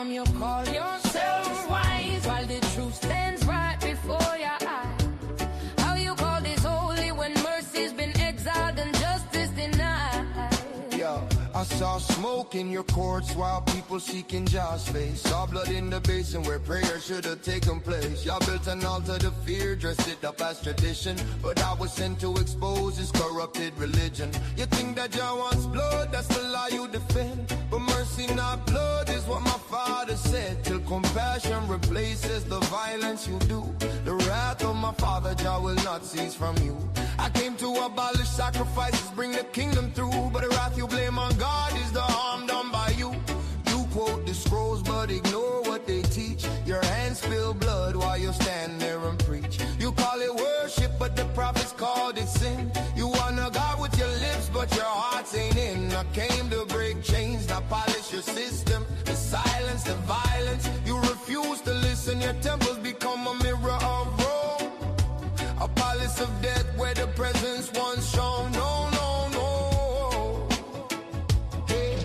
you call yourself wise while the truth stands right before your eyes. How you call this holy when mercy's been exiled and justice denied? Yo, I saw smoke in your courts while people seeking God's face. Saw blood in the basin where prayer should have taken place. Y'all built an altar to fear, dressed it up as tradition, but I was sent to expose this corrupted religion. You think that Jah wants blood, that's the lie you defend. But mercy not blood is what my father said. Till compassion replaces the violence you do, the wrath of my father Jah will not cease from you. I came to abolish sacrifices, bring the kingdom through, but the wrath you blame on God is the harm done by you. You quote the scrolls but ignore what they teach. Your hands spill blood while you stand there and preach. You call it worship but the prophets called it sin. You honor God with your lips but your hearts ain't in. I came to break chains, not polish your system, the silence, the violence. You refuse to listen, your temples become a mirror of Rome, a palace of death where the presence once shone. No, no, no. Hey.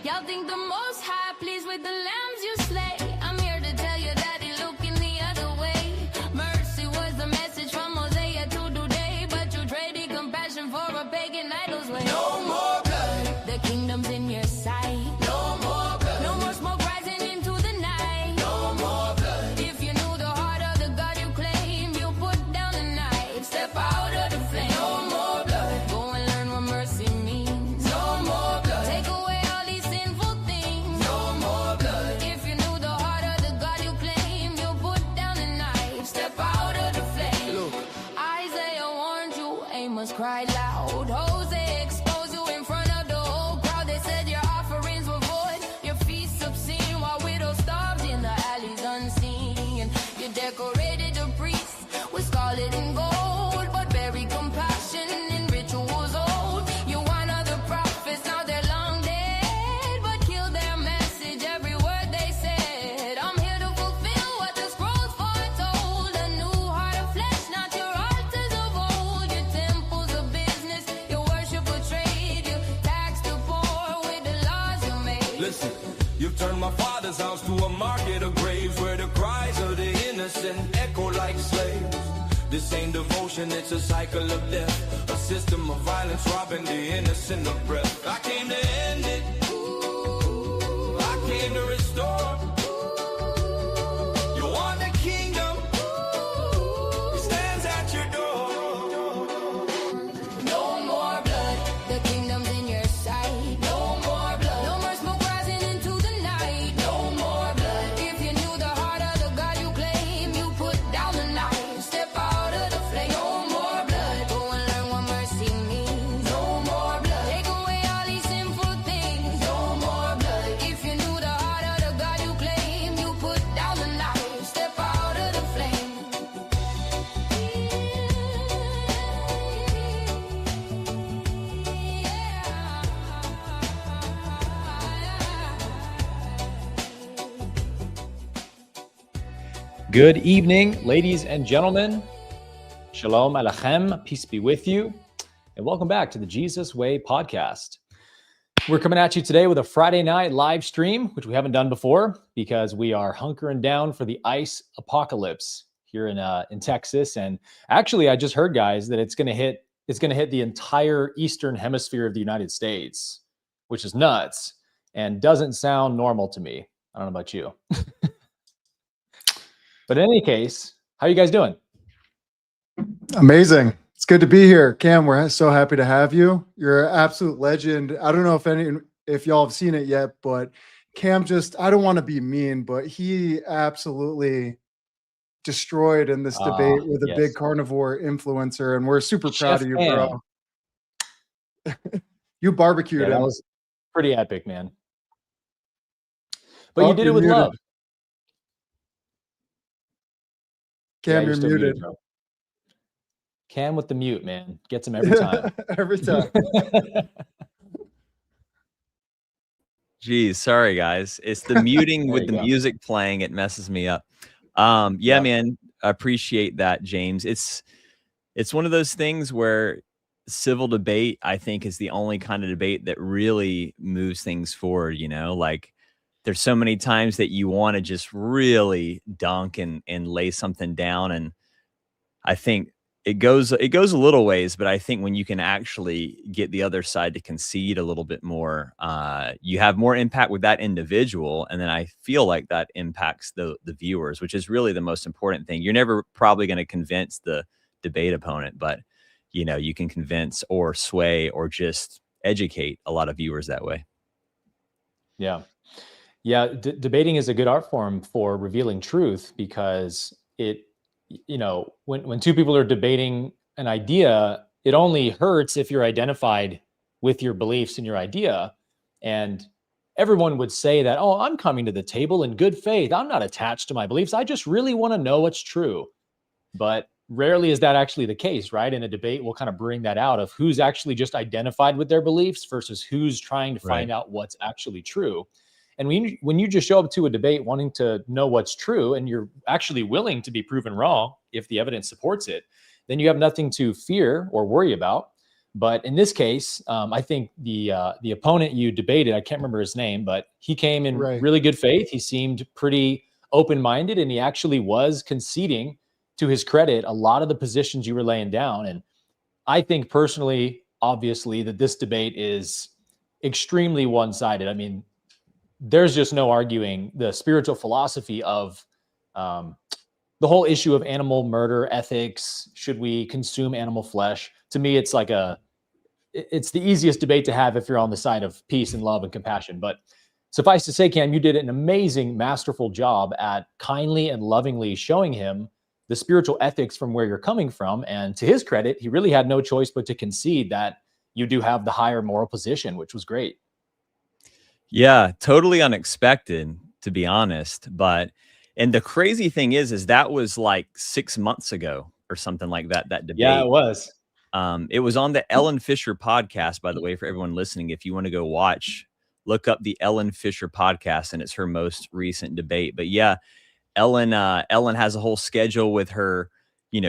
Y'all think the Most High pleased with the lambs you slay? I'm here to tell you that he looking the other way. Mercy was the message from Hosea to today, but you traded compassion for a pagan idol's way. No more blood. The kingdom's in your sight. No more blood. No more smoke rising into the night. No more blood. If you knew the heart of the God you claim, you put down the knife, step out of the flame. No more blood. Go and learn what mercy means. No more blood. Take away all these sinful things. No more blood. If you knew the heart of the God you claim, you put down the knife, step out of the flame. Look. Isaiah warned you, Amos cried loud. Hosea exposed you in front of the whole crowd. They said your offerings were void, your feasts obscene, while widows starved in the alleys unseen. You decorated the priests with scarlet and gold, but buried compassion in rituals old. You honor the prophets, now they're long dead, but kill their message, every word they said. I'm here to fulfill what the scrolls foretold. A new heart of flesh, not your altars of old. Your temples of business, your worship a trade. You tax the poor with the laws you made. Listen, you've turned my father's house to a market of graves where the cries of the innocent echo like slaves. This ain't devotion, it's a cycle of death, a system of violence robbing the innocent of breath. I came to end it. I came to restore. You want the kingdom? It stands at your door. No more blood, the kingdom's in your sight. No more blood, no more smoke rising into the night. No more blood. If you knew the heart of the God you claim, you put down the knife, step out of the flame. No more blood, go and learn what mercy means. No more blood, take away all these sinful things. No more blood. If you knew the heart of the God you claim, you put down the knife, step out of the flame. Good evening, ladies and gentlemen. Shalom Aleichem, peace be with you, and welcome back to the Jesus Way podcast. We're coming at you today with a Friday night live stream, which we haven't done before because we are hunkering down for the ice apocalypse here in Texas. And actually, I just heard, guys, that it's going to hit the entire eastern hemisphere of the United States, which is nuts and doesn't sound normal to me. I don't know about you. But in any case, how are you guys doing? Amazing. It's good to be here. Cam, we're so happy to have you. You're an absolute legend. I don't know if y'all have seen it yet, but Cam I don't want to be mean, but he absolutely destroyed in this debate with a big carnivore influencer, and we're super proud of you, bro. You barbecued him. That was pretty epic, man. But you did it with love. Cam, you're muted. Cam with the mute, man. Gets him every time. Every time. Geez, sorry guys. It's the muting with the music playing. It messes me up. Yeah, man. I appreciate that, James. It's one of those things where civil debate, I think, is the only kind of debate that really moves things forward. You know, like there's so many times that you want to just really dunk and lay something down. And I think it goes a little ways, but I think when you can actually get the other side to concede a little bit more, you have more impact with that individual. And then I feel like that impacts the viewers, which is really the most important thing. You're never probably going to convince the debate opponent, but you can convince or sway or just educate a lot of viewers that way. Yeah. Yeah. Debating is a good art form for revealing truth, because when two people are debating an idea, it only hurts if you're identified with your beliefs and your idea. And everyone would say that, oh, I'm coming to the table in good faith. I'm not attached to my beliefs. I just really want to know what's true. But rarely is that actually the case, right? In a debate, we'll kind of bring that out of who's actually just identified with their beliefs versus who's trying to find out what's actually true. And when you just show up to a debate wanting to know what's true, and you're actually willing to be proven wrong if the evidence supports it, then you have nothing to fear or worry about. But in this case, I think the opponent you debated, I can't remember his name, but he came in really good faith. He seemed pretty open-minded, and he actually was conceding, to his credit, a lot of the positions you were laying down. And I think personally, obviously, that this debate is extremely one-sided. I mean, there's just no arguing the spiritual philosophy of the whole issue of animal murder ethics. Should we consume animal flesh? To me, it's it's the easiest debate to have if you're on the side of peace and love and compassion. But suffice to say, Cam, you did an amazing, masterful job at kindly and lovingly showing him the spiritual ethics from where you're coming from. And to his credit, he really had no choice but to concede that you do have the higher moral position, which was great. Yeah, totally unexpected, to be honest. And the crazy thing is that was like 6 months ago or something like that debate. Yeah, it was. It was on the Ellen Fisher podcast, by the way, for everyone listening. If you want to go look up the Ellen Fisher podcast, and it's her most recent debate. But yeah, Ellen has a whole schedule with her.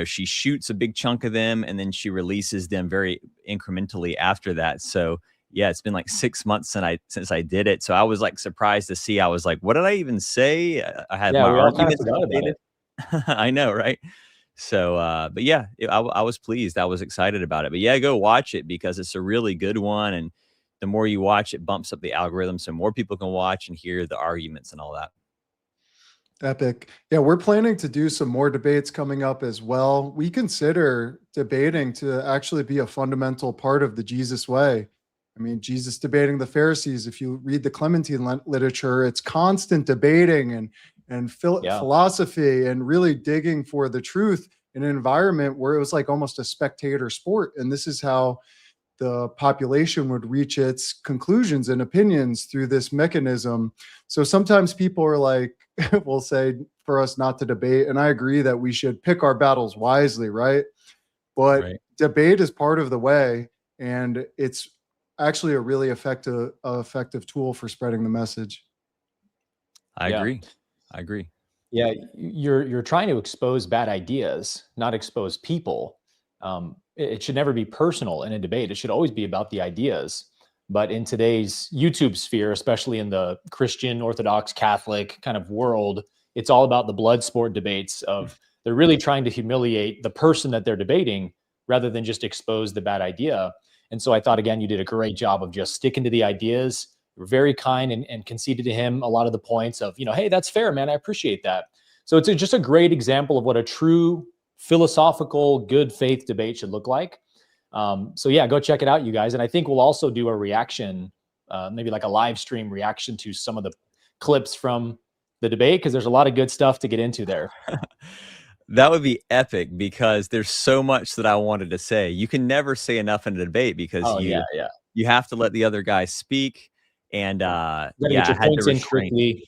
She shoots a big chunk of them and then she releases them very incrementally after that. So yeah, it's been like 6 months since I did it. So I was like surprised to see. I was like, what did I even say? I had my arguments updated. I know, right? So, but yeah, I was pleased. I was excited about it. But yeah, go watch it because it's a really good one. And the more you watch, it bumps up the algorithm so more people can watch and hear the arguments and all that. Epic. Yeah, we're planning to do some more debates coming up as well. We consider debating to actually be a fundamental part of the Jesus way. I mean, Jesus debating the Pharisees. If you read the Clementine literature, it's constant debating and philosophy and really digging for the truth in an environment where it was like almost a spectator sport. And this is how the population would reach its conclusions and opinions through this mechanism. So sometimes people are like, will say for us not to debate. And I agree that we should pick our battles wisely, right? But debate is part of the way. And it's actually a really effective tool for spreading the message. I agree. Yeah, you're trying to expose bad ideas, not expose people. It should never be personal in a debate. It should always be about the ideas. But in today's YouTube sphere, especially in the Christian, Orthodox, Catholic kind of world, it's all about the blood sport debates of they're really trying to humiliate the person that they're debating rather than just expose the bad idea. And so I thought, again, you did a great job of just sticking to the ideas. You were very kind and conceded to him a lot of the points of, hey, that's fair, man. I appreciate that. So it's just a great example of what a true philosophical, good faith debate should look like. So yeah, go check it out, you guys. And I think we'll also do a reaction, maybe like a live stream reaction to some of the clips from the debate, because there's a lot of good stuff to get into there. That would be epic because there's so much that I wanted to say. You can never say enough in a debate because you have to let the other guy speak. And I had to restrain. Quickly.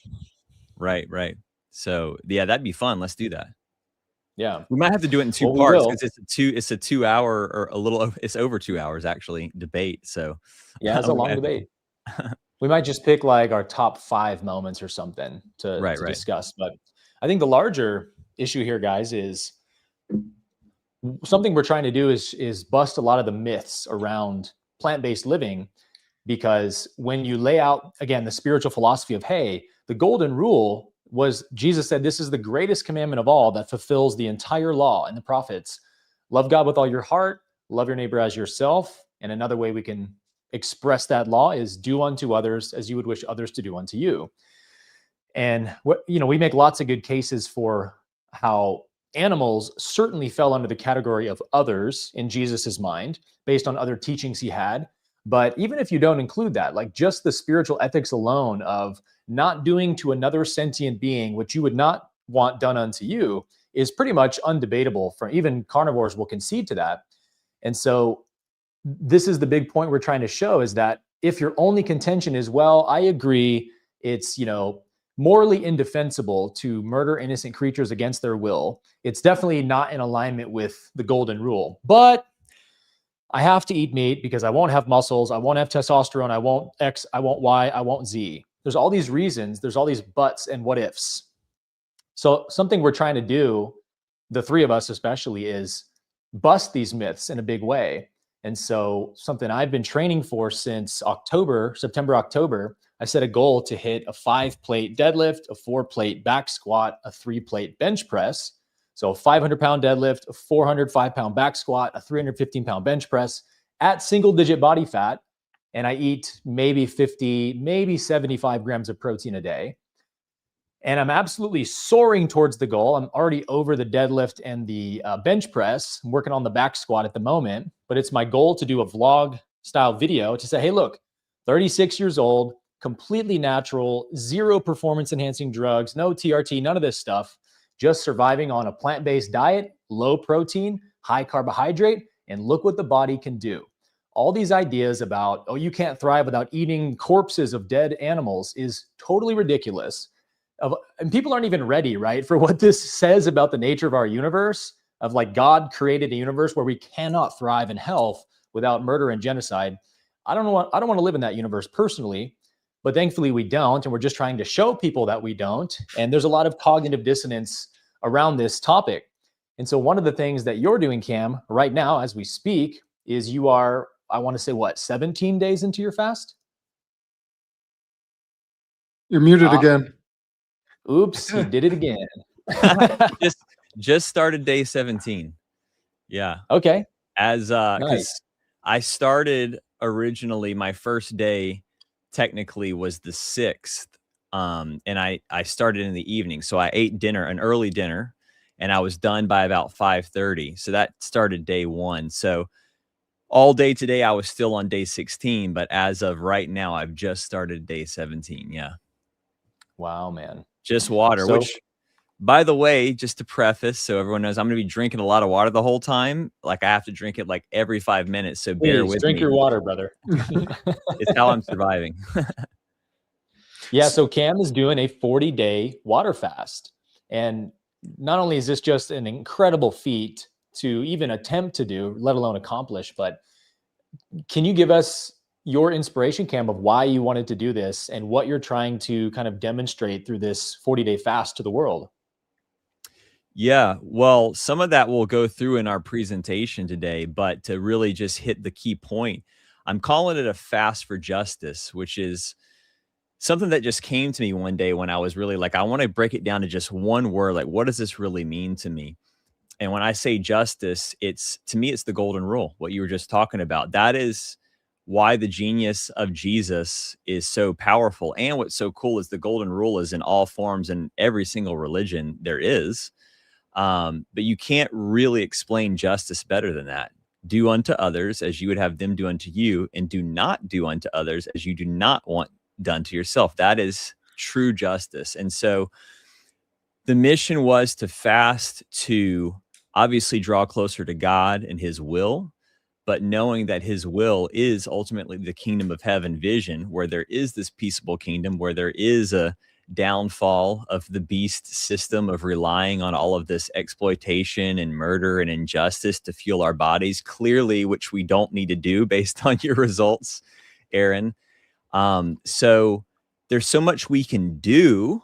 Right. So yeah, that'd be fun. Let's do that. Yeah, we might have to do it in two parts because it's a 2 hour or it's over 2 hours actually debate. So yeah, it's a long debate. We might just pick like our top 5 moments or something to discuss. But I think the larger issue here, guys, is something we're trying to do is bust a lot of the myths around plant-based living, because when you lay out, again, the spiritual philosophy of, hey, the golden rule was, Jesus said, this is the greatest commandment of all that fulfills the entire law and the prophets. Love God with all your heart, love your neighbor as yourself. And another way we can express that law is do unto others as you would wish others to do unto you. And we make lots of good cases for how animals certainly fell under the category of others in Jesus's mind, based on other teachings he had. But even if you don't include that, like just the spiritual ethics alone of not doing to another sentient being what you would not want done unto you is pretty much undebatable. For even carnivores will concede to that. And so this is the big point we're trying to show, is that if your only contention is, well, I agree, it's, morally indefensible to murder innocent creatures against their will, it's definitely not in alignment with the golden rule. But I have to eat meat because I won't have muscles, I won't have testosterone, I won't X, I won't Y, I won't Z. There's all these reasons, there's all these buts and what ifs. So something we're trying to do, the three of us especially, is bust these myths in a big way. And so something I've been training for since September, October, I set a goal to hit a 5-plate deadlift, a 4-plate back squat, a 3-plate bench press. So a 500-pound deadlift, a 405-pound back squat, a 315-pound bench press at single-digit body fat. And I eat maybe 50, maybe 75 grams of protein a day. And I'm absolutely soaring towards the goal. I'm already over the deadlift and the bench press. I'm working on the back squat at the moment, but it's my goal to do a vlog style video to say, hey, look, 36 years old, completely natural, zero performance enhancing drugs, no TRT, none of this stuff, just surviving on a plant-based diet, low protein, high carbohydrate, and look what the body can do. All these ideas about, oh, you can't thrive without eating corpses of dead animals is totally ridiculous. And people aren't even ready, right, for what this says about the nature of our universe, of like God created a universe where we cannot thrive in health without murder and genocide. I don't want to live in that universe personally, but thankfully we don't. And we're just trying to show people that we don't. And there's a lot of cognitive dissonance around this topic. And so one of the things that you're doing, Cam, right now as we speak, is you are, I want to say, what, 17 days into your fast? You're muted again. Oops, he did it again. just started day 17. Yeah. Okay. As Nice. because I started originally, my first day technically was the 6th. And I started in the evening. So I ate dinner, an early dinner, and I was done by about 5:30. So that started day 1. So all day today, I was still on day 16, but as of right now, I've just started day 17. Yeah. Wow, man. Just water, So- which, by the way, just to preface, so everyone knows, I'm going to be drinking a lot of water the whole time. Like I have to drink it like every 5 minutes. So bear with drink me. your water, brother. It's how I'm surviving. Yeah. So Cam is doing a 40-day water fast. And not only is this just an incredible feat to even attempt to do, let alone accomplish, but can you give us your inspiration, Cam, of why you wanted to do this and what you're trying to kind of demonstrate through this 40-day fast to the world? Yeah, well, some of that we'll go through in our presentation today, but to really just hit the key point, I'm calling it a fast for justice, which is something that just came to me one day when I was really like, I want to break it down to just one word. Like, what does this really mean to me? And when I say justice, to me, it's the golden rule, what you were just talking about. That is why the genius of Jesus is so powerful. And what's so cool is the golden rule is in all forms and every single religion there is. But you can't really explain justice better than that. Do unto others as you would have them do unto you, and do not do unto others as you do not want done to yourself. That is true justice. And so the mission was to fast, to obviously draw closer to God and his will, but knowing that his will is ultimately the kingdom of heaven vision, where there is this peaceable kingdom, where there is a downfall of the beast system of relying on all of this exploitation and murder and injustice to fuel our bodies, clearly, which we don't need to do based on your results, Aaron. So there's so much we can do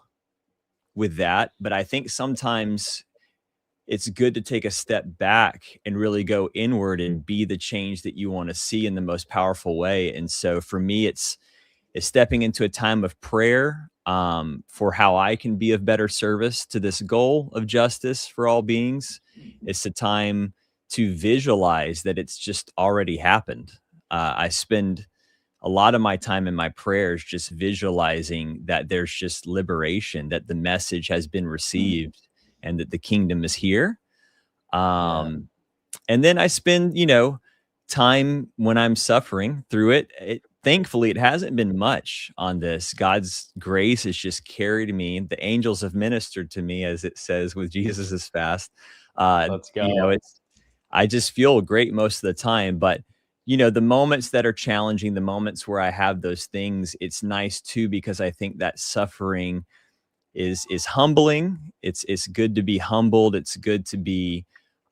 with that, but I think sometimes it's good to take a step back and really go inward and be the change that you want to see in the most powerful way. And so for me, it's stepping into a time of prayer for how I can be of better service to this goal of justice for all beings. It's a time to visualize that it's just already happened. I spend a lot of my time in my prayers just visualizing that there's just liberation, that the message has been received, and that the kingdom is here. And then I spend, time when I'm suffering through it. Thankfully, it hasn't been much on this. God's grace has just carried me. The angels have ministered to me, as it says with Jesus's fast. Let's go. I just feel great most of the time. But, the moments that are challenging, the moments where I have those things, it's nice too, because I think that suffering is humbling. It's good to be humbled. It's good to be,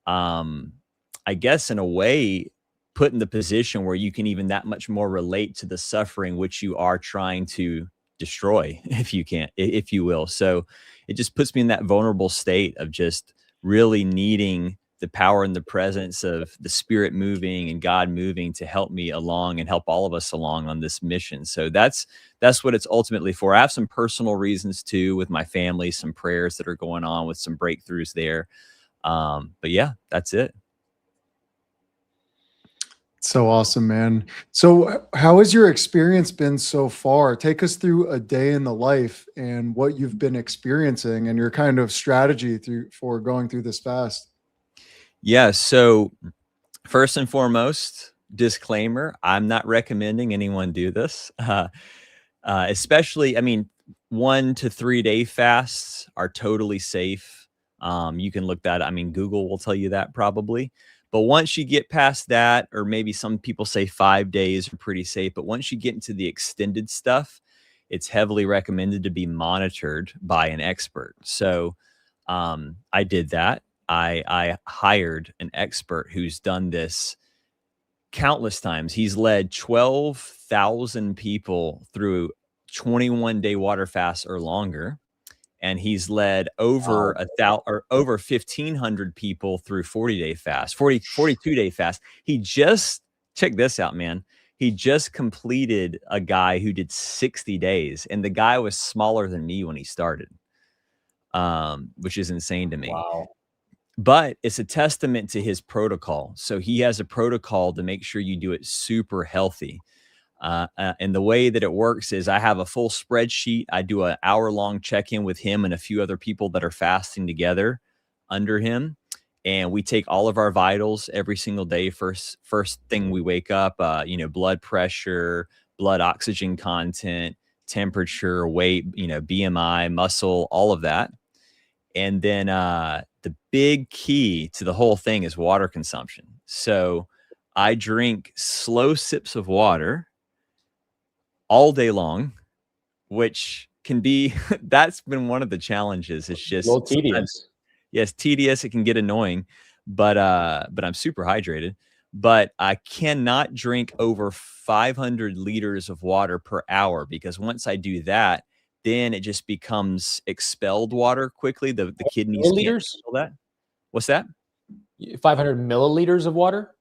I guess, in a way, put in the position where you can even that much more relate to the suffering which you are trying to destroy, if you will. So it just puts me in that vulnerable state of just really needing the power and the presence of the Spirit moving and God moving to help me along and help all of us along on this mission. So that's what it's ultimately for. I have some personal reasons too with my family, some prayers that are going on with some breakthroughs there. But yeah, that's it. So awesome, man. So how has your experience been so far? Take us through a day in the life and what you've been experiencing and your kind of strategy for going through this fast. Yeah. So first and foremost, disclaimer, I'm not recommending anyone do this. Especially, 1 to 3 day fasts are totally safe. You can look that. Google will tell you that probably. But once you get past that, or maybe some people say 5 days are pretty safe, but once you get into the extended stuff, it's heavily recommended to be monitored by an expert. So I did that. I hired an expert who's done this countless times. He's led 12,000 people through 21-day water fasts or longer. And he's led over 1,500 people through 42-day fast. He just, check this out, man. He just completed a guy who did 60 days, and the guy was smaller than me when he started, which is insane to me. Wow. But it's a testament to his protocol. So he has a protocol to make sure you do it super healthy. And the way that it works is I have a full spreadsheet. I do an hour-long check-in with him and a few other people that are fasting together under him. And we take all of our vitals every single day. First thing we wake up, blood pressure, blood oxygen content, temperature, weight, BMI, muscle, all of that. And then the big key to the whole thing is water consumption. So I drink slow sips of water all day long, which can be, that's been one of the challenges. It's just a little tedious. Yes, tedious. It can get annoying, but I'm super hydrated. But I cannot drink over 500 liters of water per hour, because once I do that, then it just becomes expelled water quickly. The kidneys can't handle that. What's that? 500 milliliters of water?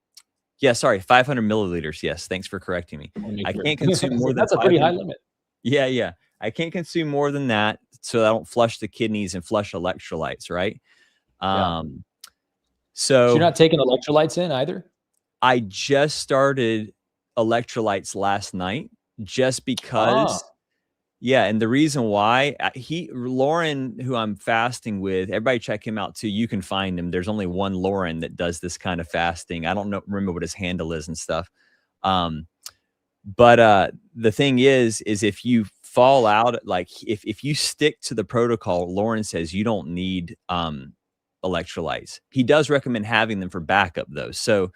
Yeah, sorry, 500 milliliters. Yes, thanks for correcting me. I can't consume more than that's a pretty high limit. Yeah. I can't consume more than that, so I don't flush the kidneys and flush electrolytes, right? So you're not taking electrolytes in either? I just started electrolytes last night just because. Yeah, and the reason why Lauren, who I'm fasting with, everybody check him out too. You can find him. There's only one Lauren that does this kind of fasting. I don't remember what his handle is and stuff. But the thing is if you fall out, like if you stick to the protocol, Lauren says you don't need electrolytes. He does recommend having them for backup though. So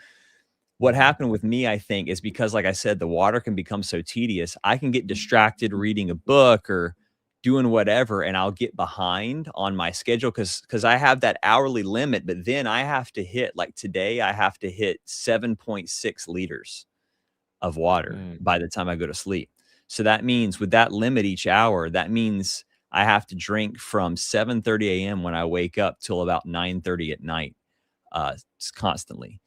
what happened with me, I think, is because, like I said, the water can become so tedious. I can get distracted reading a book or doing whatever, and I'll get behind on my schedule because I have that hourly limit. But then I have to hit, like today, I have to hit 7.6 liters of water by the time I go to sleep. So that means with that limit each hour, that means I have to drink from 7:30 a.m. when I wake up till about 9:30 at night, constantly.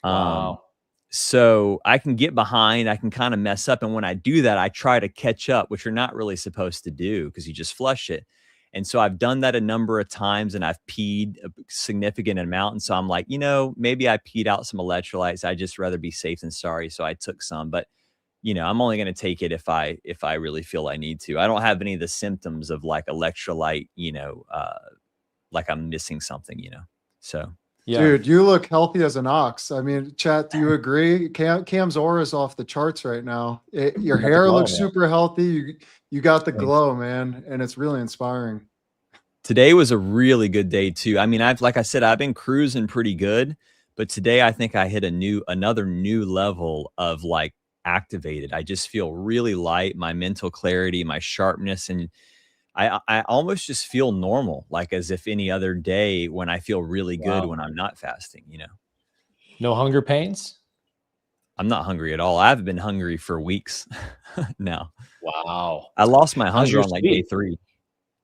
Wow. So I can get behind, I can kind of mess up. And when I do that, I try to catch up, which you're not really supposed to do because you just flush it. And so I've done that a number of times and I've peed a significant amount. And so I'm like, maybe I peed out some electrolytes. I'd just rather be safe than sorry. So I took some, but I'm only going to take it if I really feel I need to. I don't have any of the symptoms of like electrolyte, like I'm missing something, so. Yeah. Dude, you look healthy as an ox. I mean, chat, do you agree? Cam's aura is off the charts right now. Your hair glow, looks man. super healthy. You got the Thanks. glow, man, and it's really inspiring. Today was a really good day too. I mean, like I said, I've been cruising pretty good, but today I think I hit another new level of like activated. I just feel really light, my mental clarity, my sharpness, and I almost just feel normal, like as if any other day when I feel really good when I'm not fasting, No hunger pains? I'm not hungry at all. I've been hungry for weeks now. Wow. I lost my hunger your on like sleep? day 3.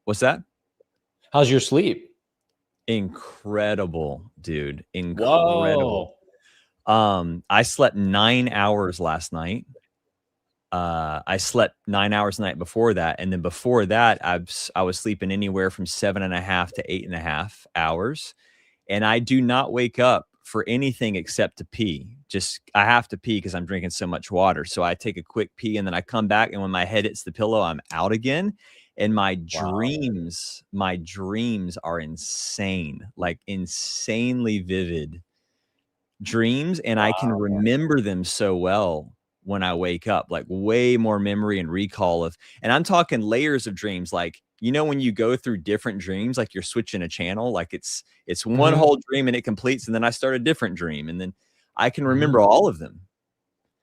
What's that? How's your sleep? Incredible, dude. Incredible. Whoa. I slept 9 hours last night. I slept 9 hours the night before that. And then before that, I was sleeping anywhere from 7.5 to 8.5 hours. And I do not wake up for anything except to pee. I have to pee because I'm drinking so much water. So I take a quick pee and then I come back. And when my head hits the pillow, I'm out again. And my dreams are insane, like insanely vivid dreams. And I can remember them so well when I wake up, like way more memory and recall and I'm talking layers of dreams. Like, when you go through different dreams, like you're switching a channel, like it's one whole dream and it completes. And then I start a different dream and then I can remember all of them.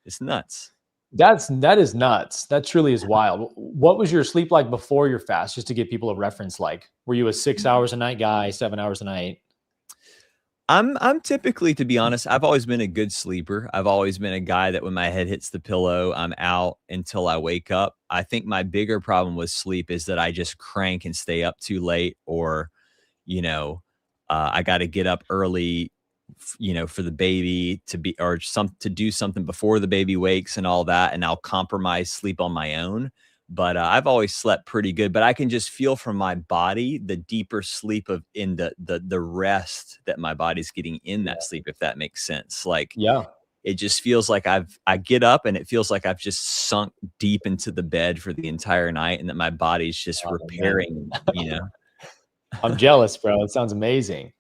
It's nuts. That is nuts. That truly is wild. What was your sleep like before your fast? Just to give people a reference, like, were you a 6 hours a night guy, 7 hours a night? I'm typically, to be honest, I've always been a good sleeper. I've always been a guy that when my head hits the pillow, I'm out until I wake up. I think my bigger problem with sleep is that I just crank and stay up too late, or, I got to get up early, for the baby to do something before the baby wakes and all that. And I'll compromise sleep on my own. But I've always slept pretty good, but I can just feel from my body the deeper sleep in the rest that my body's getting in that sleep, if that makes sense. Like, it just feels like I get up and it feels like I've just sunk deep into the bed for the entire night and that my body's just repairing, I'm jealous, bro. It sounds amazing.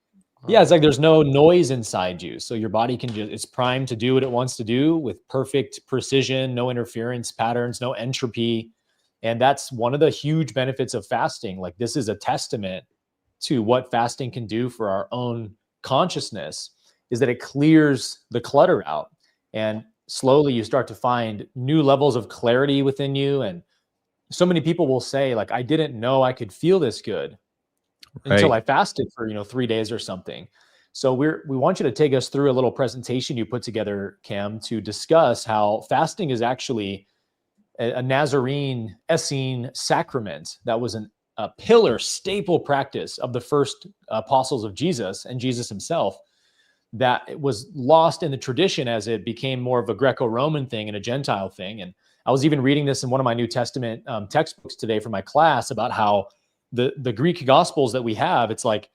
Yeah, it's like there's no noise inside you. So your body it's primed to do what it wants to do with perfect precision, no interference patterns, no entropy. And that's one of the huge benefits of fasting. Like, this is a testament to what fasting can do for our own consciousness, is that it clears the clutter out. And slowly you start to find new levels of clarity within you. And so many people will say, like, I didn't know I could feel this good until I fasted for, 3 days or something. So we want you to take us through a little presentation you put together, Cam, to discuss how fasting is actually a Nazarene Essene sacrament that was a pillar, staple practice of the first apostles of Jesus and Jesus himself, that it was lost in the tradition as it became more of a Greco-Roman thing and a Gentile thing. And I was even reading this in one of my New Testament textbooks today for my class about how the Greek Gospels that we have, it's like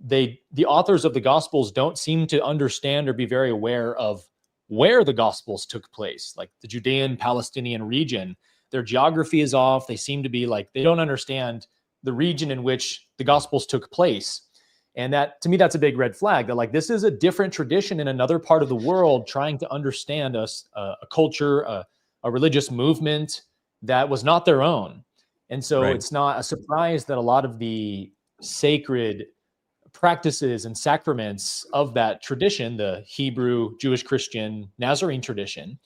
the authors of the Gospels don't seem to understand or be very aware of where the Gospels took place, like the Judean Palestinian region. Their geography is off. They seem to be like, they don't understand the region in which the Gospels took place. And that, to me, that's a big red flag, that like, this is a different tradition in another part of the world trying to understand us, a culture, a religious movement that was not their own. And so it's not a surprise that a lot of the sacred practices and sacraments of that tradition, the Hebrew, Jewish, Christian, Nazarene tradition,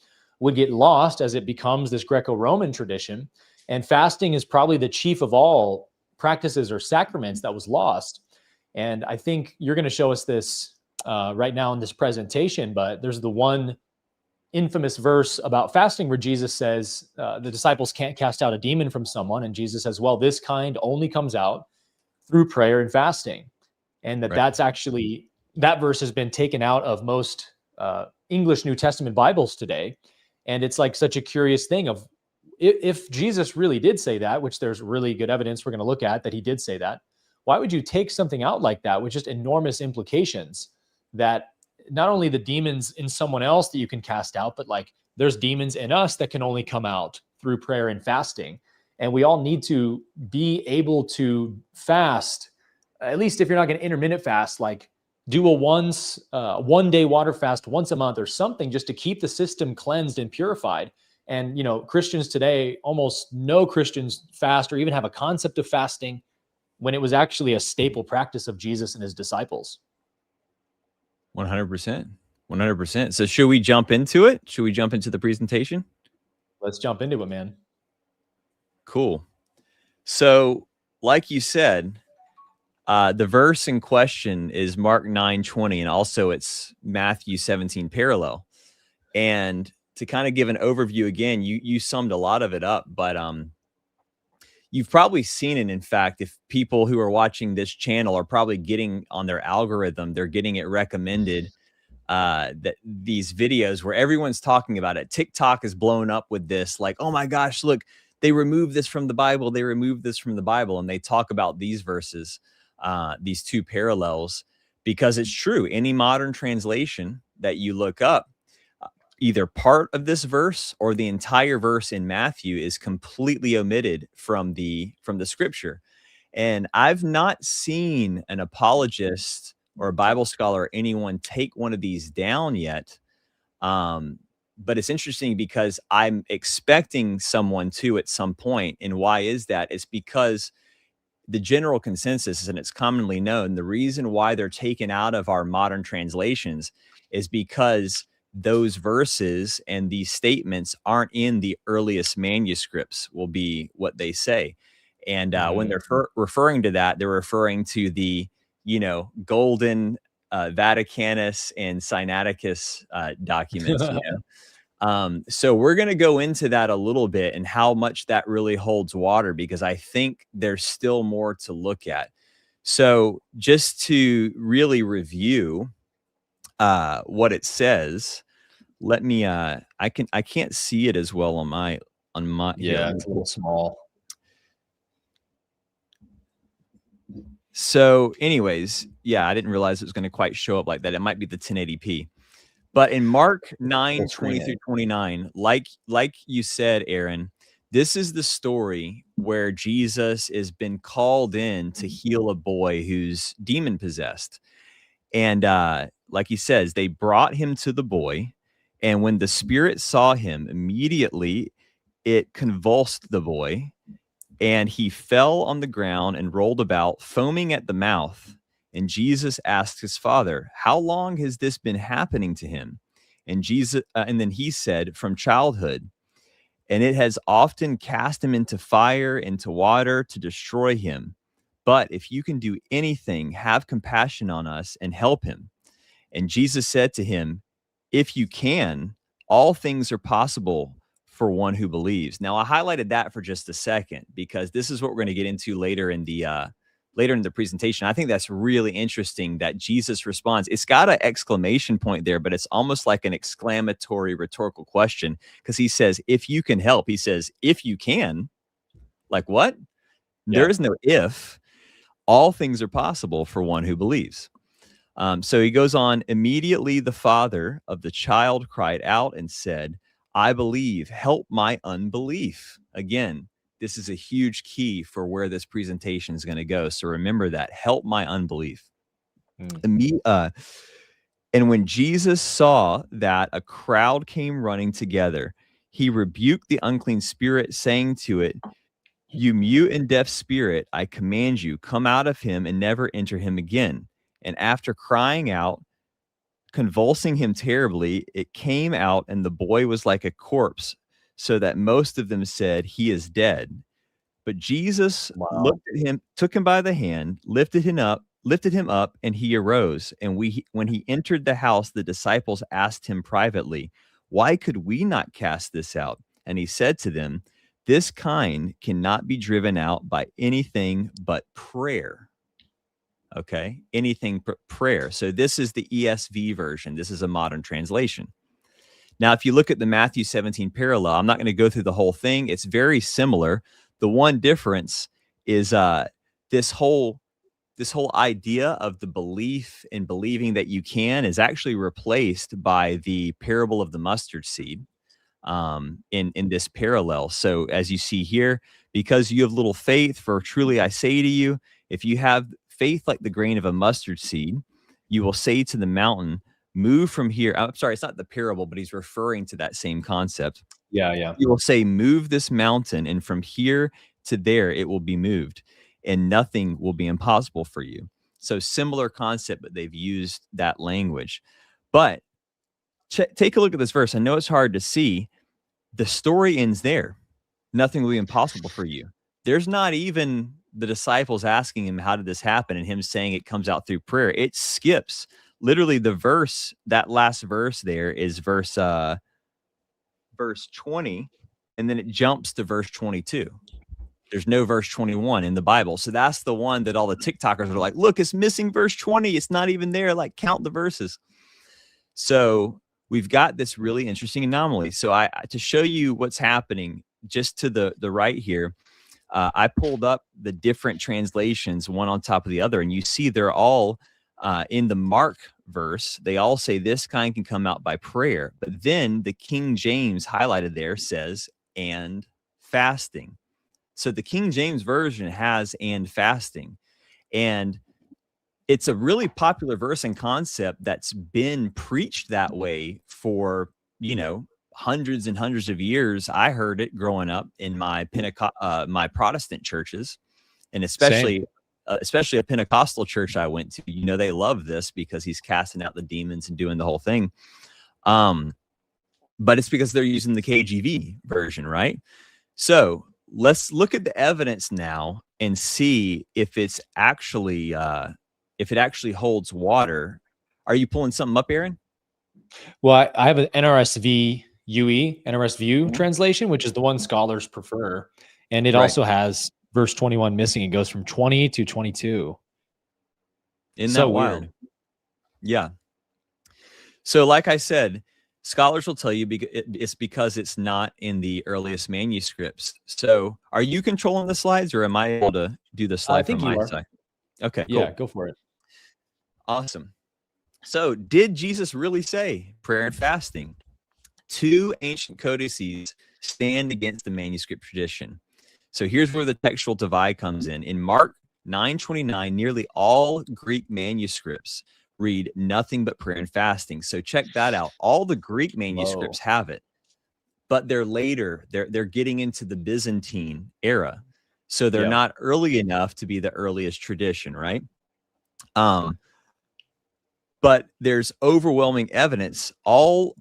would get lost as it becomes this Greco-Roman tradition. And fasting is probably the chief of all practices or sacraments that was lost. And I think you're going to show us this right now in this presentation, but there's the one infamous verse about fasting where Jesus says the disciples can't cast out a demon from someone. And Jesus says, well, this kind only comes out through prayer and fasting. And that's actually, that verse has been taken out of most English New Testament Bibles today. And it's like such a curious thing of if Jesus really did say that, which there's really good evidence we're going to look at that he did say that, why would you take something out like that with just enormous implications that not only the demons in someone else that you can cast out, but like there's demons in us that can only come out through prayer and fasting. And we all need to be able to fast, at least if you're not going to intermittent fast, like do a 1 day water fast once a month or something just to keep the system cleansed and purified. And, Christians today, almost no Christians fast or even have a concept of fasting when it was actually a staple practice of Jesus and his disciples. 100%. 100%. So should we jump into it? Should we jump into the presentation? Let's jump into it, man. Cool. So like you said, the verse in question is Mark 9:20, and also it's Matthew 17 parallel. And to kind of give an overview again, you summed a lot of it up, but you've probably seen it. In fact, if people who are watching this channel are probably getting on their algorithm, they're getting it recommended that these videos where everyone's talking about it. TikTok is blown up with this, like, oh my gosh, look, they removed this from the Bible. They removed this from the Bible. And they talk about these verses, these two parallels, because it's true. Any modern translation that you look up, either part of this verse or the entire verse in Matthew is completely omitted from the scripture. And I've not seen an apologist or a Bible scholar or anyone take one of these down yet. But it's interesting because I'm expecting someone to at some point. And why is that? It's because the general consensus, and it's commonly known, the reason why they're taken out of our modern translations is because those verses and these statements aren't in the earliest manuscripts, will be what they say. And when they're referring to that, they're referring to the, golden Vaticanus and Sinaiticus documents. So we're going to go into that a little bit and how much that really holds water, because I think there's still more to look at. So just to really review what it says, let me I can't see it as well on my yeah, it's a little small. So anyways, yeah, I didn't realize it was going to quite show up like that. It might be the 1080p. But in Mark 9:20-29, like you said, Aaron, this is the story where Jesus has been called in to heal a boy who's demon possessed. And like he says, they brought him to the boy. And when the spirit saw him, immediately it convulsed the boy, and he fell on the ground and rolled about, foaming at the mouth. And Jesus asked his father, "How long has this been happening to him?" And then he said, "From childhood. And it has often cast him into fire, into water, to destroy him. But if you can do anything, have compassion on us and help him." And Jesus said to him, "If you can, all things are possible for one who believes." Now, I highlighted that for just a second because this is what we're going to get into later in the presentation. I think that's really interesting that Jesus responds. It's got an exclamation point there, but it's almost like an exclamatory rhetorical question, because he says, "If you can help," he says, "If you can." Like what? Yeah. There is no if. All things are possible for one who believes. So he goes on, "Immediately the father of the child cried out and said, 'I believe, help my unbelief.'" Again, this is a huge key for where this presentation is going to go. So remember that. Help my unbelief. And when Jesus saw that a crowd came running together, he rebuked the unclean spirit, saying to it, "You mute and deaf spirit, I command you, come out of him and never enter him again." And after crying out, convulsing him terribly, it came out, and the boy was like a corpse, so that most of them said, "He is dead." But Jesus looked at him, took him by the hand, lifted him up, and he arose. And when he entered the house, the disciples asked him privately, Why could we not cast this out? And he said to them, this kind cannot be driven out by anything but prayer. Okay, anything but prayer. So this is the ESV version. This is a modern translation. Now, if you look at the Matthew 17 parallel, I'm not going to go through the whole thing. It's very similar. The one difference is this whole idea of the belief in believing that you can is actually replaced by the parable of the mustard seed in this parallel. So as you see here, because you have little faith, for truly I say to you, if you have faith like the grain of a mustard seed, you will say to the mountain, move from here. I'm sorry, it's not the parable, but he's referring to that same concept. Yeah. You will say, move this mountain, and from here to there it will be moved, and nothing will be impossible for you. So similar concept, but they've used that language. But take a look at this verse. I know it's hard to see. The story ends there. Nothing will be impossible for you. There's not even the disciples asking him, how did this happen? And him saying it comes out through prayer. It skips literally the verse. That last verse there is verse 20, and then it jumps to verse 22. There's no verse 21 in the Bible. So that's the one that all the TikTokers are like, look, it's missing verse 20. It's not even there. Like, count the verses. So we've got this really interesting anomaly. So to show you what's happening just to the right here, I pulled up the different translations, one on top of the other, and you see they're all in the Mark verse. They all say this kind can come out by prayer. But then the King James highlighted there says, and fasting. So the King James version has and fasting. And it's a really popular verse and concept that's been preached that way for, hundreds and hundreds of years. I heard it growing up in my my Protestant churches, and especially a Pentecostal church I went to. They love this because he's casting out the demons and doing the whole thing. But it's because they're using the KJV version, right? So let's look at the evidence now and see if it's actually if it actually holds water. Are you pulling something up, Aaron? Well, I have an NRSV translation, which is the one scholars prefer. And it also has verse 21 missing. It goes from 20 to 22. Isn't that wild? Weird. Yeah. So like I said, scholars will tell you it's because it's not in the earliest manuscripts. So are you controlling the slides, or am I able to do the slide from my side? Okay, cool. Yeah, go for it. Awesome. So did Jesus really say prayer and fasting? Two ancient codices stand against the manuscript tradition. So here's where the textual divide comes in. In Mark 9:29, nearly all Greek manuscripts read nothing but prayer and fasting. So check that out. All the Greek manuscripts have it, but they're later. They're getting into the Byzantine era. So they're not early enough to be the earliest tradition, right? But there's overwhelming evidence. All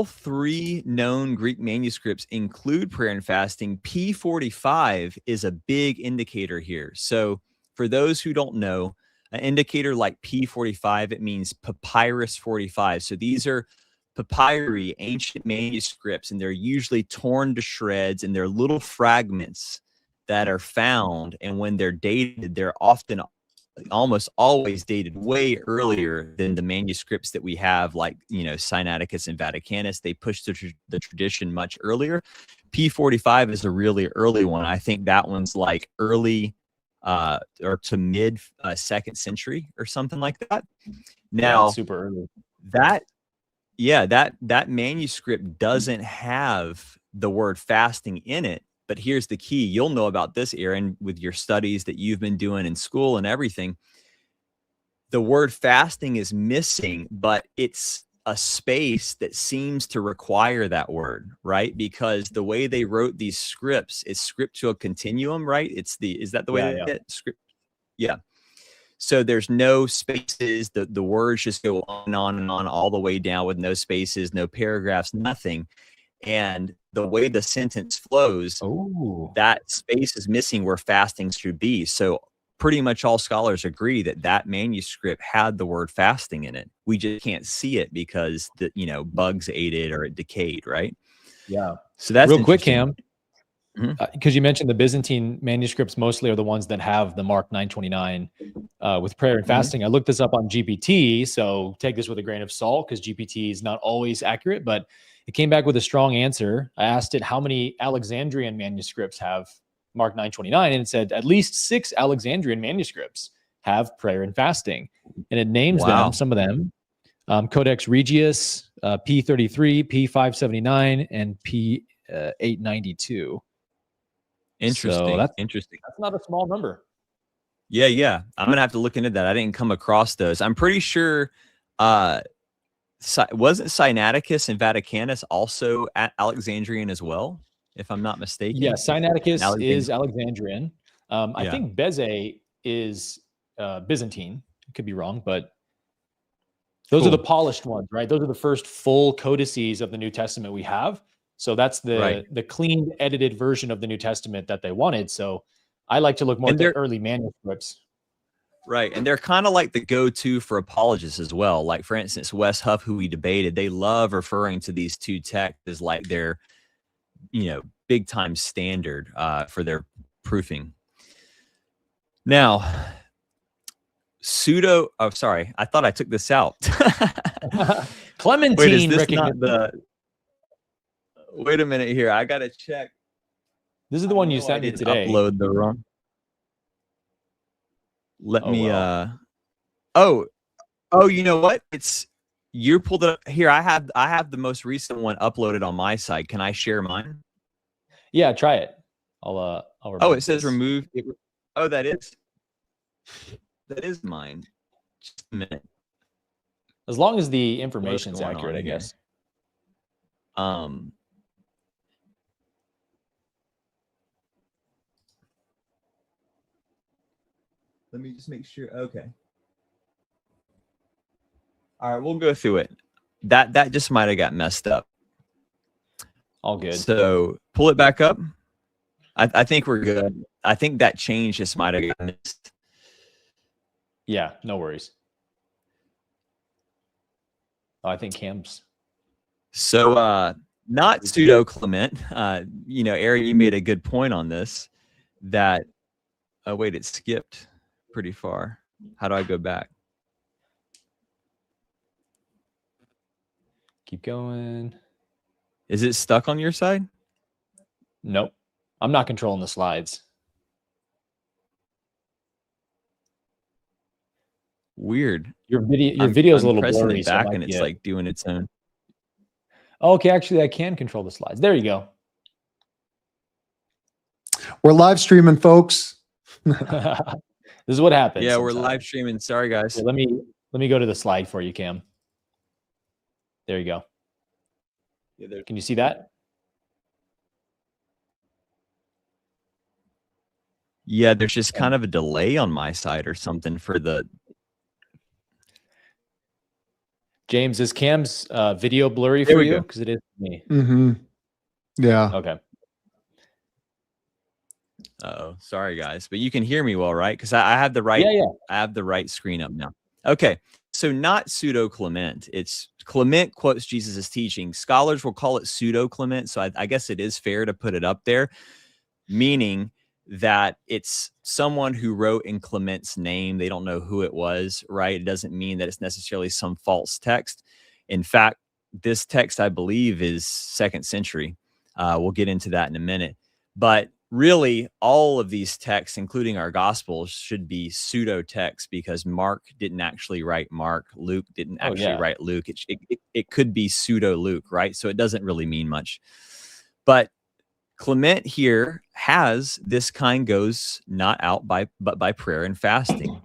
three known Greek manuscripts include prayer and fasting. P45 is a big indicator here. So for those who don't know, an indicator like P45, it means papyrus 45. So these are papyri, ancient manuscripts, and they're usually torn to shreds, and they're little fragments that are found. And when they're dated, they're often almost always dated way earlier than the manuscripts that we have, like, Sinaiticus and Vaticanus. They pushed the tradition much earlier. P45 is a really early one. I think that one's like early or to mid 2nd century or something like that. Now, super early. That manuscript doesn't have the word fasting in it. But here's the key. You'll know about this, Aaron, with your studies that you've been doing in school and everything. The word fasting is missing, but it's a space that seems to require that word, right? Because the way they wrote these scripts is script to a continuum, right? Is that the way they script? Yeah. So there's no spaces. The words just go on and on and on all the way down with no spaces, no paragraphs, nothing. And the way the sentence flows, that space is missing where fasting should be. So pretty much all scholars agree that that manuscript had the word fasting in it. We just can't see it because the, you know, bugs ate it or it decayed, right? Yeah. So that's real quick, interesting. Cam, because you mentioned the Byzantine manuscripts mostly are the ones that have the Mark 9:29 with prayer and fasting. I looked this up on GPT, so take this with a grain of salt because GPT is not always accurate, but it came back with a strong answer. I asked it how many Alexandrian manuscripts have Mark 9:29, and it said at least 6 Alexandrian manuscripts have prayer and fasting, and it names them, some of them. Codex Regius, P33, P579, and P892. Interesting. So that's interesting. That's not a small number. Yeah. I'm gonna have to look into that. I didn't come across those. I'm pretty sure wasn't Sinaiticus and Vaticanus also at Alexandrian as well, if I'm not mistaken? Yeah, Sinaiticus is Alexandrian. I think Beze is Byzantine. I could be wrong, but those are the polished ones, right? Those are the first full codices of the New Testament we have. So that's the clean, edited version of the New Testament that they wanted. So I like to look more at the early manuscripts. Right. And they're kind of like the go-to for apologists as well. Like, for instance, Wes Huff, who we debated, they love referring to these two texts as like their, you know, big time standard for their proofing. Now, I thought I took this out. Clementine. Wait a minute here. I got to check. This is the one you sent me today. Upload the wrong. Let me you know what? You pulled it up here. I have the most recent one uploaded on my side. Can I share mine? Yeah, try it. I'll it says remove it. Oh, that is mine. Just a minute. As long as the information's accurate, I guess. Let me just make sure. Okay. All right, we'll go through it. That just might have got messed up. All good. So pull it back up. I think we're good. I think that change just might have got missed. Yeah, no worries. I think Cam's. So not pseudo Clement. You know, Aaron, you made a good point on this. That wait, it skipped pretty far. How do I go back? Keep going. Is it stuck on your side? Nope. I'm not controlling the slides. Weird. Your video is a little blurry. Back and it's like doing its own. Okay, actually, I can control the slides. There you go. We're live streaming, folks. This is what happens. Yeah, we're live streaming. Sorry, guys. So let me go to the slide for you, Cam. There you go. Yeah, can you see that? Yeah, there's just kind of a delay on my side or something for the. James, is Cam's video blurry for you? Because it is for me. Mm-hmm. Yeah. Okay. Uh-oh, sorry guys, but you can hear me well, right? Because I have the right. Yeah. I have the right screen up now. Okay, so not pseudo Clement. It's Clement quotes Jesus' teaching. Scholars will call it pseudo Clement, so I guess it is fair to put it up there, meaning that it's someone who wrote in Clement's name. They don't know who it was, right? It doesn't mean that it's necessarily some false text. In fact, this text, I believe, is 2nd century. We'll get into that in a minute. But really, all of these texts, including our Gospels, should be pseudo texts because Mark didn't actually write Mark. Luke didn't actually write Luke. It could be pseudo Luke, right? So it doesn't really mean much. But Clement here has this kind goes not out but by prayer and fasting.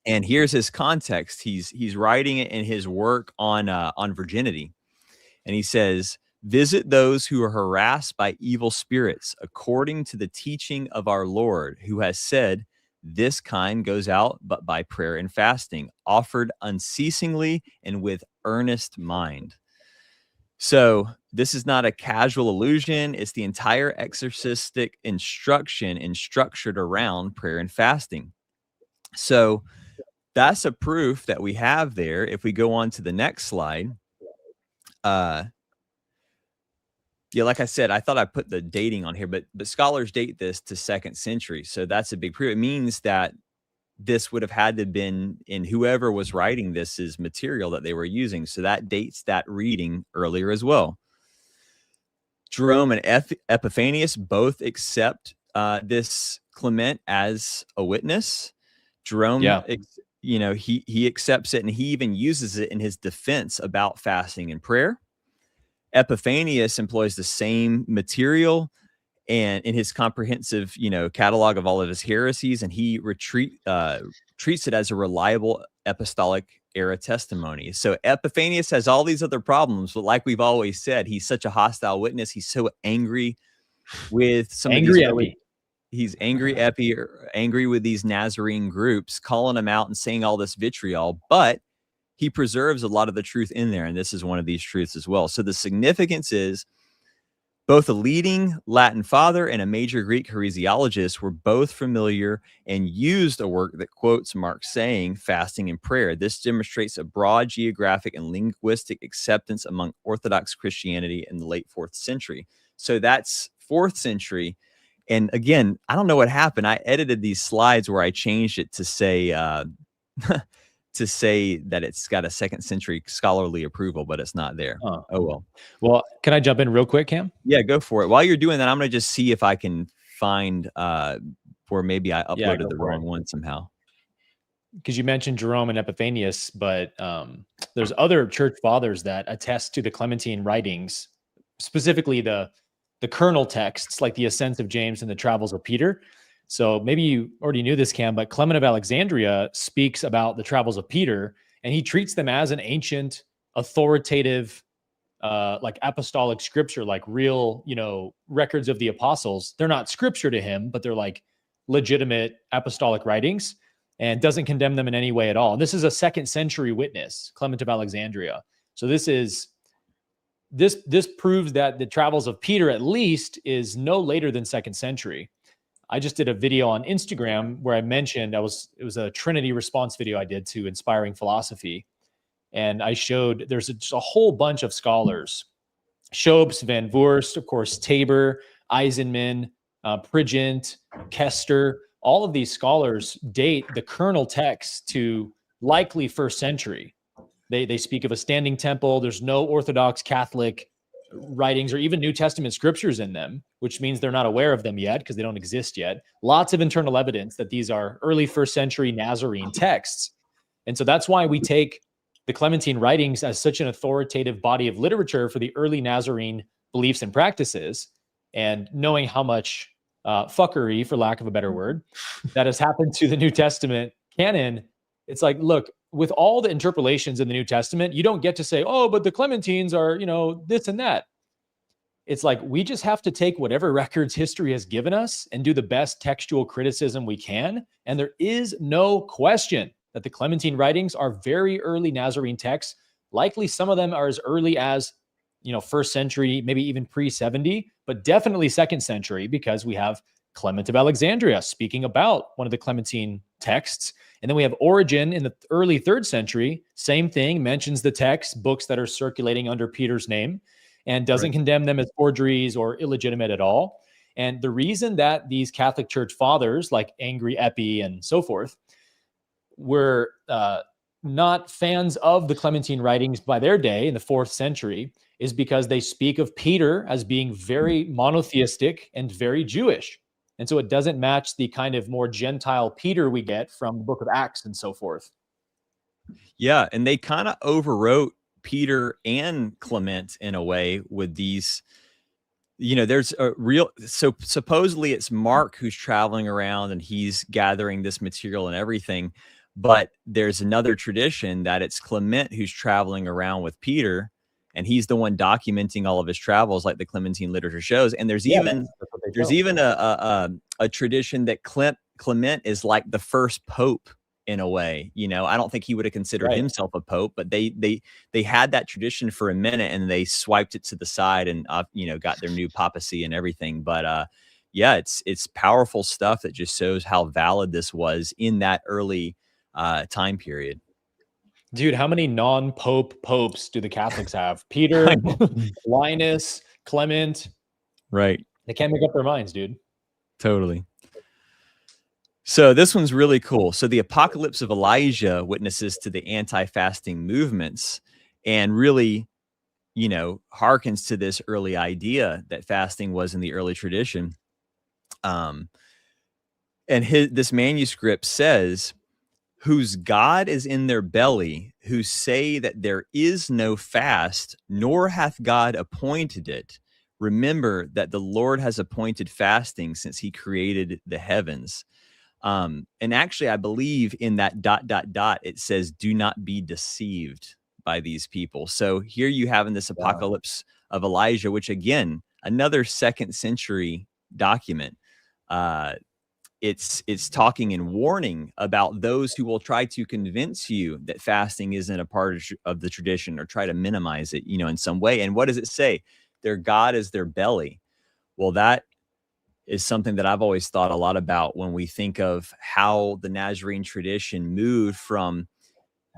And here's his context. He's writing it in his work on virginity. And he says, visit those who are harassed by evil spirits, according to the teaching of our Lord, who has said, this kind goes out but by prayer and fasting, offered unceasingly and with earnest mind. So this is not a casual allusion. It's the entire exorcistic instruction and structured around prayer and fasting. So that's a proof that we have there. If we go on to the next slide, yeah, like I said, I thought I put the dating on here, but scholars date this to 2nd century. So that's a big proof. It means that this would have had to have been in whoever was writing this is material that they were using. So that dates that reading earlier as well. Jerome and Epiphanius both accept this Clement as a witness. Jerome, he accepts it, and he even uses it in his defense about fasting and prayer. Epiphanius employs the same material and in his comprehensive, catalog of all of his heresies, and he treats it as a reliable apostolic era testimony. So Epiphanius has all these other problems, but like we've always said, he's such a hostile witness. He's so angry with some angry of these he's angry with these Nazarene groups, calling them out and saying all this vitriol, but he preserves a lot of the truth in there. And this is one of these truths as well. So the significance is both a leading Latin father and a major Greek heresiologist were both familiar and used a work that quotes Mark's saying, fasting and prayer. This demonstrates a broad geographic and linguistic acceptance among Orthodox Christianity in the late 4th century. So that's 4th century. And again, I don't know what happened. I edited these slides where I changed it to say to say that it's got a 2nd century scholarly approval, but it's not there. Oh well. Well, can I jump in real quick, Cam? Yeah, go for it. While you're doing that, I'm going to just see if I can find where maybe I uploaded the wrong one somehow. Because you mentioned Jerome and Epiphanius, but there's other church fathers that attest to the Clementine writings, specifically the kernel texts like the Ascents of James and the Travels of Peter. So maybe you already knew this, Cam, but Clement of Alexandria speaks about the Travels of Peter, and he treats them as an ancient, authoritative, like apostolic scripture, like real, records of the apostles. They're not scripture to him, but they're like legitimate apostolic writings, and doesn't condemn them in any way at all. And this is a 2nd century witness, Clement of Alexandria. So this proves that the Travels of Peter at least is no later than 2nd century. I just did a video on Instagram where I mentioned it was a Trinity response video I did to Inspiring Philosophy. And I showed there's a whole bunch of scholars, Schoeps, Van Voorst, of course, Tabor, Eisenman, Prigent, Kester. All of these scholars date the kernel text to likely 1st century. They speak of a standing temple. There's no Orthodox Catholic writings or even New Testament scriptures in them, which means they're not aware of them yet because they don't exist yet. Lots of internal evidence that these are early 1st century Nazarene texts. And so that's why we take the Clementine writings as such an authoritative body of literature for the early Nazarene beliefs and practices. And knowing how much fuckery, for lack of a better word, that has happened to the New Testament canon, it's like, look, with all the interpolations in the New Testament, you don't get to say, oh, but the Clementines are, this and that. It's like, we just have to take whatever records history has given us and do the best textual criticism we can. And there is no question that the Clementine writings are very early Nazarene texts. Likely some of them are as early as, 1st century, maybe even pre-70, but definitely 2nd century, because we have Clement of Alexandria speaking about one of the Clementine texts. And then we have Origen in the early 3rd century, same thing, mentions the text, books that are circulating under Peter's name, and doesn't condemn them as forgeries or illegitimate at all. And the reason that these Catholic Church fathers, like Angry Epi and so forth, were not fans of the Clementine writings by their day in the 4th century is because they speak of Peter as being very monotheistic and very Jewish. And so it doesn't match the kind of more Gentile Peter we get from the book of Acts and so forth. Yeah, and they kind of overwrote Peter and Clement in a way with these, there's a real, so supposedly it's Mark who's traveling around and he's gathering this material and everything. But there's another tradition that it's Clement who's traveling around with Peter, and he's the one documenting all of his travels, like the Clementine literature shows. And there's even a tradition that Clement is like the first pope in a way. I don't think he would have considered himself a pope, but they had that tradition for a minute and they swiped it to the side and got their new papacy and everything. But yeah, it's powerful stuff that just shows how valid this was in that early time period. Dude, how many non-pope popes do the Catholics have? Peter, Linus, Clement. Right. They can't make up their minds, dude. Totally. So this one's really cool. So the apocalypse of Elijah witnesses to the anti-fasting movements and really, you know, harkens to this early idea that fasting was in the early tradition. And this manuscript says, whose God is in their belly, who say that there is no fast, nor hath God appointed it. Remember that the Lord has appointed fasting since he created the heavens. And actually, I believe in that ... it says, do not be deceived by these people. So here you have in this apocalypse of Elijah, which again, another 2nd century document. It's talking and warning about those who will try to convince you that fasting isn't a part of the tradition or try to minimize it, you know, in some way. And what does it say? Their God is their belly. Well, that is something that I've always thought a lot about when we think of how the Nazarene tradition moved from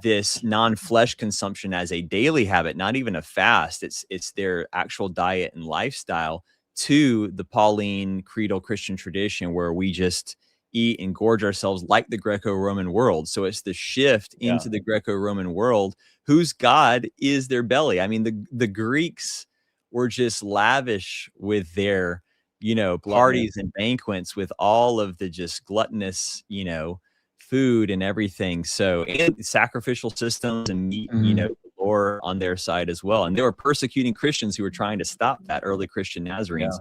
this non-flesh consumption as a daily habit, not even a fast. It's their actual diet and lifestyle, to the Pauline creedal Christian tradition where we just eat and gorge ourselves like the Greco-Roman world. So it's the shift into the Greco-Roman world, whose God is their belly. I mean, the Greeks were just lavish with their, you know, parties and banquets with all of the just gluttonous, you know, food and everything. So, and sacrificial systems and meat, you know, or on their side as well. And they were persecuting Christians who were trying to stop that, early Christian Nazarenes.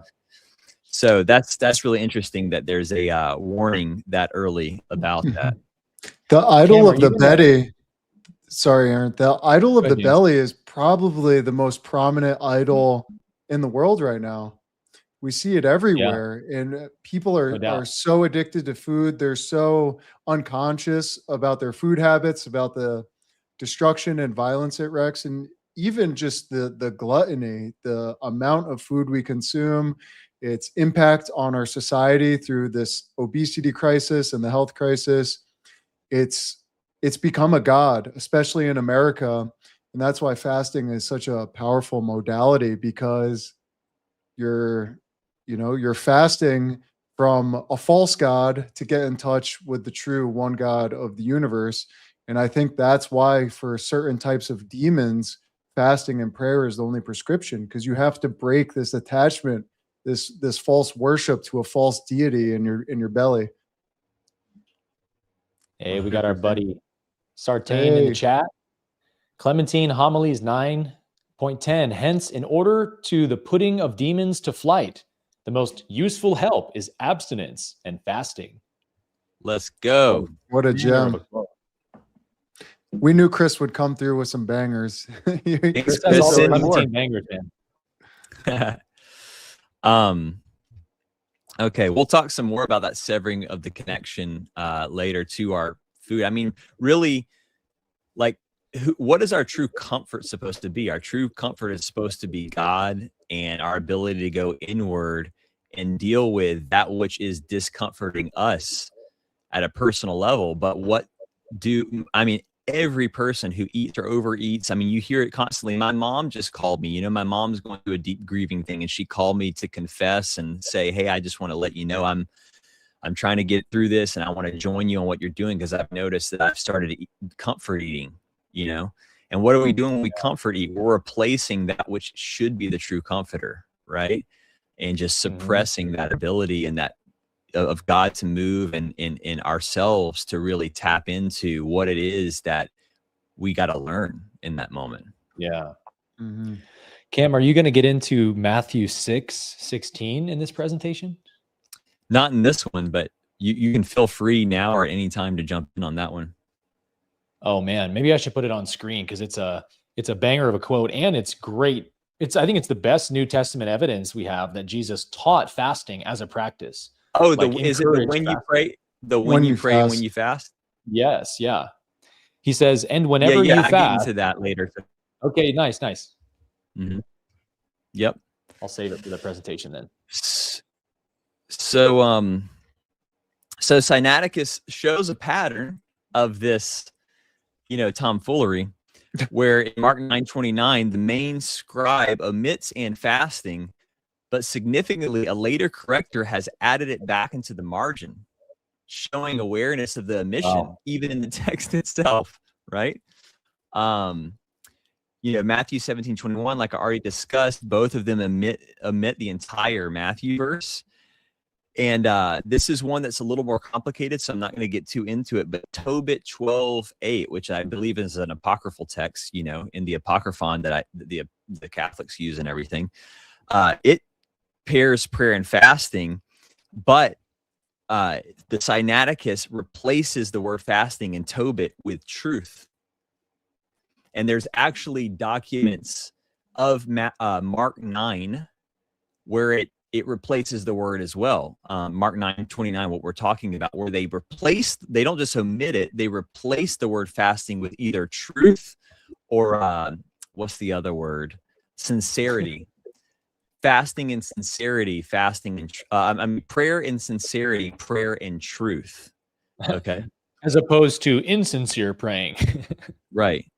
So that's really interesting that there's a warning that early about that. The idol of the belly. Sorry, Aaron. The idol of the belly is probably the most prominent idol in the world right now. We see it everywhere, and people are so addicted to food. They're so unconscious about their food habits, about the destruction and violence it wreaks, and even just the gluttony, the amount of food we consume, its impact on our society through this obesity crisis and the health crisis. It's become a god, especially in America, and that's why fasting is such a powerful modality, because you're fasting from a false god to get in touch with the true one God of the universe. And I think that's why for certain types of demons, fasting and prayer is the only prescription, because you have to break this attachment, this false worship to a false deity in your belly. Hey, we got our buddy Sartain in the chat. Clementine Homilies 9.10. Hence, in order to the putting of demons to flight, the most useful help is abstinence and fasting. Let's go. What a gem. We knew Chris would come through with some bangers. Chris has all the Clementine bangers, man. Okay, we'll talk some more about that severing of the connection later to our food. I mean, really, like, what is our true comfort supposed to be? Our true comfort is supposed to be God and our ability to go inward and deal with that which is discomforting us at a personal level. But every person who eats or overeats, I mean, you hear it constantly. My mom just called me, my mom's going through a deep grieving thing, and she called me to confess and say, hey, I just want to let you know I'm trying to get through this, and I want to join you on what you're doing, because I've noticed that I've started to comfort eating, And what are we doing when we comfort eat? We're replacing that which should be the true comforter, right? And just suppressing that ability and that of God to move and in ourselves to really tap into what it is that we got to learn in that moment. Yeah. Cam, are you going to get into Matthew 6:16 in this presentation? Not in this one, but you can feel free now or any time to jump in on that one. Oh man, maybe I should put it on screen, because it's a banger of a quote, and it's great. I think it's the best New Testament evidence we have that Jesus taught fasting as a practice. Oh, is it the when you pray? When you pray and when you fast? Yes, yeah. He says, and whenever you fast. I'll get into that later. Okay, nice. Mm-hmm. Yep. I'll save it for the presentation then. So so Sinaiticus shows a pattern of this, tomfoolery, where in Mark 9:29, the main scribe omits and fasting, but significantly, a later corrector has added it back into the margin, showing awareness of the omission, even in the text itself, right? Matthew 17:21, like I already discussed, both of them omit the entire Matthew verse. And this is one that's a little more complicated, so I'm not going to get too into it. But Tobit 12:8, which I believe is an apocryphal text, in the Apocryphon that the Catholics use and everything, it pairs prayer and fasting, but the Sinaiticus replaces the word fasting in Tobit with truth. And there's actually documents of Mark 9 where it replaces the word as well. Mark 9:29, what we're talking about, where they don't just omit it, they replace the word fasting with either truth or what's the other word? Sincerity. Fasting and sincerity, fasting and prayer and sincerity, prayer and truth. Okay. As opposed to insincere praying. Right.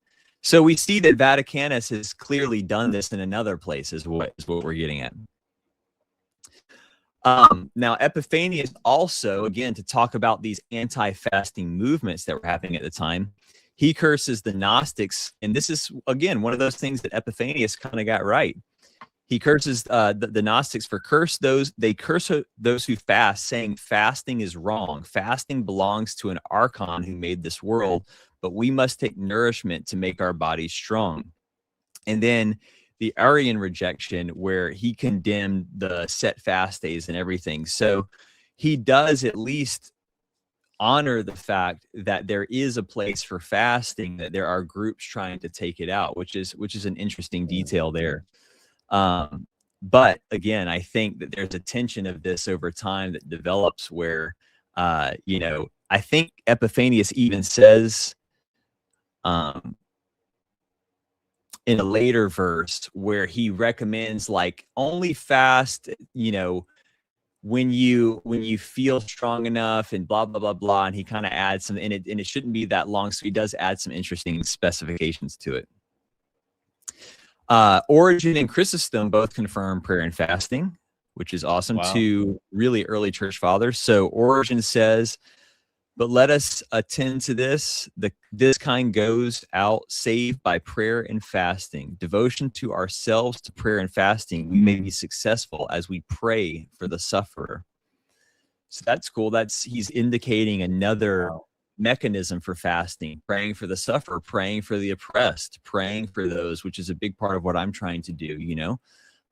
So we see that Vaticanus has clearly done this in another place, is what we're getting at. Now, Epiphanius also, again, to talk about these anti-fasting movements that were happening at the time, he curses the Gnostics. And this is, again, one of those things that Epiphanius kind of got right. He curses the Gnostics for curse those who fast, saying fasting is wrong. Fasting belongs to an archon who made this world, but we must take nourishment to make our bodies strong. And then the Arian rejection, where he condemned the set fast days and everything. So he does at least honor the fact that there is a place for fasting, that there are groups trying to take it out, which is an interesting detail there. But again, I think that there's a tension of this over time that develops where, I think Epiphanius even says, in a later verse where he recommends like only fast, when you feel strong enough and blah, blah, blah, blah. And he kind of adds some in it, and it shouldn't be that long. So he does add some interesting specifications to it. Origen and Chrysostom both confirm prayer and fasting, which is awesome. Wow. To really early church fathers. So Origen says, but let us attend to this. This kind goes out saved by prayer and fasting. Devotion to ourselves to prayer and fasting, we may be successful as we pray for the sufferer. So that's cool. He's indicating another mechanism for fasting, praying for the sufferer, praying for the oppressed, praying for those, which is a big part of what I'm trying to do,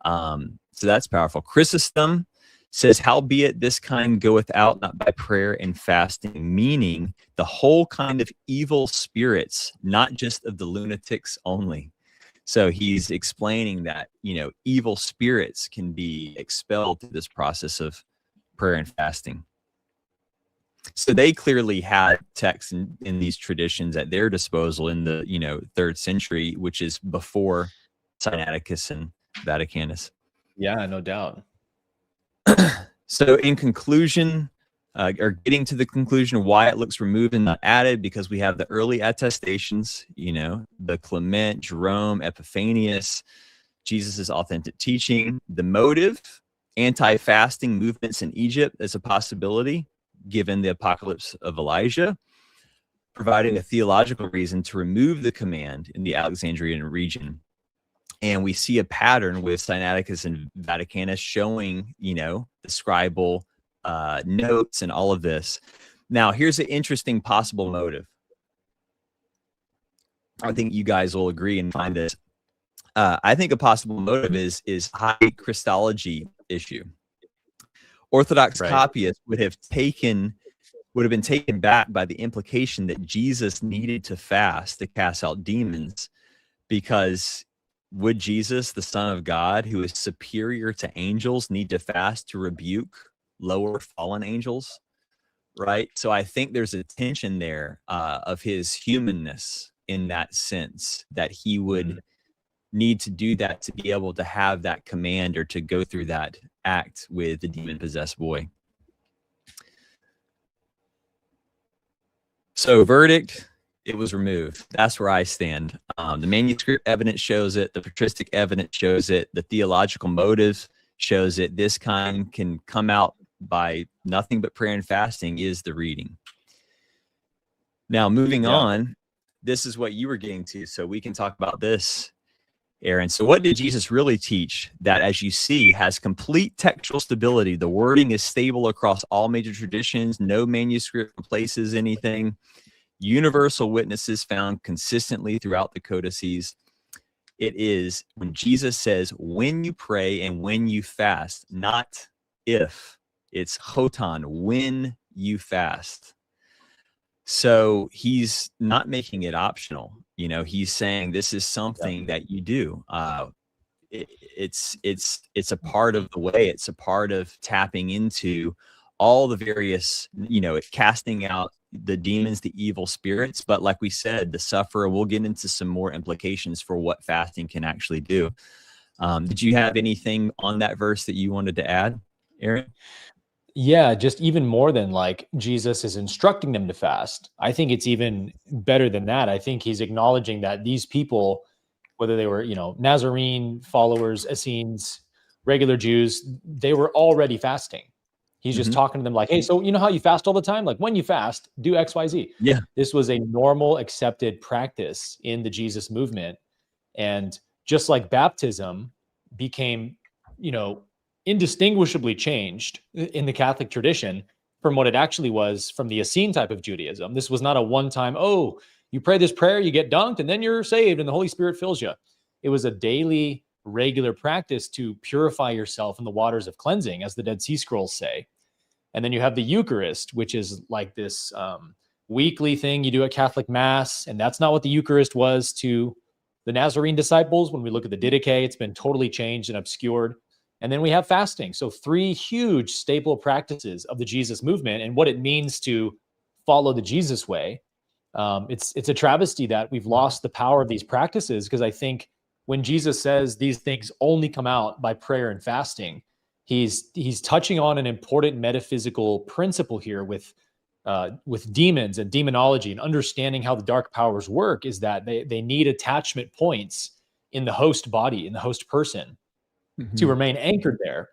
So that's powerful. Chrysostom says, howbeit this kind goeth out not by prayer and fasting, meaning the whole kind of evil spirits, not just of the lunatics only. So he's explaining that, evil spirits can be expelled through this process of prayer and fasting. So they clearly had texts in these traditions at their disposal in the, 3rd century, which is before Sinaiticus and Vaticanus. Yeah, no doubt. So in conclusion, or getting to the conclusion, why it looks removed and not added, because we have the early attestations, the Clement, Jerome, Epiphanius, Jesus's authentic teaching, the motive, anti-fasting movements in Egypt as a possibility, given the apocalypse of Elijah, providing a theological reason to remove the command in the Alexandrian region. And we see a pattern with Sinaiticus and Vaticanus showing, the scribal notes and all of this. Now, here's an interesting possible motive. I think you guys will agree and find this. I think a possible motive is high Christology issue. Orthodox copyists would have been taken back by the implication that Jesus needed to fast to cast out demons, because would Jesus, the Son of God, who is superior to angels, need to fast to rebuke lower fallen angels? Right. So I think there's a tension there of his humanness in that sense, that he would need to do that to be able to have that command or to go through that act with the demon-possessed boy. So verdict, it was removed. That's where I stand. The manuscript evidence shows it. The patristic evidence shows it. The theological motive shows it. This kind can come out by nothing but prayer and fasting is the reading. Now, moving on, this is what you were getting to. So we can talk about this, Aaron. So what did Jesus really teach that, as you see, has complete textual stability? The wording is stable across all major traditions. No manuscript replaces anything. Universal witnesses found consistently throughout the codices. It is when Jesus says, when you pray and when you fast, not if. It's hotan, when you fast. So he's not making it optional. You know, he's saying this is something that you do. It's a part of the way. It's a part of tapping into all the various, you know, casting out the demons, the evil spirits. But like we said, the sufferer, we'll get into some more implications for what fasting can actually do. Did you have anything on that verse that you wanted to add, Aaron? Yeah, just even more than like Jesus is instructing them to fast. I think it's even better than that. I think he's acknowledging that these people, whether they were, you know, Nazarene followers, Essenes, regular Jews, they were already fasting. He's just talking to them like, hey, so you know how you fast all the time? Like when you fast, do X, Y, Z. Yeah. This was a normal accepted practice in the Jesus movement. And just like baptism became, you know, indistinguishably changed in the Catholic tradition from what it actually was from the Essene type of Judaism. This was not a one-time, oh, you pray this prayer, you get dunked, and then you're saved and the Holy Spirit fills you. It was a daily, regular practice to purify yourself in the waters of cleansing, as the Dead Sea Scrolls say. And then you have the Eucharist, which is like this weekly thing you do at Catholic Mass. And that's not what the Eucharist was to the Nazarene disciples. When we look at the Didache, it's been totally changed and obscured. And then we have fasting. So 3 huge staple practices of the Jesus movement and what it means to follow the Jesus way. It's a travesty that we've lost the power of these practices, because I think when Jesus says these things only come out by prayer and fasting, he's touching on an important metaphysical principle here with demons and demonology, and understanding how the dark powers work is that they need attachment points in the host body, in the host person, to remain anchored there.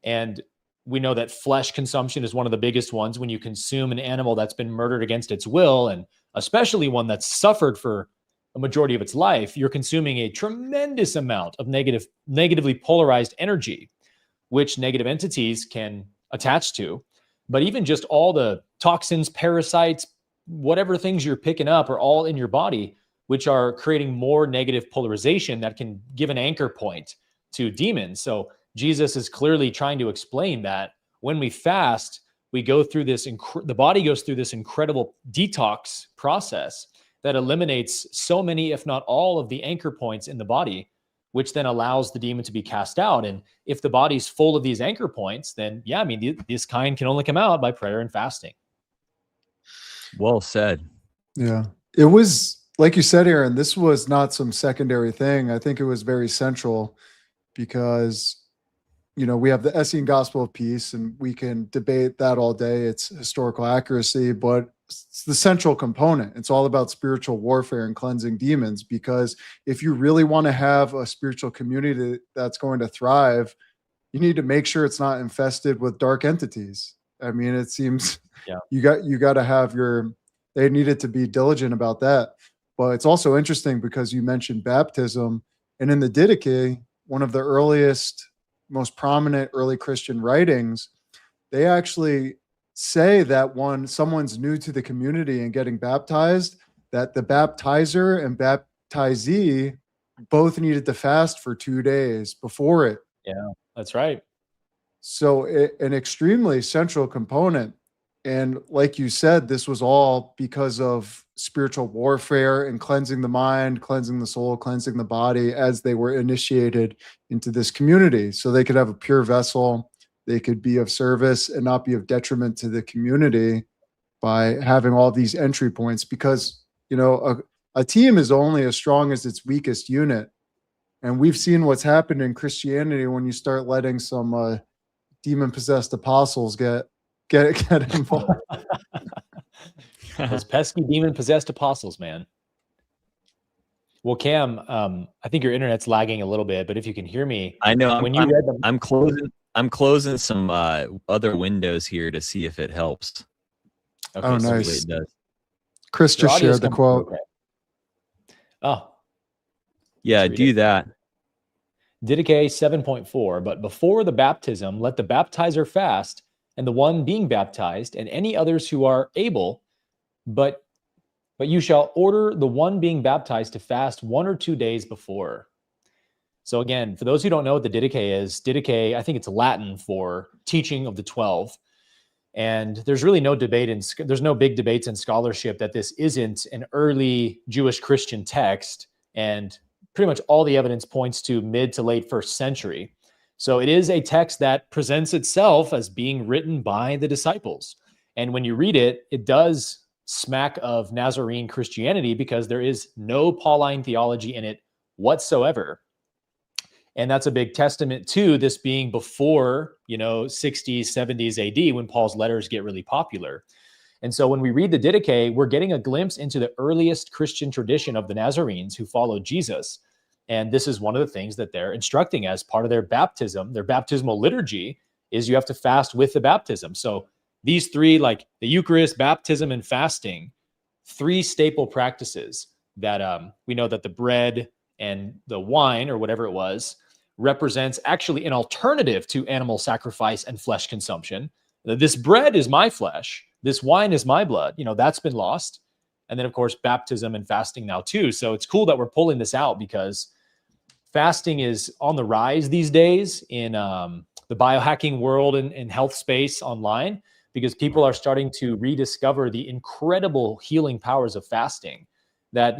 And we know that flesh consumption is one of the biggest ones. When you consume an animal that's been murdered against its will, and especially one that's suffered for a majority of its life, you're consuming a tremendous amount of negatively polarized energy, which negative entities can attach to. But even just all the toxins, parasites, whatever things you're picking up are all in your body, which are creating more negative polarization that can give an anchor point to demons. So Jesus is clearly trying to explain that when we fast, we go through this, the body goes through this incredible detox process that eliminates so many, if not all, of the anchor points in the body, which then allows the demon to be cast out. And if the body's full of these anchor points, then yeah, I mean, this kind can only come out by prayer and fasting. Well said. Yeah. It was, like you said, Aaron, this was not some secondary thing. I think it was very central, because, you know, we have the Essene Gospel of Peace, and we can debate that all day. It's historical accuracy, but it's the central component. It's all about spiritual warfare and cleansing demons, because if you really want to have a spiritual community that's going to thrive, you need to make sure it's not infested with dark entities. I mean, it seems you got to have they needed to be diligent about that. But it's also interesting because you mentioned baptism, and in the Didache, one of the earliest, most prominent early Christian writings, they actually say that when someone's new to the community and getting baptized, that the baptizer and baptizee both needed to fast for 2 days before it. Yeah, that's right. So an extremely central component. And like you said, this was all because of spiritual warfare and cleansing the mind, cleansing the soul, cleansing the body as they were initiated into this community. So they could have a pure vessel, they could be of service and not be of detriment to the community by having all these entry points. Because, you know, a team is only as strong as its weakest unit. And we've seen what's happened in Christianity when you start letting some demon-possessed apostles get involved. Those pesky demon-possessed apostles, man. Well, Cam, I think your internet's lagging a little bit, but if you can hear me, I know. when you read them, I'm closing some other windows here to see if it helps. okay, Oh, so nice. It does. Chris your just audio's shared the coming quote. through okay. Oh, Yeah, let's read do it. that. Didache 7.4, but before the baptism, let the baptizer fast, and the one being baptized, and any others who are able, but you shall order the one being baptized to fast 1 or 2 days before. So again, for those who don't know what the Didache is, Didache, I think it's Latin for teaching of the 12. And there's really no debate there's no big debates in scholarship that this isn't an early Jewish Christian text, and pretty much all the evidence points to mid to late 1st century. So it is a text that presents itself as being written by the disciples. And when you read it, it does smack of Nazarene Christianity because there is no Pauline theology in it whatsoever. And that's a big testament to this being before, 60s, 70s AD, when Paul's letters get really popular. And so when we read the Didache, we're getting a glimpse into the earliest Christian tradition of the Nazarenes who followed Jesus. And this is one of the things that they're instructing as part of their baptism. Their baptismal liturgy is you have to fast with the baptism. So these three, like the Eucharist, baptism, and fasting, 3 staple practices that we know that the bread and the wine, or whatever it was, represents actually an alternative to animal sacrifice and flesh consumption. This bread is my flesh. This wine is my blood. That's been lost. And then, of course, baptism and fasting now too. So it's cool that we're pulling this out because fasting is on the rise these days in the biohacking world and health space online, because people are starting to rediscover the incredible healing powers of fasting that,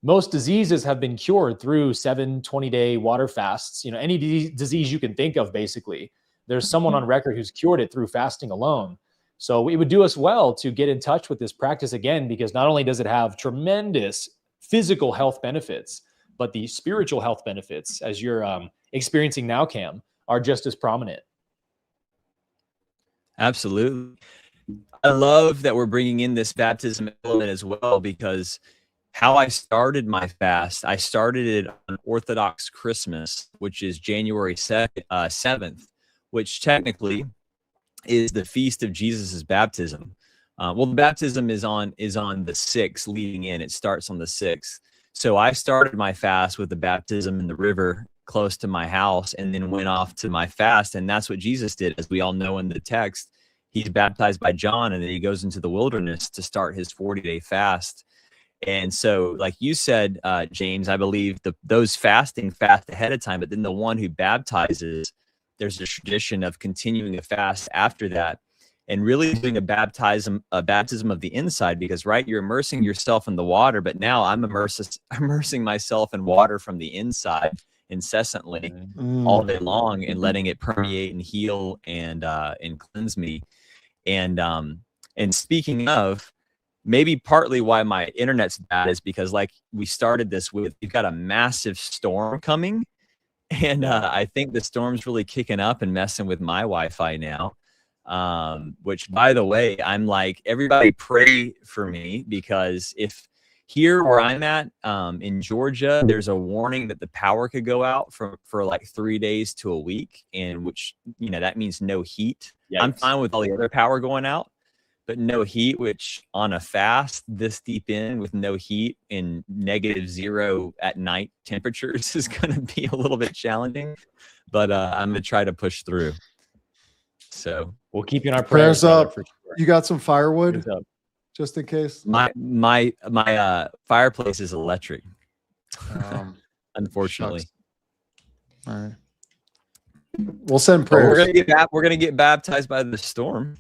most diseases have been cured through 7 20-day water fasts. Any disease you can think of, basically, there's someone on record who's cured it through fasting alone. So it would do us well to get in touch with this practice again, because not only does it have tremendous physical health benefits, but the spiritual health benefits, as you're experiencing now, Cam, are just as prominent. Absolutely. I love that we're bringing in this baptism element as well, because how I started my fast, I started it on Orthodox Christmas, which is January 7th, which technically is the feast of Jesus's baptism. Well, the baptism is on the 6th leading in. It starts on the 6th. So I started my fast with the baptism in the river close to my house, and then went off to my fast. And that's what Jesus did. As we all know in the text, he's baptized by John, and then he goes into the wilderness to start his 40-day fast. And so, like you said, James, I believe those fasting fast ahead of time, but then the one who baptizes, there's a tradition of continuing a fast after that, and really doing a baptism of the inside, because you're immersing yourself in the water, but now I'm immersing myself in water from the inside incessantly all day long, and letting it permeate and heal and cleanse me. And speaking of, maybe partly why my internet's bad is because, like we started this with, we've got a massive storm coming, and I think the storm's really kicking up and messing with my Wi-Fi now. Which, by the way, I'm like, everybody pray for me, because if here where I'm at in Georgia, there's a warning that the power could go out for like 3 days to a week, and which, that means no heat. Yikes. I'm fine with all the other power going out, but no heat, which on a fast this deep in with no heat in -0 at night temperatures is going to be a little bit challenging, but I'm going to try to push through. So we'll keep you in our prayers up. For sure. You got some firewood just in case? My fireplace is electric. Unfortunately. Shucks. All right. We'll send prayers. We're gonna get baptized by the storm.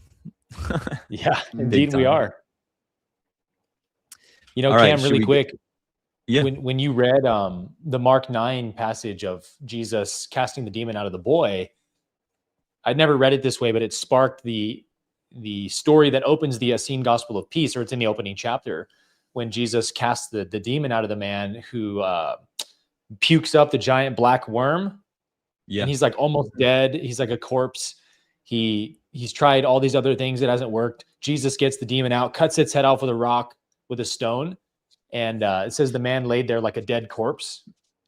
Yeah, indeed we are. Cam, right, really quick. Yeah. When you read the Mark 9 passage of Jesus casting the demon out of the boy, I'd never read it this way, but it sparked the story that opens the Essene Gospel of Peace, or it's in the opening chapter, when Jesus casts the demon out of the man who pukes up the giant black worm. Yeah. And he's like almost dead. He's like a corpse. He's tried all these other things. It hasn't worked. Jesus gets the demon out, cuts its head off with a rock, with a stone. And it says the man laid there like a dead corpse.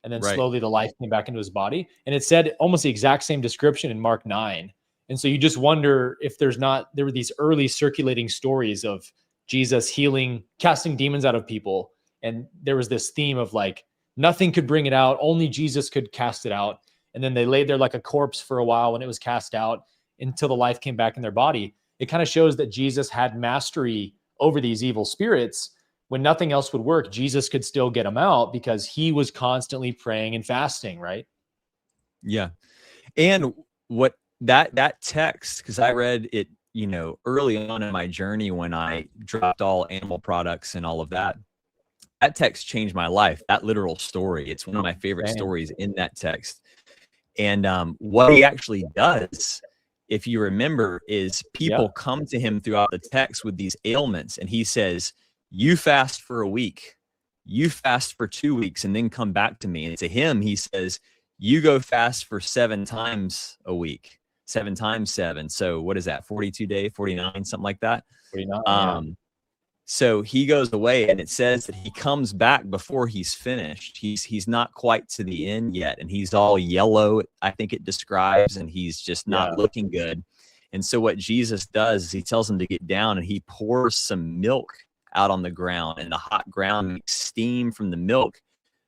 And then slowly the life came back into his body. And it said almost the exact same description in Mark 9. And so you just wonder if there were these early circulating stories of Jesus healing, casting demons out of people. And there was this theme of like, nothing could bring it out. Only Jesus could cast it out. And then they laid there like a corpse for a while when it was cast out until the life came back in their body. It kind of shows that Jesus had mastery over these evil spirits. When nothing else would work, Jesus could still get them out because he was constantly praying and fasting, right? Yeah. And what that text, because I read it, early on in my journey when I dropped all animal products and all of that, that text changed my life. That literal story. It's one of my favorite stories in that text. And what he actually does, if you remember, is people come to him throughout the text with these ailments. And he says, you fast for a week, you fast for 2 weeks, and then come back to me. And to him, he says, you go fast for 7 times a week, 7 times 7. So what is that? 42 days, 49, something like that. 49, So he goes away, and it says that he comes back before he's finished. He's not quite to the end yet, and he's all yellow, I think it describes, and he's just not looking good. And so what Jesus does is he tells him to get down, and he pours some milk out on the ground, and the hot ground makes steam from the milk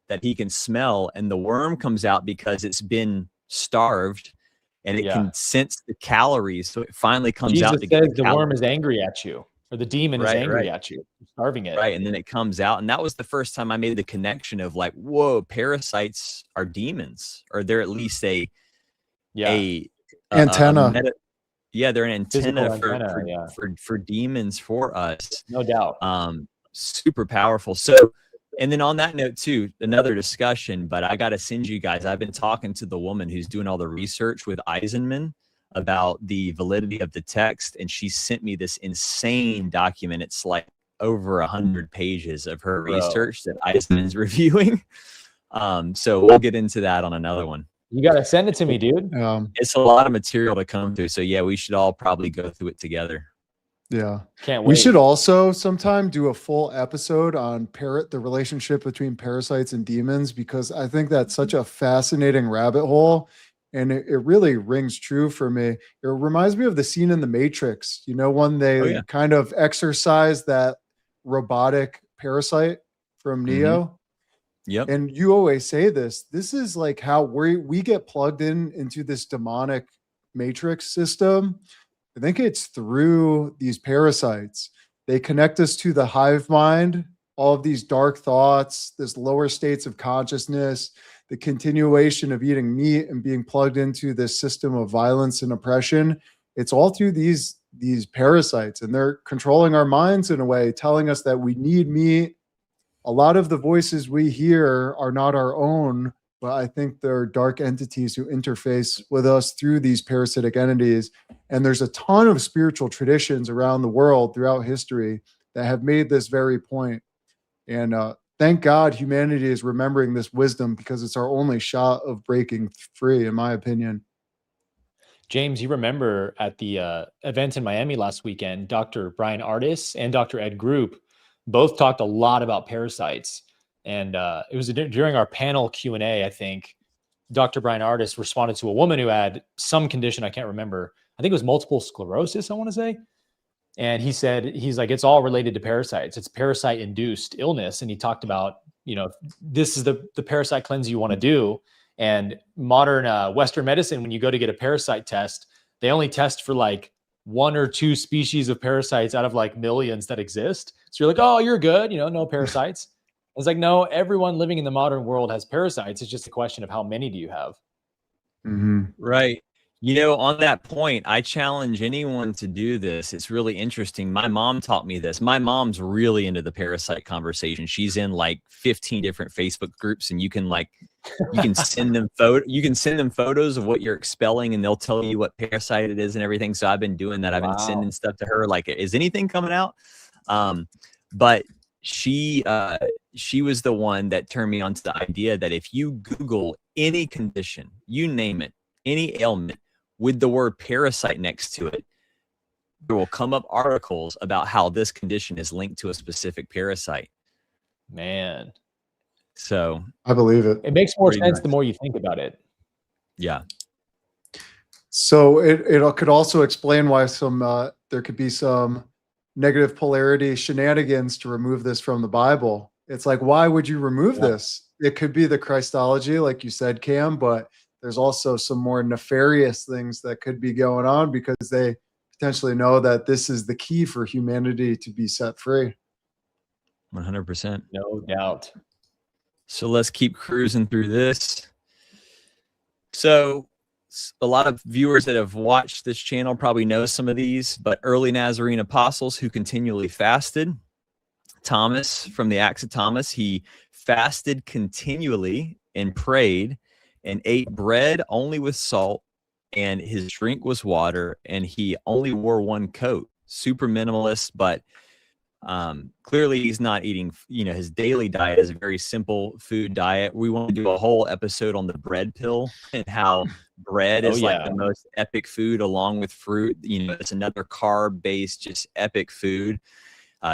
that he can smell, and the worm comes out because it's been starved, and it can sense the calories. So it finally comes Jesus out. says the worm is angry at you. Or the demon is angry at you, starving it. Right. And then it comes out. And that was the first time I made the connection of like, whoa, parasites are demons, or they're at least a antenna. They're an antenna for demons for us. No doubt. Super powerful. So, and then on that note too, another discussion, but I got to send you guys, I've been talking to the woman who's doing all the research with Eisenman about the validity of the text, and she sent me this insane document. It's like over 100 pages of her research that Eisenman's reviewing. So we'll get into that on another one. You got to send it to me, dude. It's a lot of material to come through. So yeah, we should all probably go through it together. Yeah. Can't wait. We should also sometime do a full episode on the relationship between parasites and demons, because I think that's such a fascinating rabbit hole. And it really rings true for me. It reminds me of the scene in The Matrix, when they kind of exorcise that robotic parasite from Neo. Yep. And you always say this is like how we get plugged into this demonic matrix system. I think it's through these parasites. They connect us to the hive mind, all of these dark thoughts, this lower states of consciousness, the continuation of eating meat and being plugged into this system of violence and oppression. It's all through these parasites, and they're controlling our minds in a way, telling us that we need meat. A lot of the voices we hear are not our own, but I think they're dark entities who interface with us through these parasitic entities. And there's a ton of spiritual traditions around the world throughout history that have made this very point. And thank God humanity is remembering this wisdom, because it's our only shot of breaking free, in my opinion. James, you remember at the event in Miami last weekend, Dr. Brian Ardis and Dr. Ed Group both talked a lot about parasites. And it was during our panel Q&A, I think, Dr. Brian Ardis responded to a woman who had some condition, I can't remember. I think it was multiple sclerosis, I want to say. And he said, he's like, it's all related to parasites. It's parasite-induced illness. And he talked about, this is the parasite cleanse you want to do. And modern Western medicine, when you go to get a parasite test, they only test for like 1 or 2 species of parasites out of like millions that exist. So you're like, oh, you're good, no parasites. It's like, no, everyone living in the modern world has parasites. It's just a question of how many do you have? Mm-hmm. Right. On that point, I challenge anyone to do this. It's really interesting. My mom taught me this. My mom's really into the parasite conversation. She's in like 15 different Facebook groups, and you can send them photos of what you're expelling, and they'll tell you what parasite it is and everything. So I've been doing that. I've been sending stuff to her. Like, is anything coming out? But she was the one that turned me on to the idea that if you Google any condition, you name it, any ailment with the word parasite next to it, there will come up articles about how this condition is linked to a specific parasite. Man, So I believe it. it makes more Pretty sense nice. the more you think about it. yeah. So it could also explain why there could be some negative polarity shenanigans to remove this from the Bible. It's like, why would you remove this? It could be the Christology, like you said, Cam, but there's also some more nefarious things that could be going on because they potentially know that this is the key for humanity to be set free. 100%. No doubt. So let's keep cruising through this. So a lot of viewers that have watched this channel probably know some of these, but early Nazarene apostles who continually fasted. Thomas, from the Acts of Thomas, he fasted continually and prayed and ate bread only with salt, and his drink was water, and he only wore one coat. Super minimalist, but clearly he's not eating, his daily diet is a very simple food diet. We want to do a whole episode on the bread pill and how bread is like the most epic food along with fruit. It's another carb-based, just epic food.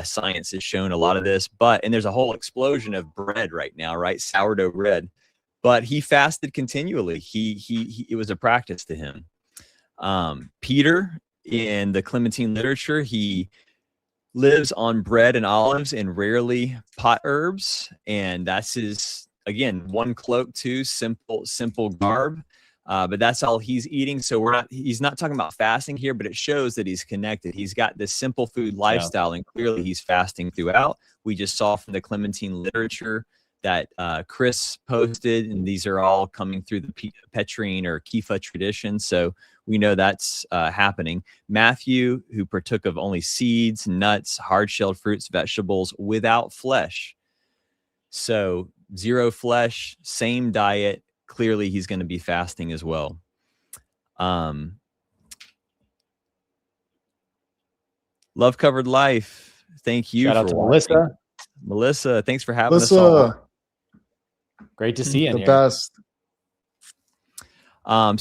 Science has shown a lot of this, and there's a whole explosion of bread right now, right? Sourdough bread. But he fasted continually. It was a practice to him. Peter, in the Clementine literature, he lives on bread and olives and rarely pot herbs. And that's his, again, one cloak too, simple garb. But that's all he's eating. So he's not talking about fasting here, but it shows that he's connected. He's got this simple food lifestyle, and clearly he's fasting throughout. We just saw from the Clementine literature that Chris posted, and these are all coming through the Petrine or Kepha tradition. So we know that's happening. Matthew, who partook of only seeds, nuts, hard-shelled fruits, vegetables without flesh. So 0 flesh, same diet. Clearly he's going to be fasting as well. Love Covered Life. Thank you. Shout out to Melissa. Melissa, thanks for having us on. Great to see you. The best.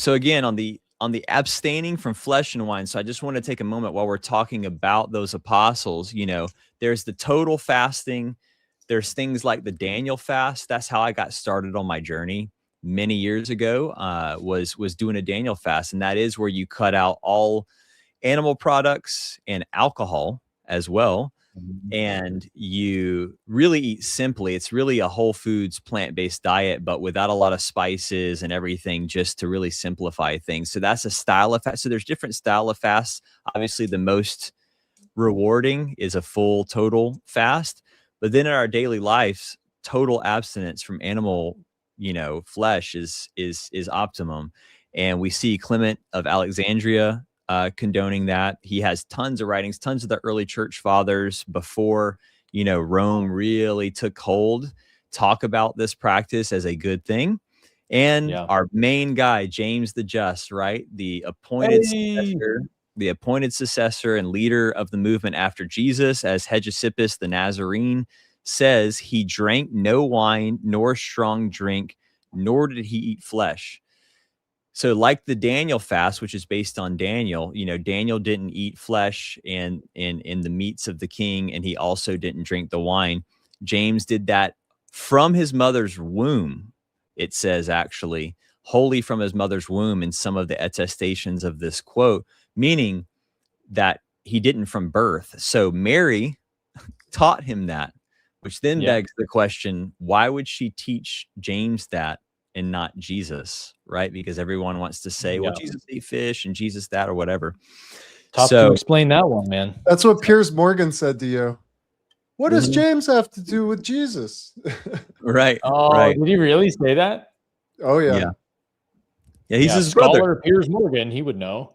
So again, on the abstaining from flesh and wine. So I just want to take a moment while we're talking about those apostles. There's the total fasting. There's things like the Daniel fast. That's how I got started on my journey many years ago, was doing a Daniel fast. And that is where you cut out all animal products and alcohol as well. And you really eat simply. It's really a whole foods, plant-based diet, but without a lot of spices and everything, just to really simplify things. So that's a style of fast. So there's different style of fasts. Obviously, the most rewarding is a full total fast. But then in our daily lives, total abstinence from animal, flesh is optimum. And we see Clement of Alexandria condoning that. He has tons of writings, tons of the early church fathers before, Rome really took hold, talk about this practice as a good thing. And our main guy, James the Just, right? The appointed successor and leader of the movement after Jesus, as Hegesippus the Nazarene says, he drank no wine nor strong drink, nor did he eat flesh. So like the Daniel fast, which is based on Daniel, Daniel didn't eat flesh and in the meats of the king, and he also didn't drink the wine. James did that from his mother's womb. It says actually wholly from his mother's womb in some of the attestations of this quote, meaning that he didn't from birth. So Mary taught him that, which then begs the question, why would she teach James that and not Jesus, right? Because everyone wants to say, well, Jesus ate fish and Jesus that or whatever. Tough to explain that one, man. That's what Piers Morgan said to you. What does James have to do with Jesus? Right. Oh, right. Did he really say that? Oh, yeah. Yeah, he's his scholar brother. Piers Morgan, he would know.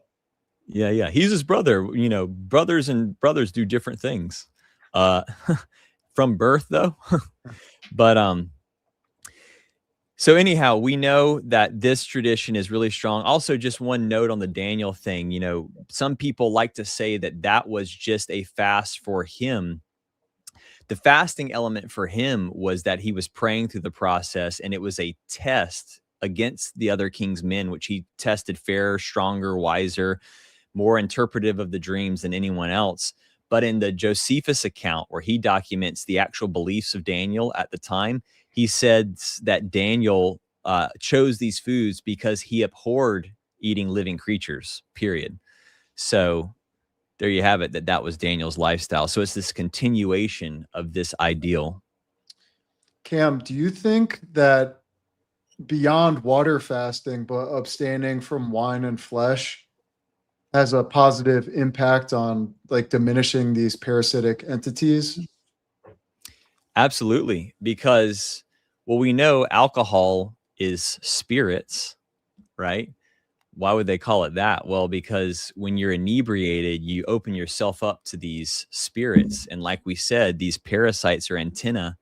Yeah. He's his brother. Brothers do different things. From birth, though. But so anyhow, we know that this tradition is really strong. Also, just one note on the Daniel thing, some people like to say that was just a fast for him. The fasting element for him was that he was praying through the process, and it was a test against the other king's men, which he tested fairer, stronger, wiser, more interpretive of the dreams than anyone else. But in the Josephus account, where he documents the actual beliefs of Daniel at the time, he said that Daniel chose these foods because he abhorred eating living creatures, period. So there you have it, that was Daniel's lifestyle. So it's this continuation of this ideal. Cam, do you think that beyond water fasting, but abstaining from wine and flesh has a positive impact on like diminishing these parasitic entities? Absolutely. Because, well, we know alcohol is spirits, right? Why would they call it that? Well, because when you're inebriated, you open yourself up to these spirits. And like we said, these parasites are antenna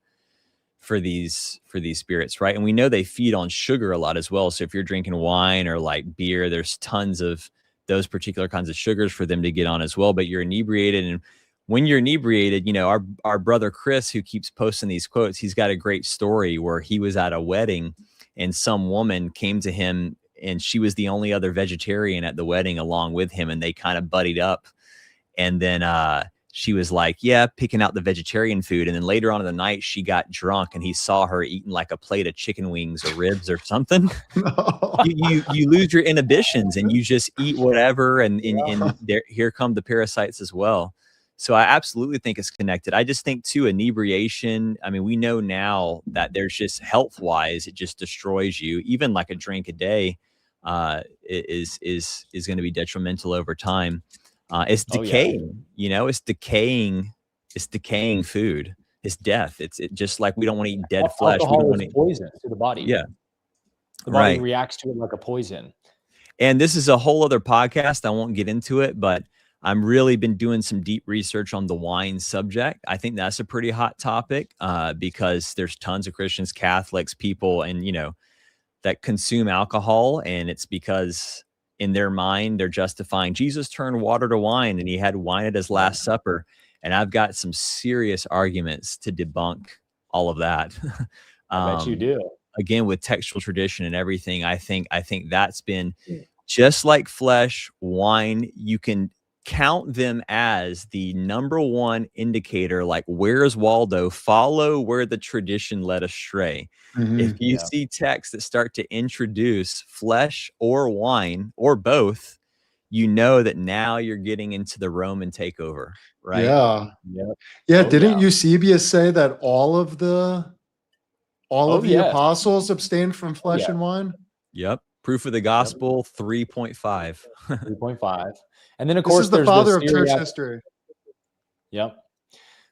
for these spirits, right? And we know they feed on sugar a lot as well. So if you're drinking wine or like beer, there's tons of those particular kinds of sugars for them to get on as well. But you're inebriated, and when you're inebriated, you know, our brother Chris, who keeps posting these quotes, he's got a great story where he was at a wedding and some woman came to him, and she was the only other vegetarian at the wedding along with him, and they kind of buddied up. And then she was like, yeah, picking out the vegetarian food. And then later on in the night, she got drunk and he saw her eating like a plate of chicken wings or ribs or something. You lose your inhibitions and you just eat whatever. And here come the parasites as well. So I absolutely think it's connected. I just think too, inebriation. I mean, we know now that there's just health wise, it just destroys you. Even like a drink a day is going to be detrimental over time. It's decaying, you know, it's decaying food. It's death. It's just like we don't want to eat dead flesh. We don't want to poison to the body. Yeah. The body reacts to it like a poison. And this is a whole other podcast. I won't get into it, but I'm really been doing some deep research on the wine subject. I think that's a pretty hot topic because there's tons of Christians, Catholics, people, and, you know, that consume alcohol. And it's because in their mind, they're justifying Jesus turned water to wine and he had wine at his last supper. And I've got some serious arguments to debunk all of that. I bet you do. Again, with textual tradition and everything, I think that's been just like flesh, wine. You can count them as the number one indicator, like where's Waldo? Follow where the tradition led astray. Mm-hmm. If you see texts that start to introduce flesh or wine or both, you know that now you're getting into the Roman takeover, right? Yeah. Didn't Eusebius say that all of the apostles abstained from flesh and wine? Yep. Proof of the gospel, 3.5. 3.5. And then, of course, this is the father of church history. Yep.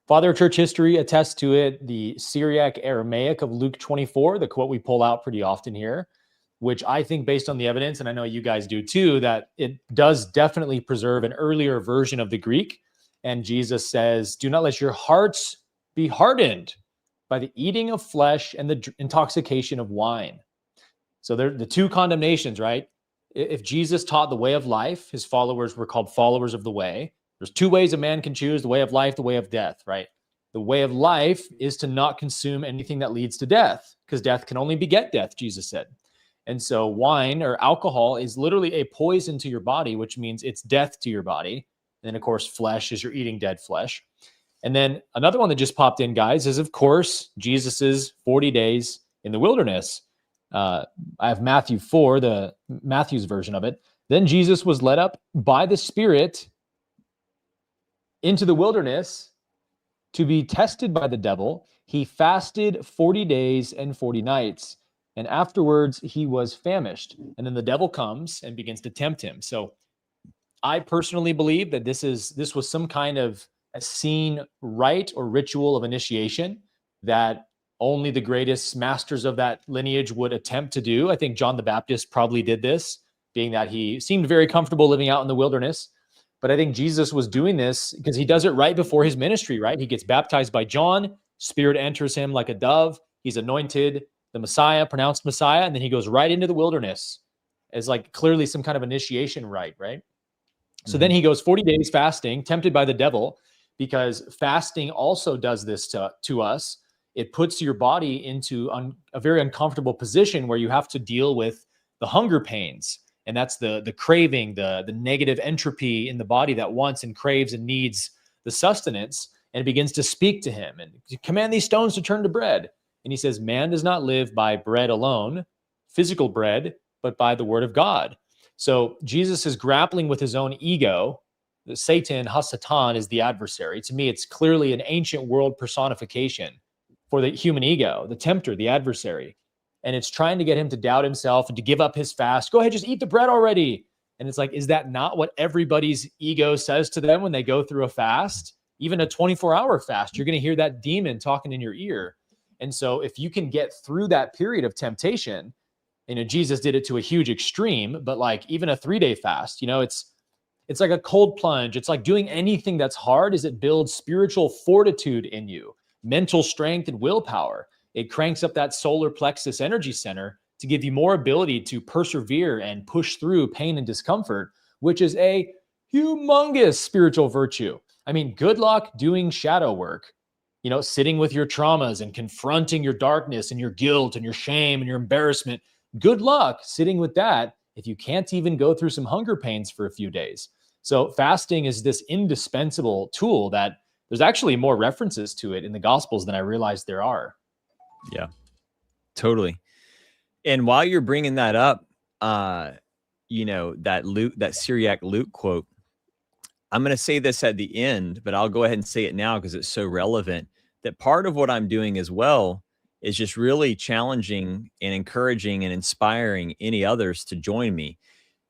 Father of church history attests to it. The Syriac Aramaic of Luke 24, the quote we pull out pretty often here, which I think based on the evidence, and I know you guys do too, that it does definitely preserve an earlier version of the Greek. And Jesus says, do not let your hearts be hardened by the eating of flesh and the intoxication of wine. So they're the two condemnations, right? If Jesus taught the way of life, his followers were called followers of the way. There's two ways a man can choose, the way of life, the way of death, right? The way of life is to not consume anything that leads to death, because death can only beget death, Jesus said. And so wine or alcohol is literally a poison to your body, which means it's death to your body. And then, of course, flesh is you're eating dead flesh. And then another one that just popped in, guys, is, of course, Jesus's 40 days in the wilderness. I have Matthew 4, Matthew's version of it. Then Jesus was led up by the Spirit into the wilderness to be tested by the devil. He fasted 40 days and 40 nights. And afterwards, he was famished. And then the devil comes and begins to tempt him. So I personally believe that this was some kind of a scene rite or ritual of initiation that only the greatest masters of that lineage would attempt to do. I think John the Baptist probably did this, being that he seemed very comfortable living out in the wilderness. But I think Jesus was doing this because he does it right before his ministry, right? He gets baptized by John, Spirit enters him like a dove. He's anointed the Messiah, pronounced Messiah, and then he goes right into the wilderness as like clearly some kind of initiation rite, right? So then he goes 40 days fasting, tempted by the devil, because fasting also does this to us. it puts your body into a very uncomfortable position where you have to deal with the hunger pains. And that's the craving, the negative entropy in the body that wants and craves and needs the sustenance, and it begins to speak to him and command these stones to turn to bread. And he says, man does not live by bread alone, physical bread, but by the word of God. So Jesus is grappling with his own ego. Satan, Hasatan, is the adversary. To me, it's clearly an ancient world personification for the human ego, the tempter, the adversary. And it's trying to get him to doubt himself and to give up his fast. Go ahead, just eat the bread already. And it's like, is that not what everybody's ego says to them when they go through a fast? Even a 24-hour fast, you're going to hear that demon talking in your ear. And so if you can get through that period of temptation, Jesus did it to a huge extreme, but like even a 3-day fast, it's like a cold plunge. It's like doing anything that's hard is it builds spiritual fortitude in you, mental strength and willpower. It cranks up that solar plexus energy center to give you more ability to persevere and push through pain and discomfort, which is a humongous spiritual virtue. I mean, good luck doing shadow work, sitting with your traumas and confronting your darkness and your guilt and your shame and your embarrassment. Good luck sitting with that if you can't even go through some hunger pains for a few days. So fasting is this indispensable tool that there's actually more references to it in the Gospels than I realized there are. Yeah, totally. And while you're bringing that up, that Syriac Luke quote, I'm going to say this at the end, but I'll go ahead and say it now because it's so relevant, that part of what I'm doing as well is just really challenging and encouraging and inspiring any others to join me.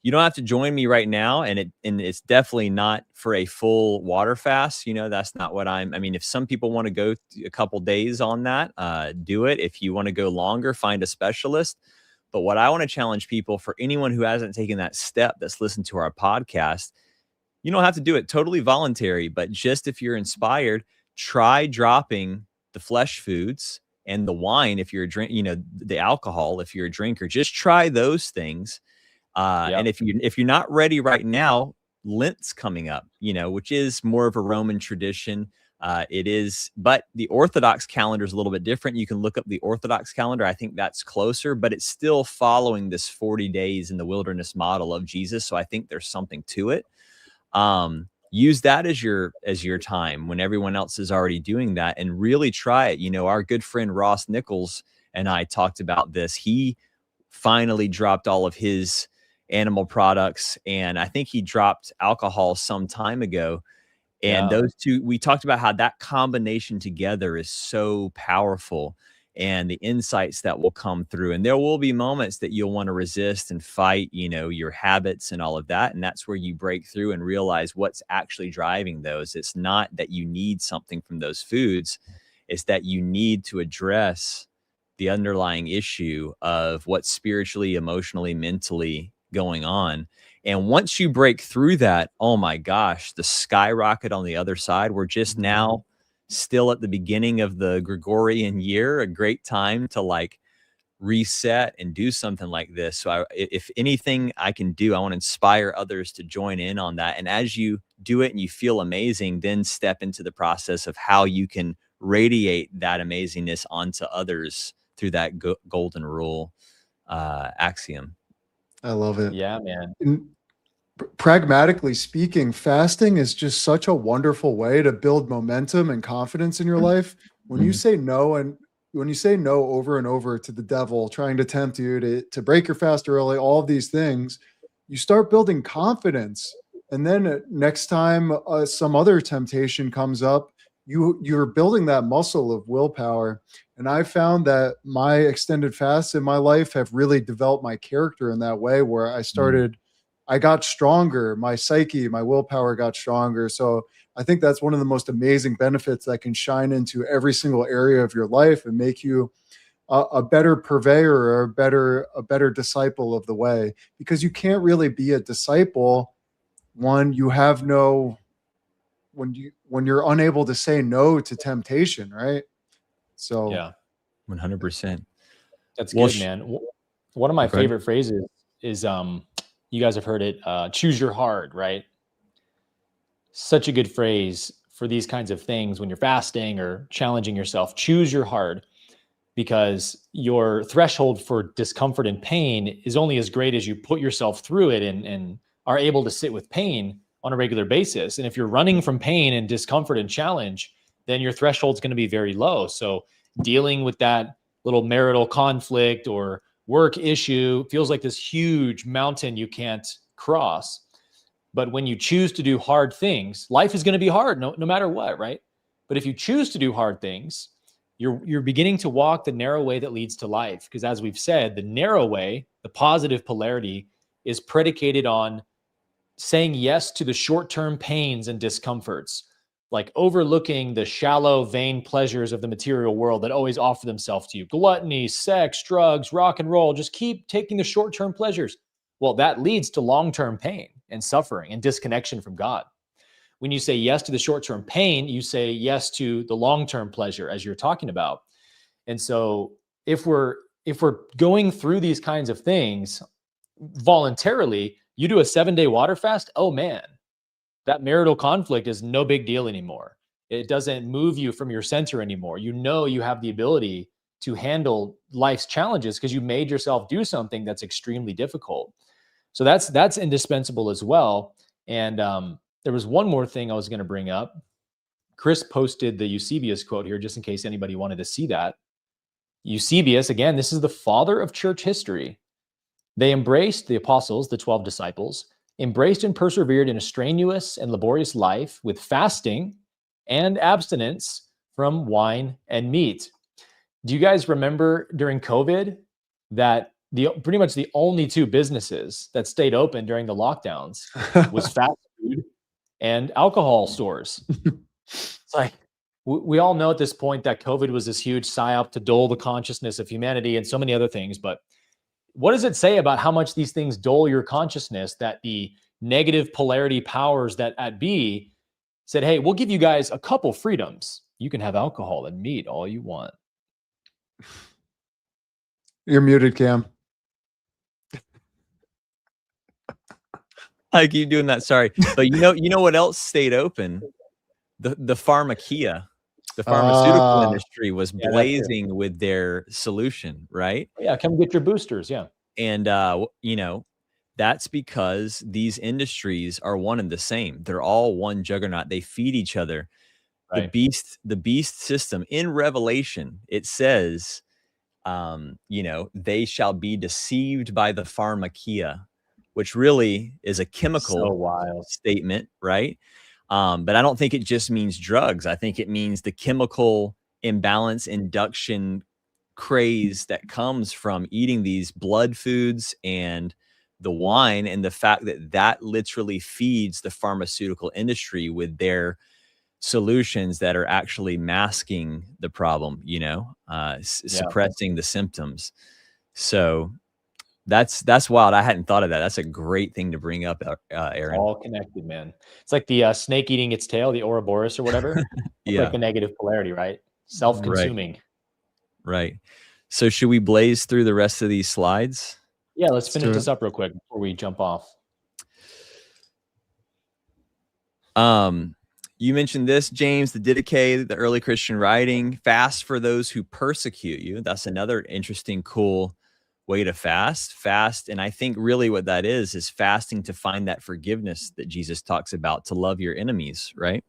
You don't have to join me right now, and it's definitely not for a full water fast. That's not what if some people want to go a couple days on that, do it. If you want to go longer, find a specialist. But what I want to challenge people, for anyone who hasn't taken that step that's listened to our podcast, you don't have to do it, totally voluntary, but just if you're inspired, try dropping the flesh foods and the wine. If you're a drink, the alcohol, if you're a drinker, just try those things. And if you're not ready right now, Lent's coming up, which is more of a Roman tradition. It is, but the Orthodox calendar is a little bit different. You can look up the Orthodox calendar. I think that's closer, but it's still following this 40 days in the wilderness model of Jesus. So I think there's something to it. Use that as your time when everyone else is already doing that, and really try it. Our good friend Ross Nichols and I talked about this. He finally dropped all of his animal products, and I think he dropped alcohol some time ago. And those two, we talked about how that combination together is so powerful, and the insights that will come through. And there will be moments that you'll want to resist and fight, your habits and all of that. And that's where you break through and realize what's actually driving those. It's not that you need something from those foods. It's that you need to address the underlying issue of what's spiritually, emotionally, mentally going on. And once you break through that, oh my gosh, the skyrocket on the other side. We're just now still at the beginning of the Gregorian year, a great time to reset and do something like this. So if anything I can do, I want to inspire others to join in on that. And as you do it and you feel amazing, then step into the process of how you can radiate that amazingness onto others through that golden rule axiom. I love it. Yeah, man. Pragmatically speaking, fasting is just such a wonderful way to build momentum and confidence in your life. When you say no, and when you say no over and over to the devil trying to tempt you to break your fast early, all of these things, you start building confidence. And then next time some other temptation comes up, you're building that muscle of willpower. And I found that my extended fasts in my life have really developed my character in that way, where I got stronger, my psyche, my willpower got stronger. So I think that's one of the most amazing benefits that can shine into every single area of your life and make you a better purveyor or a better disciple of the way. Because you can't really be a disciple when you're unable to say no to temptation, right? So yeah, 100%. That's good, man. One of my favorite phrases is, you guys have heard it, choose your hard, right? Such a good phrase for these kinds of things when you're fasting or challenging yourself, choose your hard, because your threshold for discomfort and pain is only as great as you put yourself through it and are able to sit with pain on a regular basis. And if you're running from pain and discomfort and challenge, then your threshold is going to be very low. So dealing with that little marital conflict or work issue feels like this huge mountain you can't cross. But when you choose to do hard things, life is going to be hard no matter what, right? But if you choose to do hard things, you're beginning to walk the narrow way that leads to life. Because as we've said, the narrow way, the positive polarity, is predicated on saying yes to the short-term pains and discomforts, like overlooking the shallow, vain pleasures of the material world that always offer themselves to you. Gluttony, sex, drugs, rock and roll, just keep taking the short-term pleasures. Well, that leads to long-term pain and suffering and disconnection from God. When you say yes to the short-term pain, you say yes to the long-term pleasure, as you're talking about. And so if we're going through these kinds of things voluntarily, you do a 7-day water fast, oh man, that marital conflict is no big deal anymore. It doesn't move you from your center anymore. You know you have the ability to handle life's challenges because you made yourself do something that's extremely difficult. So that's indispensable as well. And there was one more thing I was going to bring up. Chris posted the Eusebius quote here, just in case anybody wanted to see that. Eusebius, again, this is the father of church history. They embraced, the apostles, the 12 disciples, embraced and persevered in a strenuous and laborious life with fasting and abstinence from wine and meat. Do you guys remember during COVID that pretty much the only two businesses that stayed open during the lockdowns was fast food and alcohol stores? It's like, we all know at this point that COVID was this huge psyop to dull the consciousness of humanity and so many other things. But what does it say about how much these things dull your consciousness, that the negative polarity powers that at B said, hey, we'll give you guys a couple freedoms. You can have alcohol and meat all you want. You're muted, Cam. I keep doing that. Sorry. But you know what else stayed open? The pharmakia. The pharmaceutical industry was blazing with their solution, right? Yeah, come get your boosters. Yeah. And, that's because these industries are one and the same. They're all one juggernaut. They feed each other. Right. The beast system in Revelation, it says, they shall be deceived by the pharmakia, which really is a chemical statement, right? But I don't think it just means drugs. I think it means the chemical imbalance induction craze that comes from eating these blood foods and the wine, and the fact that literally feeds the pharmaceutical industry with their solutions that are actually masking the problem, suppressing the symptoms. So that's wild. I hadn't thought of that. That's a great thing to bring up, Aaron. All connected, man. It's like the snake eating its tail, the Ouroboros or whatever. Yeah. Like the negative polarity, right? Self-consuming. Right. So should we blaze through the rest of these slides? Yeah, let's finish this up real quick before we jump off. You mentioned this, James, the Didache, the early Christian writing, fast for those who persecute you. That's another interesting, cool way to fast. And I think really what that is fasting to find that forgiveness that Jesus talks about, to love your enemies, right?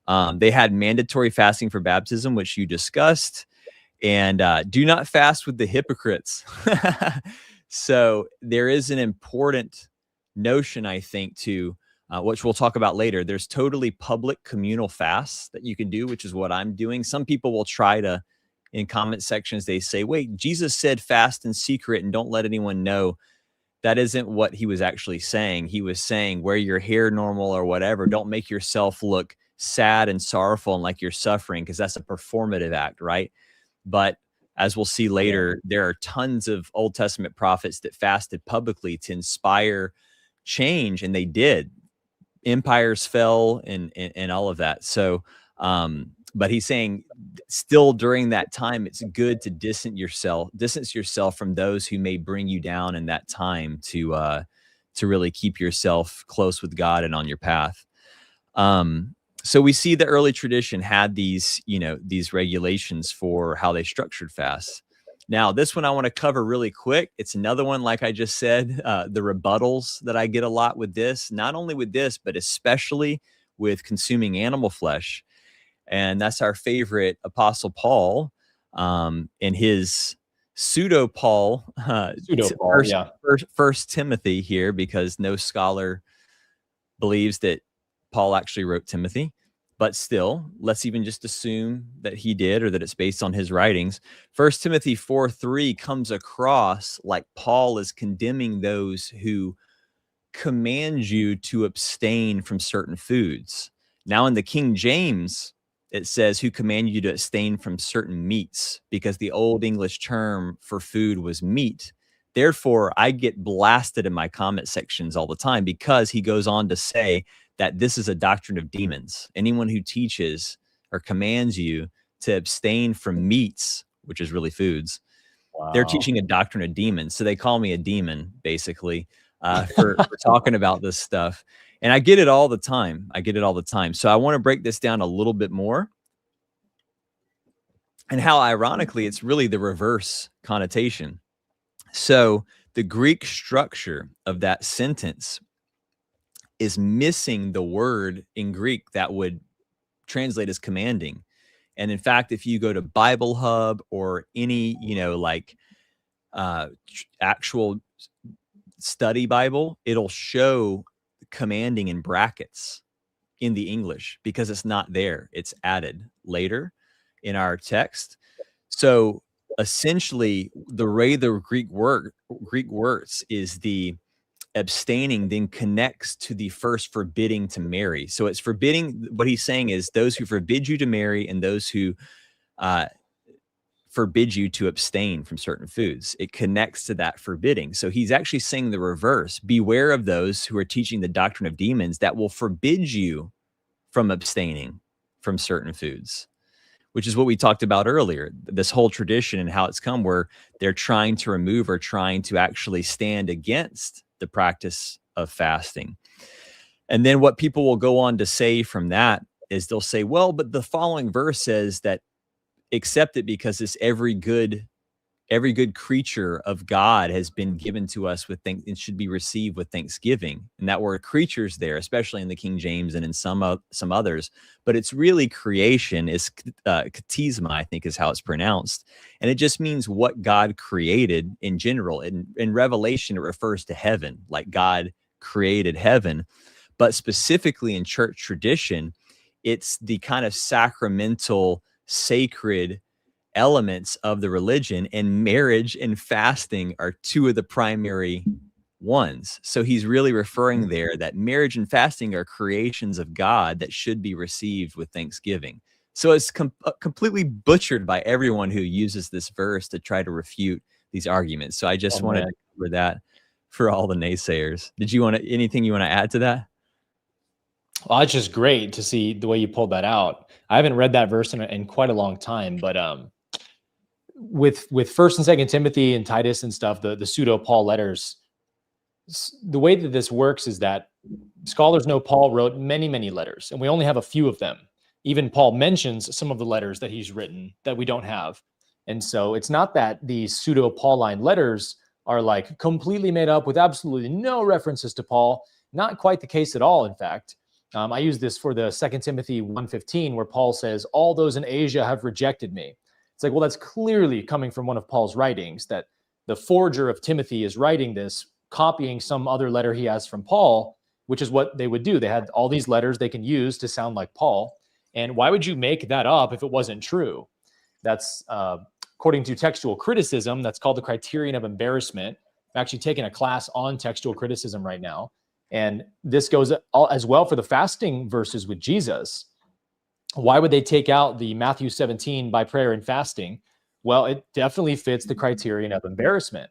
They had mandatory fasting for baptism, which you discussed, and do not fast with the hypocrites. So there is an important notion, I think, to which we'll talk about later. There's totally public communal fasts that you can do, which is what I'm doing. Some people will try to, in comment sections, they say, wait, Jesus said fast in secret and don't let anyone know. That isn't what he was actually saying. He was saying wear your hair normal or whatever. Don't make yourself look sad and sorrowful and like you're suffering, because that's a performative act, right? But as we'll see later, there are tons of Old Testament prophets that fasted publicly to inspire change, and they did. Empires fell and all of that. So, but he's saying still during that time, it's good to distance yourself from those who may bring you down in that time, to really keep yourself close with God and on your path. So we see the early tradition had these, these regulations for how they structured fasts. Now, this one I want to cover really quick. It's another one, like I just said, the rebuttals that I get a lot with this, not only with this, but especially with consuming animal flesh. And that's our favorite Apostle Paul, in his pseudo Paul, first Timothy here, because no scholar believes that Paul actually wrote Timothy. But still, let's even just assume that he did, or that it's based on his writings. 1 Timothy 4:3 comes across like Paul is condemning those who command you to abstain from certain foods. Now, in the King James, it says who command you to abstain from certain meats, because the old English term for food was meat. Therefore, I get blasted in my comment sections all the time, because he goes on to say that this is a doctrine of demons. Anyone who teaches or commands you to abstain from meats, which is really foods, they're teaching a doctrine of demons. So they call me a demon, basically, for talking about this stuff. And I get it all the time. So I want to break this down a little bit more, and how ironically it's really the reverse connotation. So the Greek structure of that sentence is missing the word in Greek that would translate as commanding. And in fact, if you go to Bible Hub or any, actual study Bible, it'll show commanding in brackets in the English, because it's not there. It's added later in our text. So essentially, the way the Greek works is the abstaining then connects to the first forbidding to marry. So it's forbidding. What he's saying is those who forbid you to marry and those who forbid you to abstain from certain foods. It connects to that forbidding. So he's actually saying the reverse. Beware of those who are teaching the doctrine of demons that will forbid you from abstaining from certain foods, which is what we talked about earlier. This whole tradition and how it's come, where they're trying to remove or trying to actually stand against the practice of fasting. And then what people will go on to say from that is they'll say, well, but the following verse says that accept it because it's every good creature of God has been given to us with and should be received with thanksgiving. And that word creatures there, especially in the King James and in some others, but it's really creation, is katisma, I think is how it's pronounced. And it just means what God created in general. In Revelation, it refers to heaven, like God created heaven. But specifically in church tradition, it's the kind of sacramental, sacred elements of the religion, and marriage and fasting are two of the primary ones. So he's really referring there that marriage and fasting are creations of God that should be received with thanksgiving. So it's completely butchered by everyone who uses this verse to try to refute these arguments. So I just wanted to cover that for all the naysayers. Did you anything you want to add to that? Well, it's just great to see the way you pulled that out. I haven't read that verse in quite a long time, but with 1st and 2nd Timothy and Titus and stuff, the pseudo Paul letters, the way that this works is that scholars know Paul wrote many, many letters, and we only have a few of them. Even Paul mentions some of the letters that he's written that we don't have. And so it's not that these pseudo Pauline letters are like completely made up with absolutely no references to Paul. Not quite the case at all, in fact. I use this for the 2 Timothy 1:15, where Paul says, all those in Asia have rejected me. It's like, well, that's clearly coming from one of Paul's writings, that the forger of Timothy is writing this, copying some other letter he has from Paul, which is what they would do. They had all these letters they can use to sound like Paul. And why would you make that up if it wasn't true? That's according to textual criticism, that's called the criterion of embarrassment. I'm actually taking a class on textual criticism right now. And this goes as well for the fasting verses with Jesus. Why would they take out the Matthew 17 by prayer and fasting? Well, it definitely fits the criterion of embarrassment,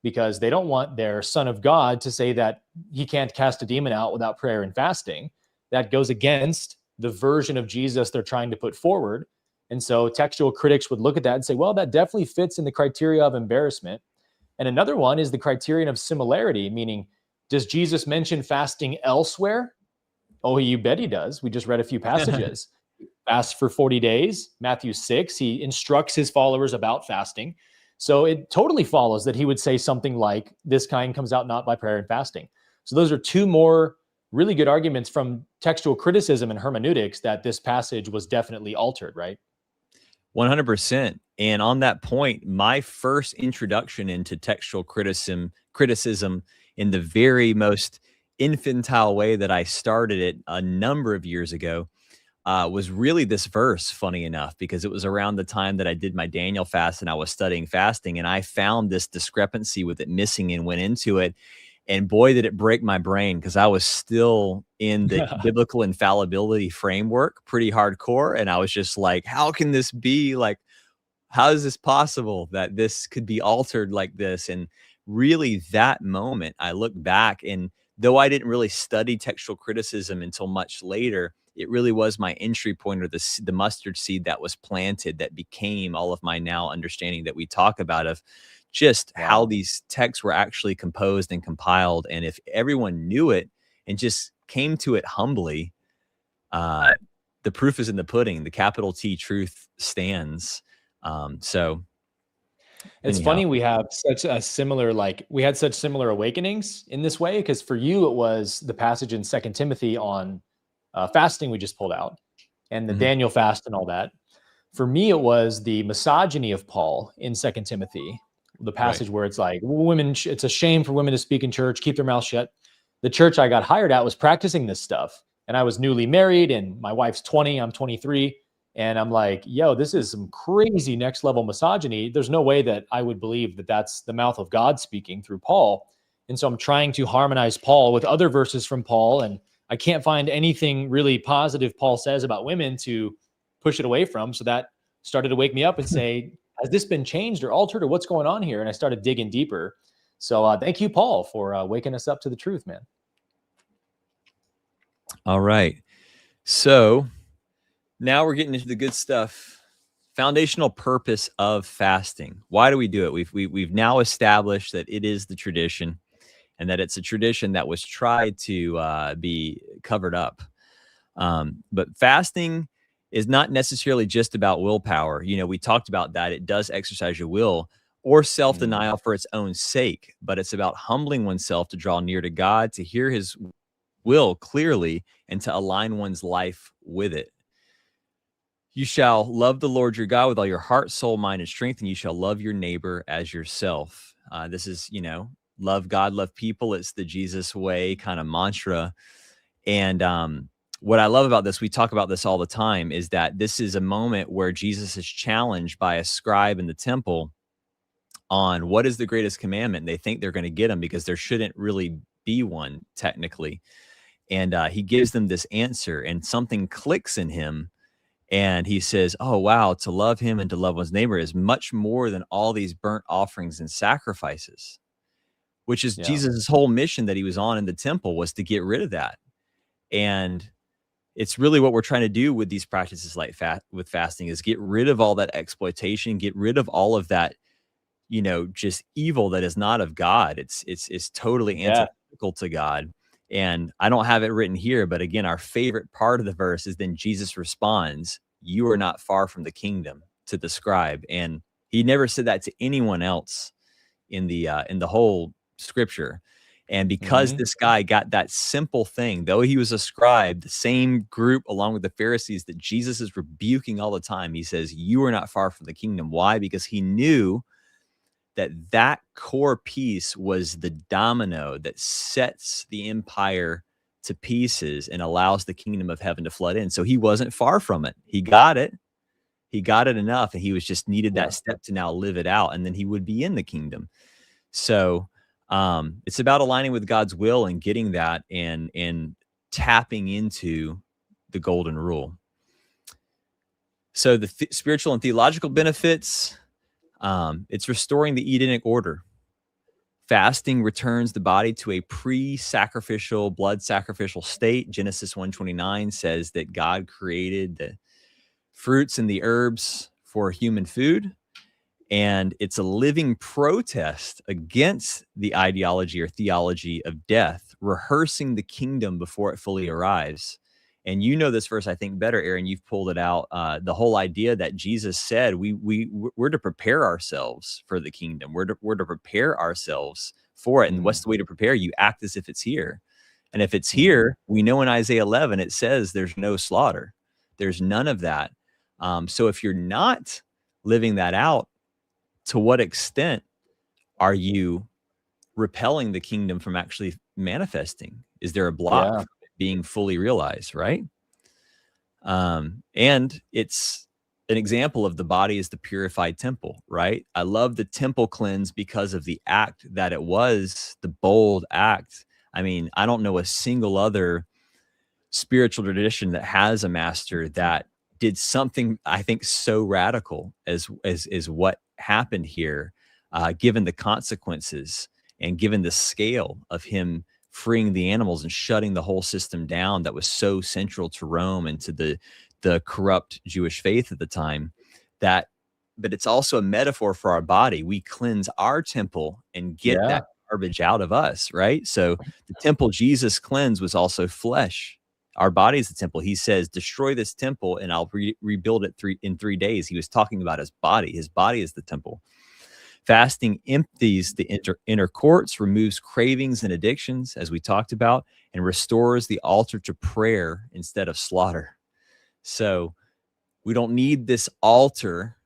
because they don't want their Son of God to say that he can't cast a demon out without prayer and fasting. That goes against the version of Jesus they're trying to put forward. And so textual critics would look at that and say, well, that definitely fits in the criteria of embarrassment. And another one is the criterion of similarity, meaning, does Jesus mention fasting elsewhere? Oh, you bet he does. We just read a few passages. Fast for 40 days, Matthew 6, he instructs his followers about fasting. So it totally follows that he would say something like, this kind comes out not by prayer and fasting. So those are two more really good arguments from textual criticism and hermeneutics that this passage was definitely altered, right? 100%. And on that point, my first introduction into textual criticism in the very most infantile way that I started it a number of years ago was really this verse, funny enough, because it was around the time that I did my Daniel fast and I was studying fasting, and I found this discrepancy with it missing and went into it. And boy, did it break my brain, because I was still in the biblical infallibility framework pretty hardcore. And I was just like, how can this be? Like, how is this possible that this could be altered like this? And really that moment, I look back, and though I didn't really study textual criticism until much later, it really was my entry point, or the mustard seed that was planted that became all of my now understanding that we talk about of just how these texts were actually composed and compiled. And if everyone knew it and just came to it humbly, the proof is in the pudding. The capital T truth stands. So it's funny we have such a similar, we had such similar awakenings in this way, because for you it was the passage in 2 Timothy on fasting we just pulled out, and the Daniel fast and all that. For me, it was the misogyny of Paul in 2 Timothy, the passage where it's like, women, it's a shame for women to speak in church, keep their mouth shut. The church I got hired at was practicing this stuff, and I was newly married, and my wife's 20, I'm 23. And I'm like, yo, this is some crazy next level misogyny. There's no way that I would believe that that's the mouth of God speaking through Paul. And so I'm trying to harmonize Paul with other verses from Paul, and I can't find anything really positive Paul says about women to push it away from. So that started to wake me up and say, has this been changed or altered, or what's going on here? And I started digging deeper. So thank you, Paul, for waking us up to the truth, man. All right. So now we're getting into the good stuff. Foundational purpose of fasting. Why do we do it? We've now established that it is the tradition, and that it's a tradition that was tried to be covered up. But fasting is not necessarily just about willpower. You know, we talked about that. It does exercise your will or self-denial for its own sake, but it's about humbling oneself to draw near to God, to hear his will clearly, and to align one's life with it. You shall love the Lord your God with all your heart, soul, mind, and strength, and you shall love your neighbor as yourself. This is, love God, love people. It's the Jesus way kind of mantra. And what I love about this, we talk about this all the time, is that this is a moment where Jesus is challenged by a scribe in the temple on what is the greatest commandment. They think they're going to get him because there shouldn't really be one technically. And he gives them this answer, and something clicks in him. And he says, oh, wow, to love him and to love one's neighbor is much more than all these burnt offerings and sacrifices, which is Jesus' whole mission that he was on in the temple, was to get rid of that. And it's really what we're trying to do with these practices like with fasting, is get rid of all that exploitation, get rid of all of that, just evil that is not of God. It's totally antithetical to God. And I don't have it written here, but again, our favorite part of the verse is then Jesus responds, you are not far from the kingdom, to the scribe. And he never said that to anyone else in the whole scripture. And because this guy got that simple thing, though he was a scribe, the same group along with the Pharisees that Jesus is rebuking all the time, he says, you are not far from the kingdom. Why? Because he knew that core piece was the domino that sets the empire to pieces and allows the kingdom of heaven to flood in. So he wasn't far from it. He got it. He got it enough, and he was just needed that step to now live it out, and then he would be in the kingdom. So it's about aligning with God's will and getting that and tapping into the golden rule. So the spiritual and theological benefits, it's restoring the Edenic order. Fasting returns the body to a pre-sacrificial, blood sacrificial state. Genesis 1:29 says that God created the fruits and the herbs for human food. And it's a living protest against the ideology or theology of death, rehearsing the kingdom before it fully arrives. And you know this verse, I think, better, Aaron. You've pulled it out. The whole idea that Jesus said we're to prepare ourselves for the kingdom. We're to prepare ourselves for it. And what's the way to prepare? You act as if it's here. And if it's here, we know in Isaiah 11 it says there's no slaughter. There's none of that. So if you're not living that out, to what extent are you repelling the kingdom from actually manifesting? Is there a block from it being fully realized, right? And it's an example of the body as the purified temple, right? I love the temple cleanse because of the act that it was, the bold act. I mean, I don't know a single other spiritual tradition that has a master that did something, I think, so radical as what happened here, given the consequences and given the scale of him freeing the animals and shutting the whole system down that was so central to Rome and to the corrupt Jewish faith at the time. But it's also a metaphor for our body. We cleanse our temple and get that garbage out of us, right? So the temple Jesus cleansed was also flesh. Our body is the temple. He says, destroy this temple and I'll rebuild it in 3 days. He was talking about his body. His body is the temple. Fasting empties the inner courts, removes cravings and addictions, as we talked about, and restores the altar to prayer instead of slaughter. So we don't need this altar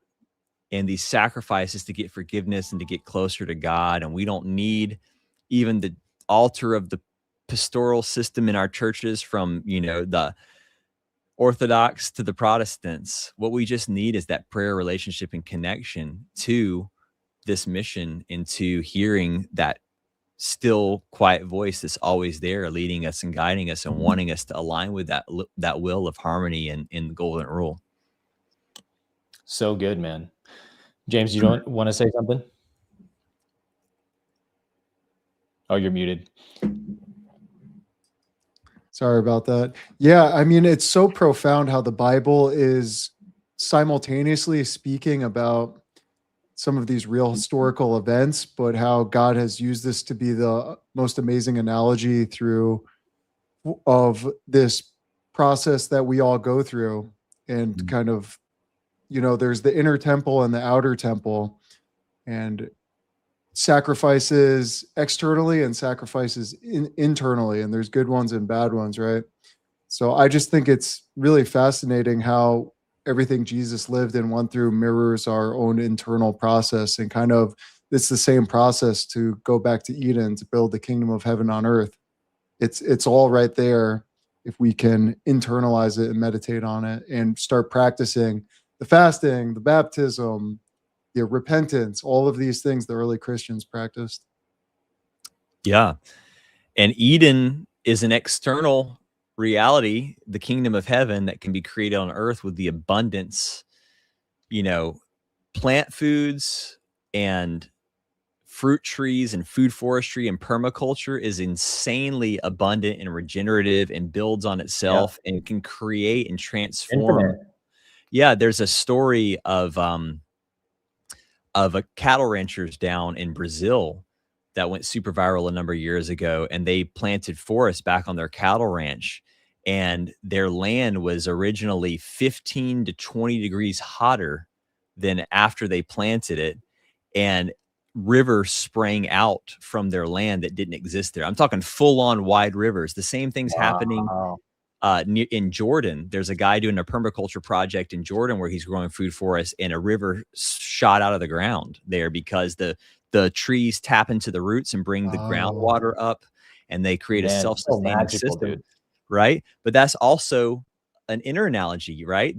and these sacrifices to get forgiveness and to get closer to God. And we don't need even the altar of the pastoral system in our churches, from, the Orthodox to the Protestants. What we just need is that prayer relationship and connection to this mission, into hearing that still quiet voice that's always there, leading us and guiding us and wanting us to align with that will of harmony and in the golden rule. So good, man. James, you don't want to say something? Oh, you're muted. Sorry about that. Yeah, I mean, it's so profound how the Bible is simultaneously speaking about some of these real historical events, but how God has used this to be the most amazing analogy of this process that we all go through. And kind of, there's the inner temple and the outer temple, and sacrifices externally and sacrifices internally, and there's good ones and bad ones, right? So I just think it's really fascinating how everything Jesus lived and went through mirrors our own internal process, and kind of it's the same process to go back to Eden, to build the kingdom of heaven on earth. It's all right there if we can internalize it and meditate on it and start practicing the fasting, the baptism, the repentance, all of these things the early Christians practiced. Yeah. And Eden is an external reality, the kingdom of heaven that can be created on earth with the abundance, plant foods and fruit trees and food forestry and permaculture is insanely abundant and regenerative and builds on itself and can create and transform. Infinite. Yeah. There's a story of a cattle ranchers down in Brazil that went super viral a number of years ago, and they planted forests back on their cattle ranch, and their land was originally 15 to 20 degrees hotter than after they planted it, and rivers sprang out from their land that didn't exist there. I'm talking full-on wide rivers. The same thing's happening in Jordan. There's a guy doing a permaculture project in Jordan where he's growing food forests, and a river shot out of the ground there because the trees tap into the roots and bring the groundwater up, and they create a self-sustaining system, dude. Right? But that's also an inner analogy, right?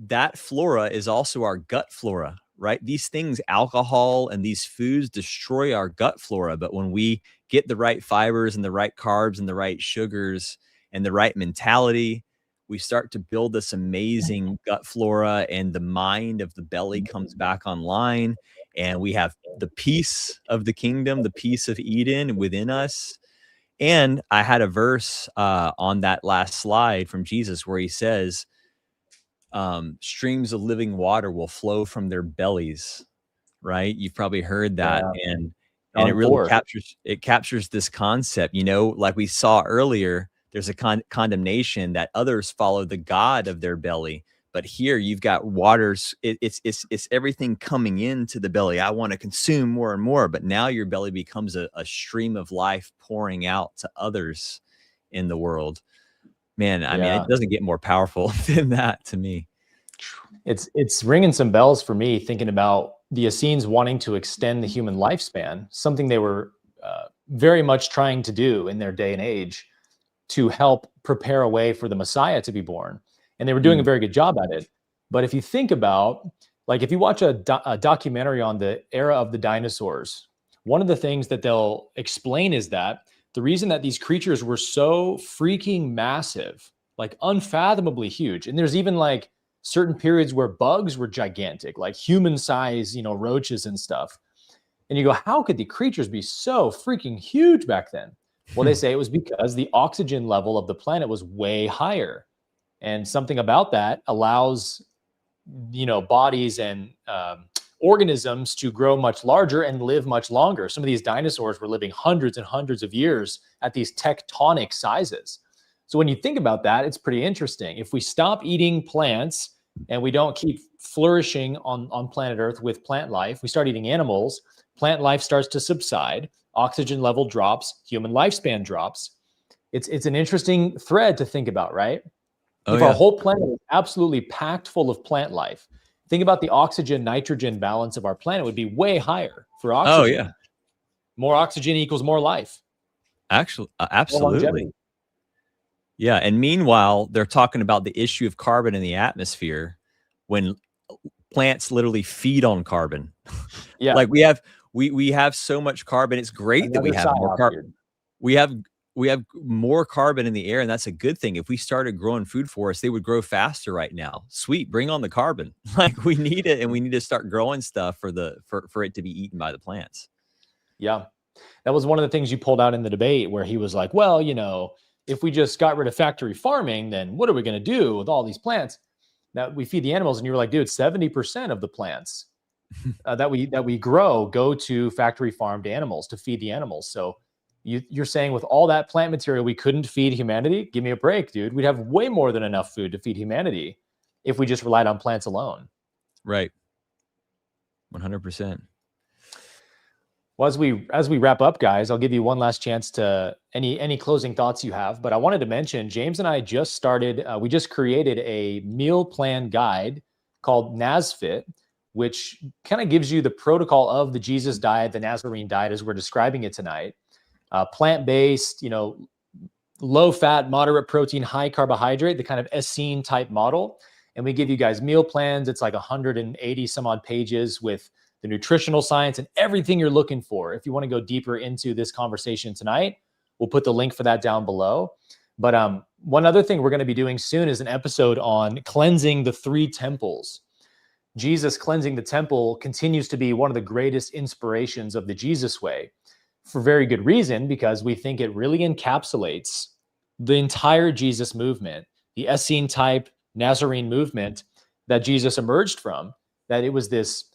That flora is also our gut flora, right? These things, alcohol and these foods, destroy our gut flora. But when we get the right fibers and the right carbs and the right sugars and the right mentality, we start to build this amazing gut flora, and the mind of the belly comes back online, and we have the peace of the kingdom, the peace of Eden within us. And I had a verse on that last slide from Jesus where he says, streams of living water will flow from their bellies, right? You've probably heard that. Yeah. And it John really 4. captures this concept, like we saw earlier, there's a condemnation that others follow the god of their belly. But here you've got waters. It's everything coming into the belly. I want to consume more and more, but now your belly becomes a stream of life pouring out to others in the world. Man, I mean, Yeah. it doesn't get more powerful than that to me. It's ringing some bells for me, thinking about the Essenes wanting to extend the human lifespan, something they were very much trying to do in their day and age to help prepare a way for the Messiah to be born. And they were doing a very good job at it. But if you think about, like, if you watch a documentary on the era of the dinosaurs, one of the things that they'll explain is that the reason that these creatures were so freaking massive, like unfathomably huge, and there's even like certain periods where bugs were gigantic, like human size, roaches and stuff. And you go, how could the creatures be so freaking huge back then? Well, they say it was because the oxygen level of the planet was way higher. And something about that allows, bodies and organisms to grow much larger and live much longer. Some of these dinosaurs were living hundreds and hundreds of years at these tectonic sizes. So when you think about that, it's pretty interesting. If we stop eating plants and we don't keep flourishing on planet Earth with plant life, we start eating animals, plant life starts to subside, oxygen level drops, human lifespan drops. It's an interesting thread to think about, right? If our whole planet is absolutely packed full of plant life, think about the oxygen-nitrogen balance of our planet would be way higher for oxygen. Oh, yeah. More oxygen equals more life. Actually, absolutely. Yeah. And meanwhile, they're talking about the issue of carbon in the atmosphere when plants literally feed on carbon. Yeah. Like we have so much carbon. It's great that we have more carbon. We have more carbon in the air, and that's a good thing. If we started growing food forests, they would grow faster right now. Sweet, bring on the carbon. Like we need it, and we need to start growing stuff for it to be eaten by the plants. Yeah. That was one of the things you pulled out in the debate where he was like, well, if we just got rid of factory farming, then what are we going to do with all these plants that we feed the animals? And you were like, dude, 70% of the plants that we grow go to factory farmed animals to feed the animals. So you're saying with all that plant material, we couldn't feed humanity? Give me a break, dude. We'd have way more than enough food to feed humanity if we just relied on plants alone. Right. 100%. Well, as we wrap up, guys, I'll give you one last chance to any closing thoughts you have. But I wanted to mention, James and I just started, we just created a meal plan guide called NASFIT, which kind of gives you the protocol of the Jesus diet, the Nazarene diet, as we're describing it tonight. Plant-based, low fat, moderate protein, high carbohydrate, the kind of Essene type model. And we give you guys meal plans. It's like 180 some odd pages with the nutritional science and everything you're looking for. If you want to go deeper into this conversation tonight, we'll put the link for that down below. But one other thing we're going to be doing soon is an episode on cleansing the 3 temples. Jesus cleansing the temple continues to be one of the greatest inspirations of the Jesus way, for very good reason, because we think it really encapsulates the entire Jesus movement, the Essene type Nazarene movement that Jesus emerged from, that it was this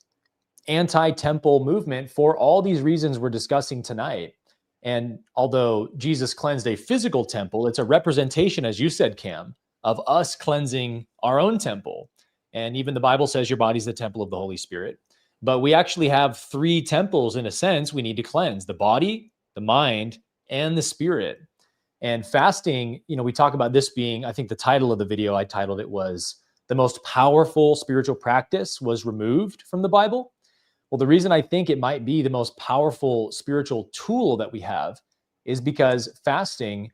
anti-temple movement for all these reasons we're discussing tonight. And although Jesus cleansed a physical temple, it's a representation, as you said, Cam, of us cleansing our own temple. And even the Bible says your body's the temple of the Holy Spirit. But we actually have 3 temples, in a sense, we need to cleanse: the body, the mind, and the spirit. And fasting, we talk about this being, I think the title of the video I titled it was the most powerful spiritual practice was removed from the Bible. Well, the reason I think it might be the most powerful spiritual tool that we have is because fasting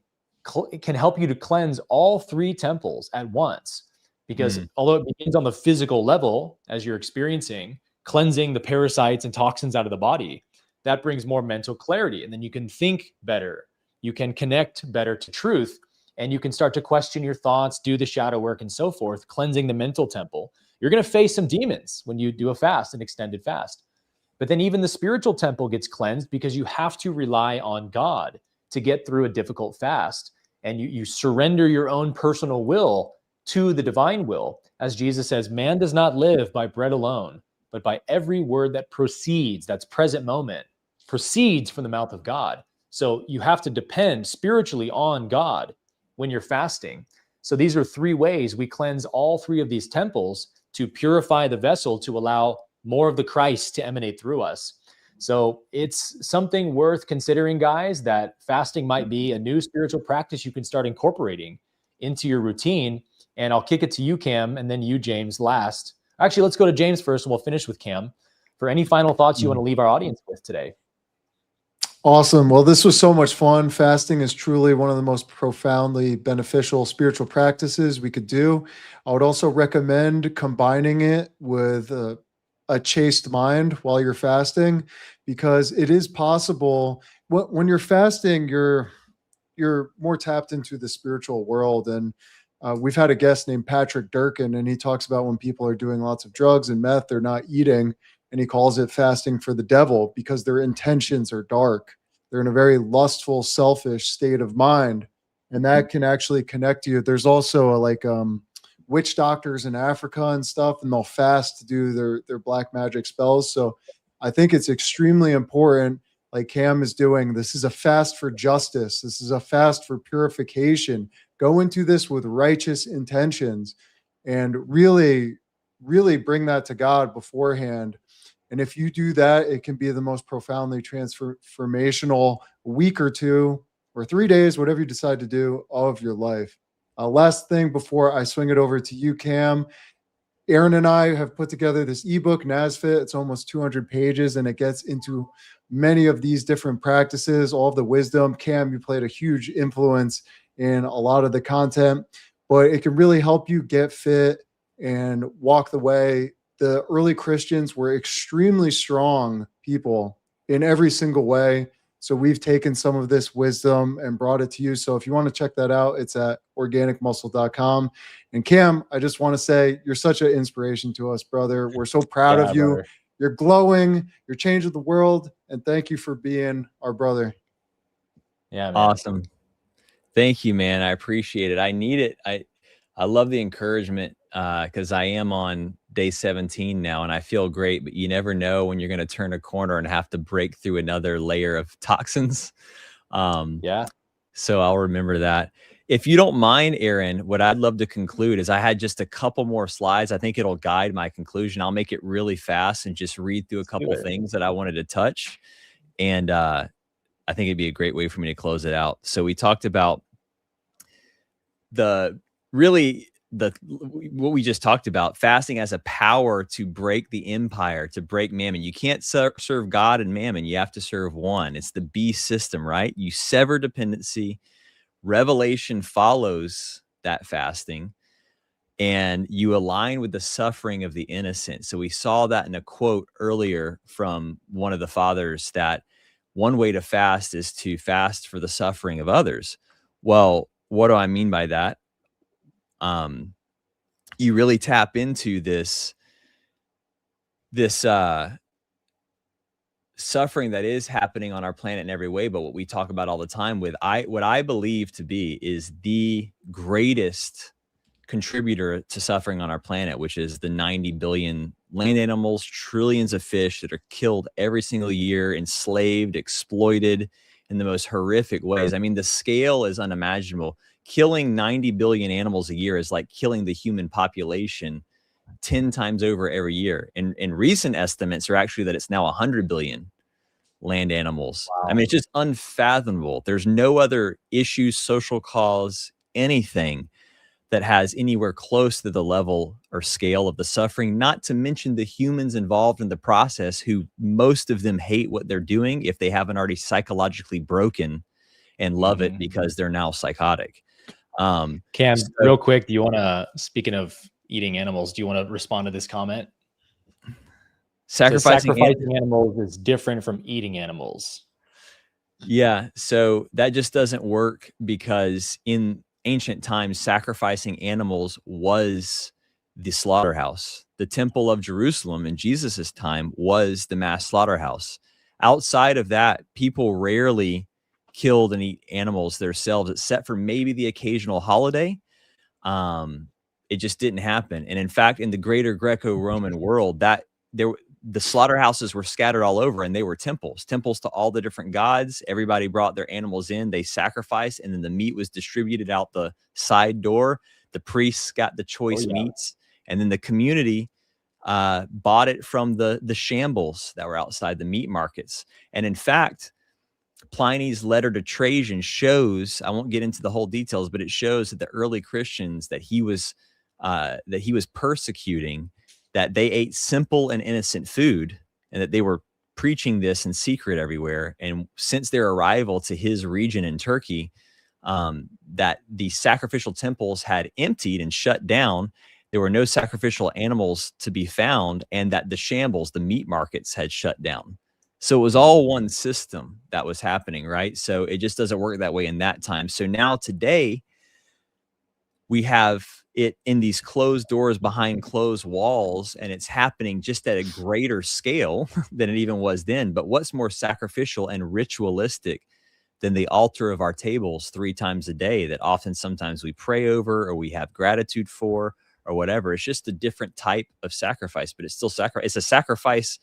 can help you to cleanse all 3 temples at once. Because although it begins on the physical level, as you're experiencing, cleansing the parasites and toxins out of the body, that brings more mental clarity. And then you can think better. You can connect better to truth, and you can start to question your thoughts, do the shadow work and so forth, cleansing the mental temple. You're going to face some demons when you do a fast, an extended fast. But then even the spiritual temple gets cleansed because you have to rely on God to get through a difficult fast. And you surrender your own personal will to the divine will. As Jesus says, man does not live by bread alone, but by every word that proceeds, that's present moment, proceeds from the mouth of God. So you have to depend spiritually on God when you're fasting. So these are 3 ways we cleanse all 3 of these temples to purify the vessel to allow more of the Christ to emanate through us. So it's something worth considering, guys, that fasting might be a new spiritual practice you can start incorporating into your routine. And I'll kick it to you, Cam, and then you, James, last. Actually, let's go to James first, and we'll finish with Cam for any final thoughts you want to leave our audience with today. Awesome. Well, this was so much fun. Fasting is truly one of the most profoundly beneficial spiritual practices we could do. I would also recommend combining it with a chaste mind while you're fasting, because it is possible when you're fasting, you're more tapped into the spiritual world. And we've had a guest named Patrick Durkin, and he talks about when people are doing lots of drugs and meth, they're not eating. And he calls it fasting for the devil because their intentions are dark. They're in a very lustful, selfish state of mind. And that can actually connect you. There's also witch doctors in Africa and stuff, and they'll fast to do their black magic spells. So I think it's extremely important, like Cam is doing. This is a fast for justice. This is a fast for purification. Go into this with righteous intentions and really, really bring that to God beforehand. And if you do that, it can be the most profoundly transformational week or 2 or 3 days, whatever you decide to do, of your life. Last thing before I swing it over to you, Cam. Aaron and I have put together this ebook, NASFIT. It's almost 200 pages, and it gets into many of these different practices, all of the wisdom. Cam, you played a huge influence in a lot of the content, but it can really help you get fit and walk the way. The early Christians were extremely strong people in every single way. So we've taken some of this wisdom and brought it to you. So if you want to check that out, it's at organicmuscle.com. And Cam, I just want to say you're such an inspiration to us, brother. We're so proud of you. Brother. You're glowing. You're changing the world. And thank you for being our brother. Yeah, man. Awesome. Thank you, man. I appreciate it. I need it. I love the encouragement because I am on day 17 now and I feel great, but you never know when you're going to turn a corner and have to break through another layer of toxins. Yeah. So I'll remember that. If you don't mind, Aaron, what I'd love to conclude is I had just a couple more slides. I think it'll guide my conclusion. I'll make it really fast and just read through a couple things that I wanted to touch. And I think it'd be a great way for me to close it out. So we talked about what we just talked about, fasting as a power to break the empire, to break mammon. You can't serve God and mammon. You have to serve one. It's the beast system, right? You sever dependency. Revelation follows that fasting, and you align with the suffering of the innocent. So we saw that in a quote earlier from one of the fathers, that one way to fast is to fast for the suffering of others. Well, what do I mean by that? You really tap into this suffering that is happening on our planet in every way. But what we talk about all the time with what I believe to be is the greatest contributor to suffering on our planet, which is the 90 billion land animals, trillions of fish that are killed every single year, enslaved, exploited in the most horrific ways. I mean, the scale is unimaginable. Killing 90 billion animals a year is like killing the human population 10 times over every year. And recent estimates are actually that it's now 100 billion land animals. Wow. I mean, it's just unfathomable. There's no other issues, social cause, anything that has anywhere close to the level or scale of the suffering, not to mention the humans involved in the process, who most of them hate what they're doing if they haven't already psychologically broken and love it because they're now psychotic. Cam, real quick, do you want to, speaking of eating animals, do you want to respond to this comment? Sacrificing animals is different from eating animals. Yeah, so that just doesn't work, because in ancient times, sacrificing animals was the slaughterhouse. The Temple of Jerusalem in Jesus's time was the mass slaughterhouse. Outside of that, people rarely killed and eat animals themselves, except for maybe the occasional holiday. It just didn't happen. And in fact, in the greater Greco-Roman world, that the slaughterhouses were scattered all over, and they were temples to all the different gods. Everybody brought their animals in, they sacrificed, and then the meat was distributed out the side door. The priests got the choice meats, and then the community bought it from the shambles that were outside the meat markets. And in fact, Pliny's letter to Trajan shows, I won't get into the whole details, but it shows that the early Christians that he was persecuting, that they ate simple and innocent food, and that they were preaching this in secret everywhere. And since their arrival to his region in Turkey, that the sacrificial temples had emptied and shut down. There were no sacrificial animals to be found, and that the shambles, the meat markets, had shut down. So it was all one system that was happening, right? So it just doesn't work that way in that time. So now today, we have it in these closed doors behind closed walls, and it's happening just at a greater scale than it even was then. But what's more sacrificial and ritualistic than the altar of our tables 3 times a day that often sometimes we pray over or we have gratitude for or whatever? It's just a different type of sacrifice, but it's still sacrifice. It's a sacrifice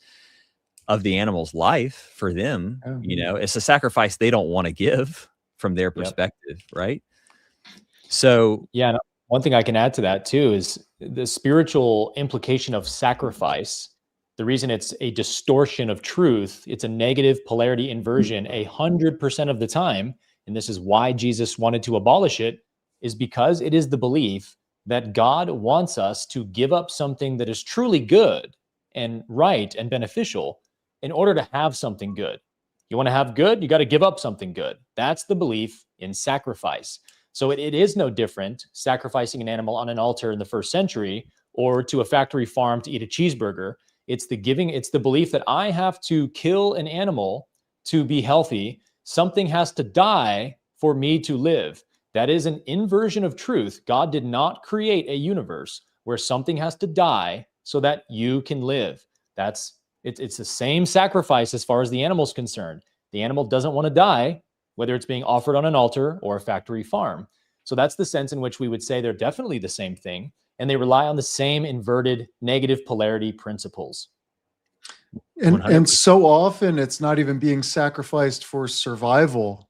of the animal's life for them. It's a sacrifice they don't want to give from their perspective, right? So yeah, one thing I can add to that too is the spiritual implication of sacrifice. The reason it's a distortion of truth, it's a negative polarity inversion 100% of the time, and this is why Jesus wanted to abolish it, is because it is the belief that God wants us to give up something that is truly good and right and beneficial in order to have something good. You want to have good, you got to give up something good. That's the belief in sacrifice. So it is no different sacrificing an animal on an altar in the 1st century or to a factory farm to eat a cheeseburger. It's the belief that I have to kill an animal to be healthy. Something has to die for me to live. That is an inversion of truth. God did not create a universe where something has to die so that you can live. It's the same sacrifice as far as the animal's concerned. The animal doesn't want to die, whether it's being offered on an altar or a factory farm. So that's the sense in which we would say they're definitely the same thing, and they rely on the same inverted negative polarity principles. And so often it's not even being sacrificed for survival.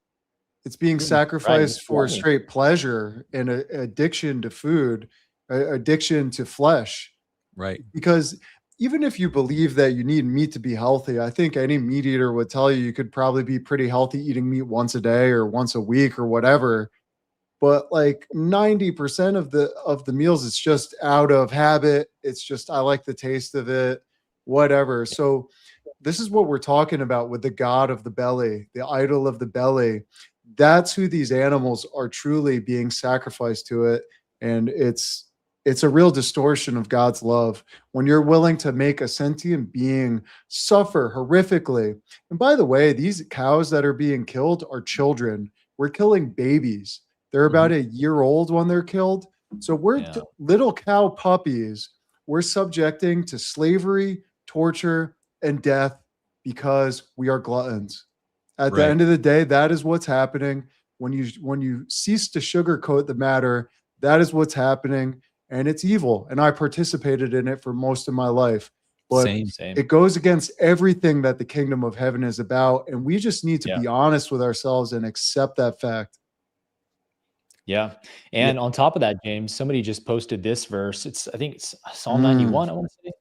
It's being sacrificed for straight pleasure and addiction to food, addiction to flesh. Right. Because even if you believe that you need meat to be healthy, I think any meat eater would tell you could probably be pretty healthy eating meat once a day or once a week or whatever. But like 90% of the meals, it's just out of habit. It's just, I like the taste of it, whatever. So this is what we're talking about with the God of the belly, the idol of the belly. That's who these animals are truly being sacrificed to it. And it's a real distortion of God's love when you're willing to make a sentient being suffer horrifically. And by the way, these cows that are being killed are children. We're killing babies. They're about a year old when they're killed. So we're little cow puppies. We're subjecting to slavery, torture, and death because we are gluttons. At the end of the day, that is what's happening. When you cease to sugarcoat the matter, that is what's happening. And it's evil. And I participated in it for most of my life. But Same. it goes against everything that the kingdom of heaven is about. And we just need to be honest with ourselves and accept that fact. Yeah. And on top of that, James, somebody just posted this verse. I think it's Psalm 91, I want to say.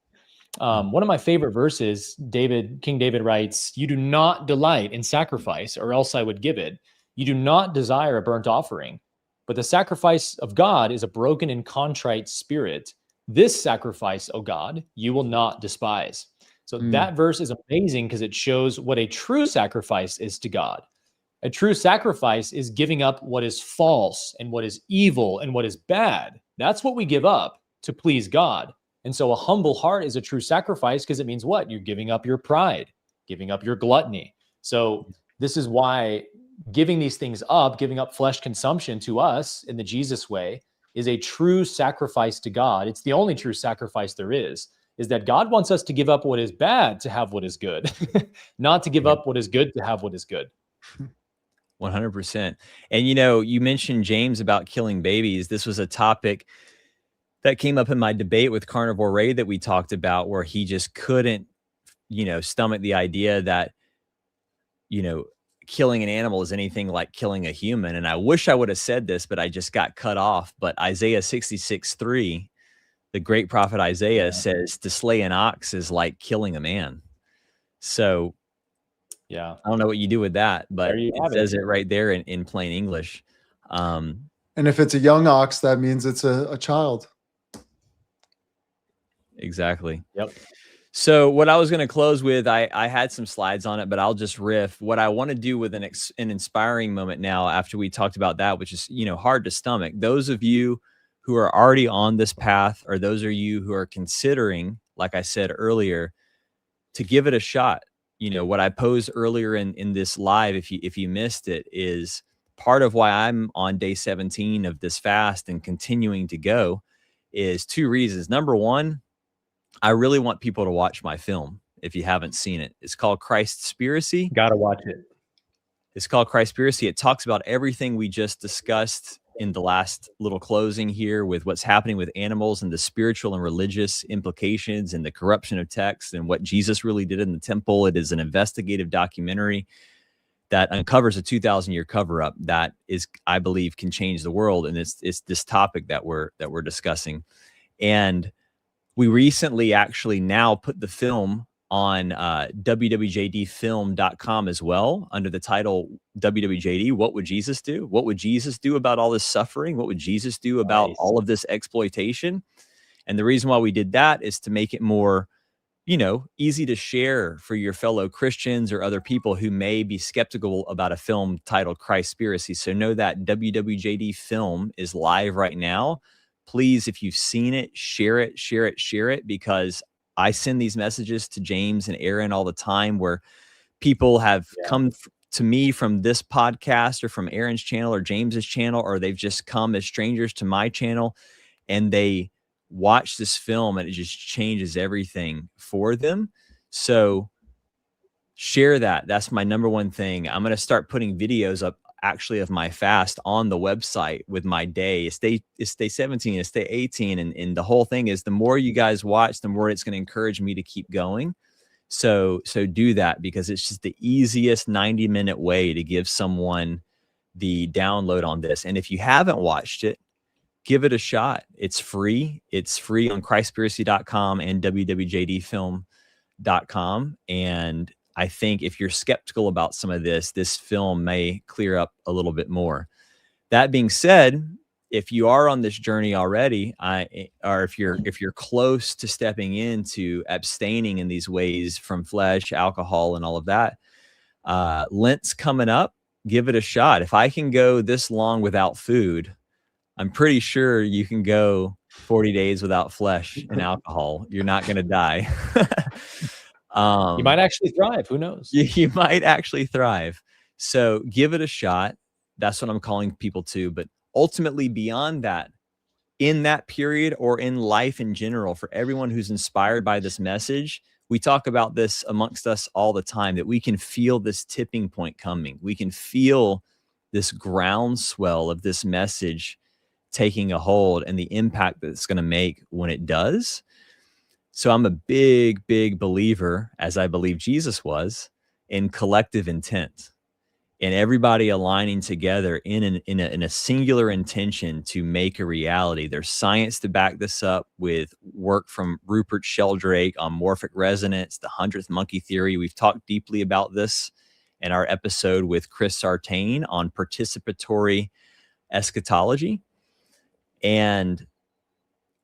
One of my favorite verses, King David writes, "You do not delight in sacrifice, or else I would give it. You do not desire a burnt offering. But the sacrifice of God is a broken and contrite spirit. This sacrifice, O God, you will not despise." So that verse is amazing because it shows what a true sacrifice is to God. A true sacrifice is giving up what is false and what is evil and what is bad. That's what we give up to please God. And so a humble heart is a true sacrifice because it means what? You're giving up your pride, giving up your gluttony. So this is why giving these things up, giving up flesh consumption to us in the Jesus way is a true sacrifice to God. It's the only true sacrifice there is that God wants us to give up what is bad to have what is good, not to give up what is good to have what is good. 100%. And, you mentioned, James, about killing babies. This was a topic that came up in my debate with Carnivore Ray that we talked about, where he just couldn't, stomach the idea that, killing an animal is anything like killing a human. And I wish I would have said this, but I just got cut off. But Isaiah 66:3, the great prophet Isaiah says to slay an ox is like killing a man. So yeah, I don't know what you do with that, but it says it right there in plain English. And if it's a young ox, that means it's a child. Exactly. Yep. So what I was going to close with, I had some slides on it, but I'll just riff. What I want to do with an inspiring moment now, after we talked about that, which is, hard to stomach. Those of you who are already on this path, or those of you who are considering, like I said earlier, to give it a shot. What I posed earlier in this live, if you missed it, is part of why I'm on day 17 of this fast and continuing to go is two reasons. Number one, I really want people to watch my film. If you haven't seen it, it's called Christspiracy. Gotta watch it. It's called Christspiracy. It talks about everything we just discussed in the last little closing here, with what's happening with animals and the spiritual and religious implications and the corruption of text and what Jesus really did in the temple. It is an investigative documentary that uncovers a 2,000-year cover-up that is, I believe, can change the world. And it's this topic that we're discussing. And we recently actually now put the film on wwjdfilm.com as well, under the title WWJD, What Would Jesus Do? What would Jesus do about all this suffering? What would Jesus do about all of this exploitation? And the reason why we did that is to make it more, easy to share for your fellow Christians or other people who may be skeptical about a film titled Christspiracy. So know that WWJD Film is live right now. Please, if you've seen it, share it, because I send these messages to James and Aaron all the time, where people have come to me from this podcast or from Aaron's channel or James's channel, or they've just come as strangers to my channel and they watch this film and it just changes everything for them. So share that. That's my number one thing. I'm going to start putting videos up actually of my fast on the website with my day. It's day 17, it's day 18. And the whole thing is, the more you guys watch, the more it's going to encourage me to keep going. So do that, because it's just the easiest 90-minute way to give someone the download on this. And if you haven't watched it, give it a shot. It's free. It's free on Christspiracy.com and wwjdfilm.com. And I think if you're skeptical about some of this film may clear up a little bit more. That being said, if you are on this journey already, or if you're close to stepping into abstaining in these ways from flesh, alcohol, and all of that, Lent's coming up. Give it a shot. If I can go this long without food, I'm pretty sure you can go 40 days without flesh and alcohol. You're not going to die. You might actually thrive. Who knows? You might actually thrive. So give it a shot. That's what I'm calling people to. But ultimately, beyond that, in that period or in life in general, for everyone who's inspired by this message, we talk about this amongst us all the time, that we can feel this tipping point coming. We can feel this groundswell of this message taking a hold and the impact that it's going to make when it does. So I'm a big, big believer, as I believe Jesus was, in collective intent, and everybody aligning together in a singular intention to make a reality. There's science to back this up, with work from Rupert Sheldrake on morphic resonance, the 100th monkey theory. We've talked deeply about this in our episode with Chris Sartain on participatory eschatology. And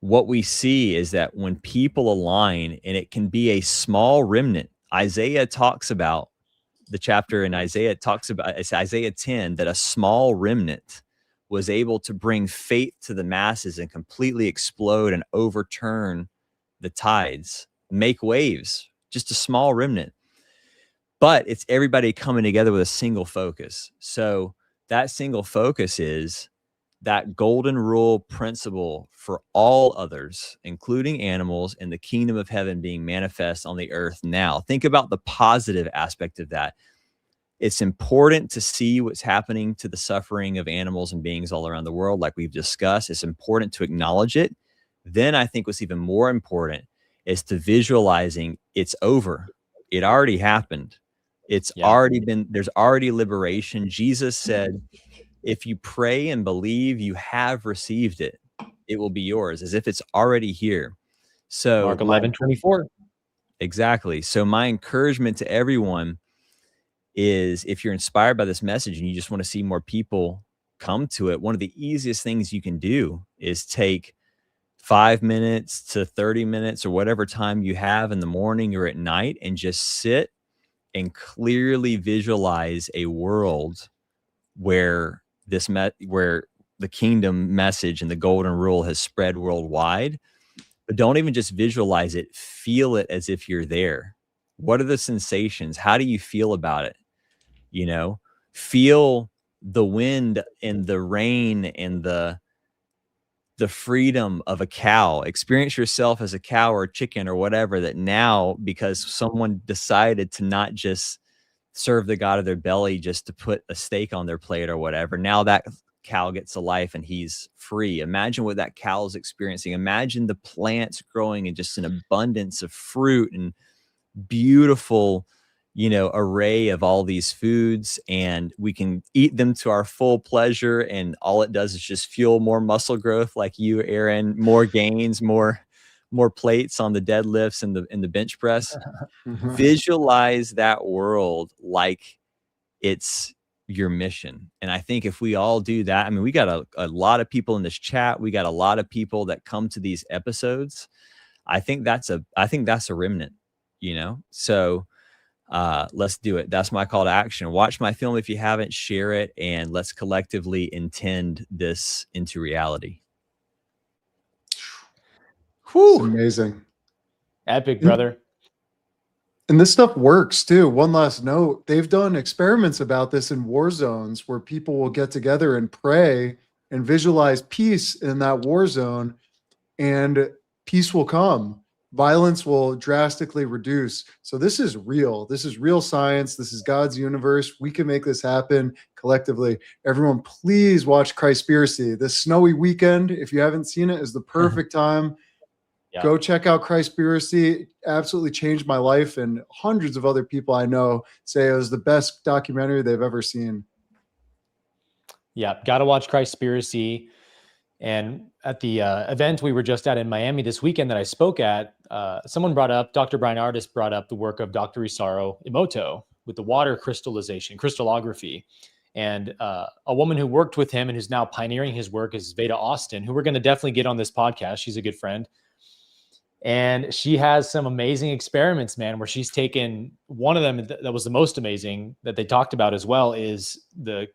what we see is that when people align, and it can be a small remnant. Isaiah talks about the chapter in Isaiah, it's Isaiah 10, that a small remnant was able to bring faith to the masses and completely explode and overturn the tides, make waves, just a small remnant. But it's everybody coming together with a single focus. So that single focus is that golden rule principle for all others, including animals, and the kingdom of heaven being manifest on the earth now. Think about the positive aspect of that. It's important to see what's happening to the suffering of animals and beings all around the world, like we've discussed. It's important to acknowledge it. Then I think what's even more important is to visualizing it's over. It already happened. It's already been, there's already liberation. Jesus said, if you pray and believe you have received it, it will be yours, as if it's already here. So Mark 11:24. Exactly. So my encouragement to everyone is, if you're inspired by this message and you just want to see more people come to it, one of the easiest things you can do is take 5 minutes to 30 minutes or whatever time you have in the morning or at night and just sit and clearly visualize a world where where the kingdom message and the golden rule has spread worldwide. But don't even just visualize it, feel it as if you're there. What are the sensations? How do you feel about it? You know, feel the wind and the rain and the freedom of a cow. Experience yourself as a cow or a chicken or whatever, that now, because someone decided to not just serve the God of their belly just to put a steak on their plate or whatever, now that cow gets a life and he's free. Imagine what that cow is experiencing. Imagine the plants growing and just an abundance of fruit and beautiful, you know, array of all these foods, and we can eat them to our full pleasure. And all it does is just fuel more muscle growth, like you, Aaron, more gains, more plates on the deadlifts and the bench press. Visualize that world like it's your mission. And I think if we all do that, I mean, we got a lot of people in this chat. We got a lot of people that come to these episodes. I think that's a remnant, you know? So let's do it. That's my call to action. Watch my film if you haven't, share it, and let's collectively intend this into reality. It's amazing. Epic, brother. And this stuff works too. One last note, they've done experiments about this in war zones where people will get together and pray and visualize peace in that war zone, and peace will come. Violence will drastically reduce. So this is real. This is real science. This is God's universe. We can make this happen collectively. Everyone, please watch Christspiracy. This snowy weekend, if you haven't seen it, is the perfect time. Go check out Christspiracy. Absolutely changed my life, and hundreds of other people I know say it was the best documentary they've ever seen. Yeah, got to watch Christspiracy. And at the event we were just at in Miami this weekend that I spoke at, someone brought up, Dr. Brian Artist brought up the work of Dr. Isaru Emoto with the water crystallography. And a woman who worked with him and who's now pioneering his work is Veda Austin, who we're going to definitely get on this podcast. She's a good friend. And she has some amazing experiments, man, where she's taken one of them that was the most amazing that they talked about as well is the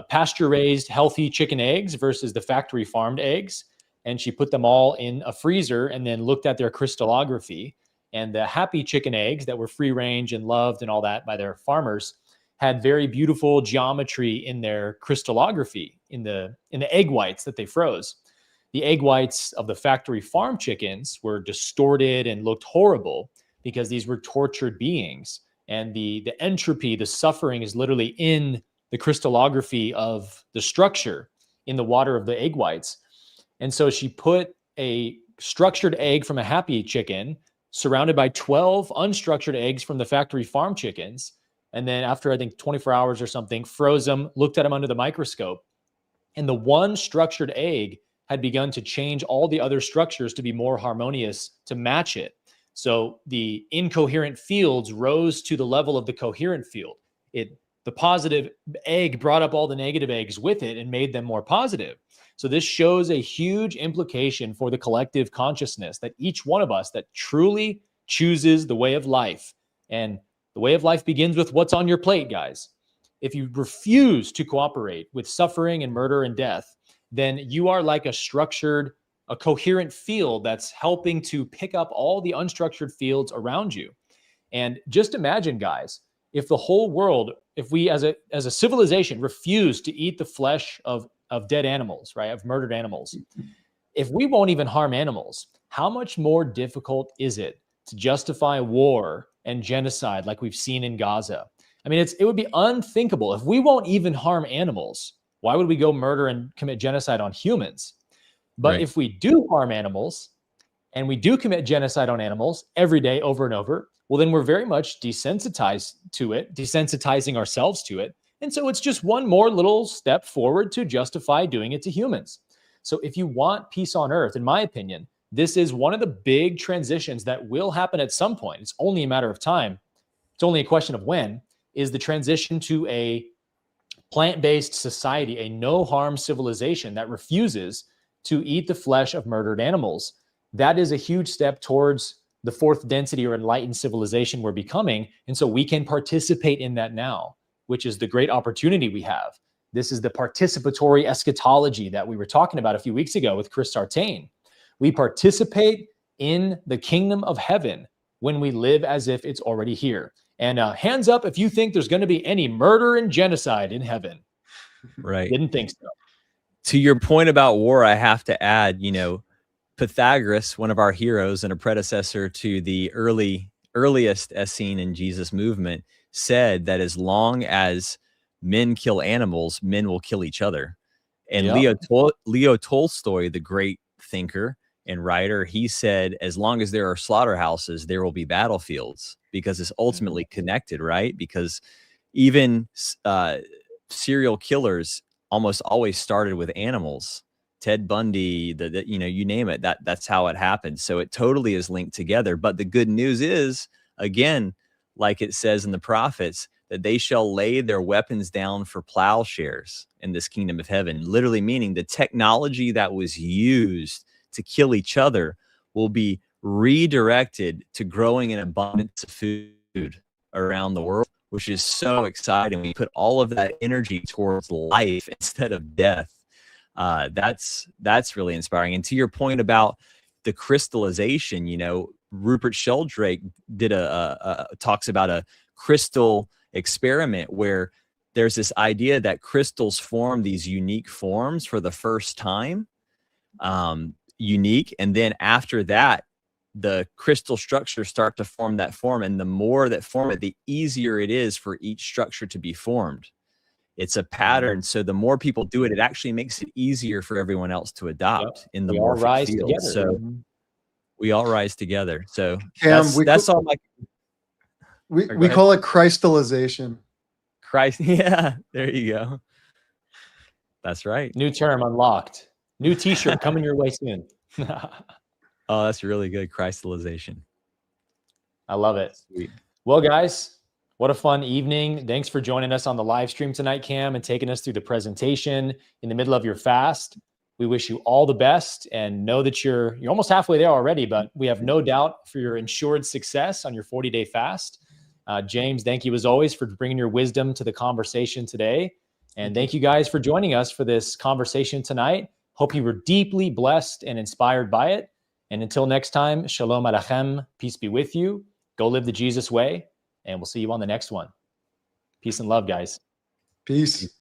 pasture-raised healthy chicken eggs versus the factory farmed eggs. And she put them all in a freezer and then looked at their crystallography. And the happy chicken eggs that were free range and loved and all that by their farmers had very beautiful geometry in their crystallography in the egg whites that they froze. The egg whites of the factory farm chickens were distorted and looked horrible because these were tortured beings. And the entropy, the suffering is literally in the crystallography of the structure in the water of the egg whites. And so she put a structured egg from a happy chicken surrounded by 12 unstructured eggs from the factory farm chickens. And then after, I think, 24 hours or something, froze them, looked at them under the microscope. And the one structured egg had begun to change all the other structures to be more harmonious to match it. So the incoherent fields rose to the level of the coherent field. The positive egg brought up all the negative eggs with it and made them more positive. So this shows a huge implication for the collective consciousness that each one of us that truly chooses the way of life. And the way of life begins with what's on your plate, guys. If you refuse to cooperate with suffering and murder and death, then you are like a coherent field that's helping to pick up all the unstructured fields around you. And just imagine, guys, if the whole world, if we as a civilization refuse to eat the flesh of dead animals, right, of murdered animals, if we won't even harm animals, how much more difficult is it to justify war and genocide like we've seen in Gaza? I mean, it would be unthinkable. If we won't even harm animals, why would we go murder and commit genocide on humans? But Right. if we do harm animals and we do commit genocide on animals every day over and over, well, then we're very much desensitized to it, desensitizing ourselves to it. And so it's just one more little step forward to justify doing it to humans. So if you want peace on earth, in my opinion, this is one of the big transitions that will happen at some point. It's only a matter of time. It's only a question of when, is the transition to a plant-based society, a no-harm civilization that refuses to eat the flesh of murdered animals. That is a huge step towards the fourth density or enlightened civilization we're becoming. And so we can participate in that now, which is the great opportunity we have. This is the participatory eschatology that we were talking about a few weeks ago with Chris Sartain. We participate in the kingdom of heaven when we live as if it's already here. And hands up if you think there's going to be any murder and genocide in heaven. Right. Didn't think so. To your point about war, I have to add, Pythagoras, one of our heroes and a predecessor to the earliest Essene in Jesus movement, said that as long as men kill animals, men will kill each other. And Yep. Leo Tolstoy, the great thinker and writer, he said, as long as there are slaughterhouses, there will be battlefields, because it's ultimately connected, right? Because even serial killers almost always started with animals. Ted Bundy, you name it, that's how it happened. So it totally is linked together. But the good news is, again, like it says in the prophets, that they shall lay their weapons down for plowshares in this kingdom of heaven, literally meaning the technology that was used to kill each other will be redirected to growing an abundance of food around the world, which is so exciting. We put all of that energy towards life instead of death. That's really inspiring. And to your point about the crystallization, Rupert Sheldrake did talks about a crystal experiment where there's this idea that crystals form these unique forms for the first time, unique, and then after that, the crystal structures start to form that form, and the more that form it, the easier it is for each structure to be formed. It's a pattern, so the more people do it, it actually makes it easier for everyone else to adopt in the morphic field. So we all rise together. So Cam, that's all. We call it Christalization. Yeah, there you go. That's right. New term unlocked. New t-shirt coming your way soon. Oh, that's really good. Christalization. I love it. Sweet. Well, guys, what a fun evening. Thanks for joining us on the live stream tonight, Cam, and taking us through the presentation in the middle of your fast. We wish you all the best and know that you're almost halfway there already, but we have no doubt for your ensured success on your 40-day fast. James, thank you as always for bringing your wisdom to the conversation today. And thank you guys for joining us for this conversation tonight. Hope you were deeply blessed and inspired by it. And until next time, shalom alachem, peace be with you. Go live the Jesus way, and we'll see you on the next one. Peace and love, guys. Peace.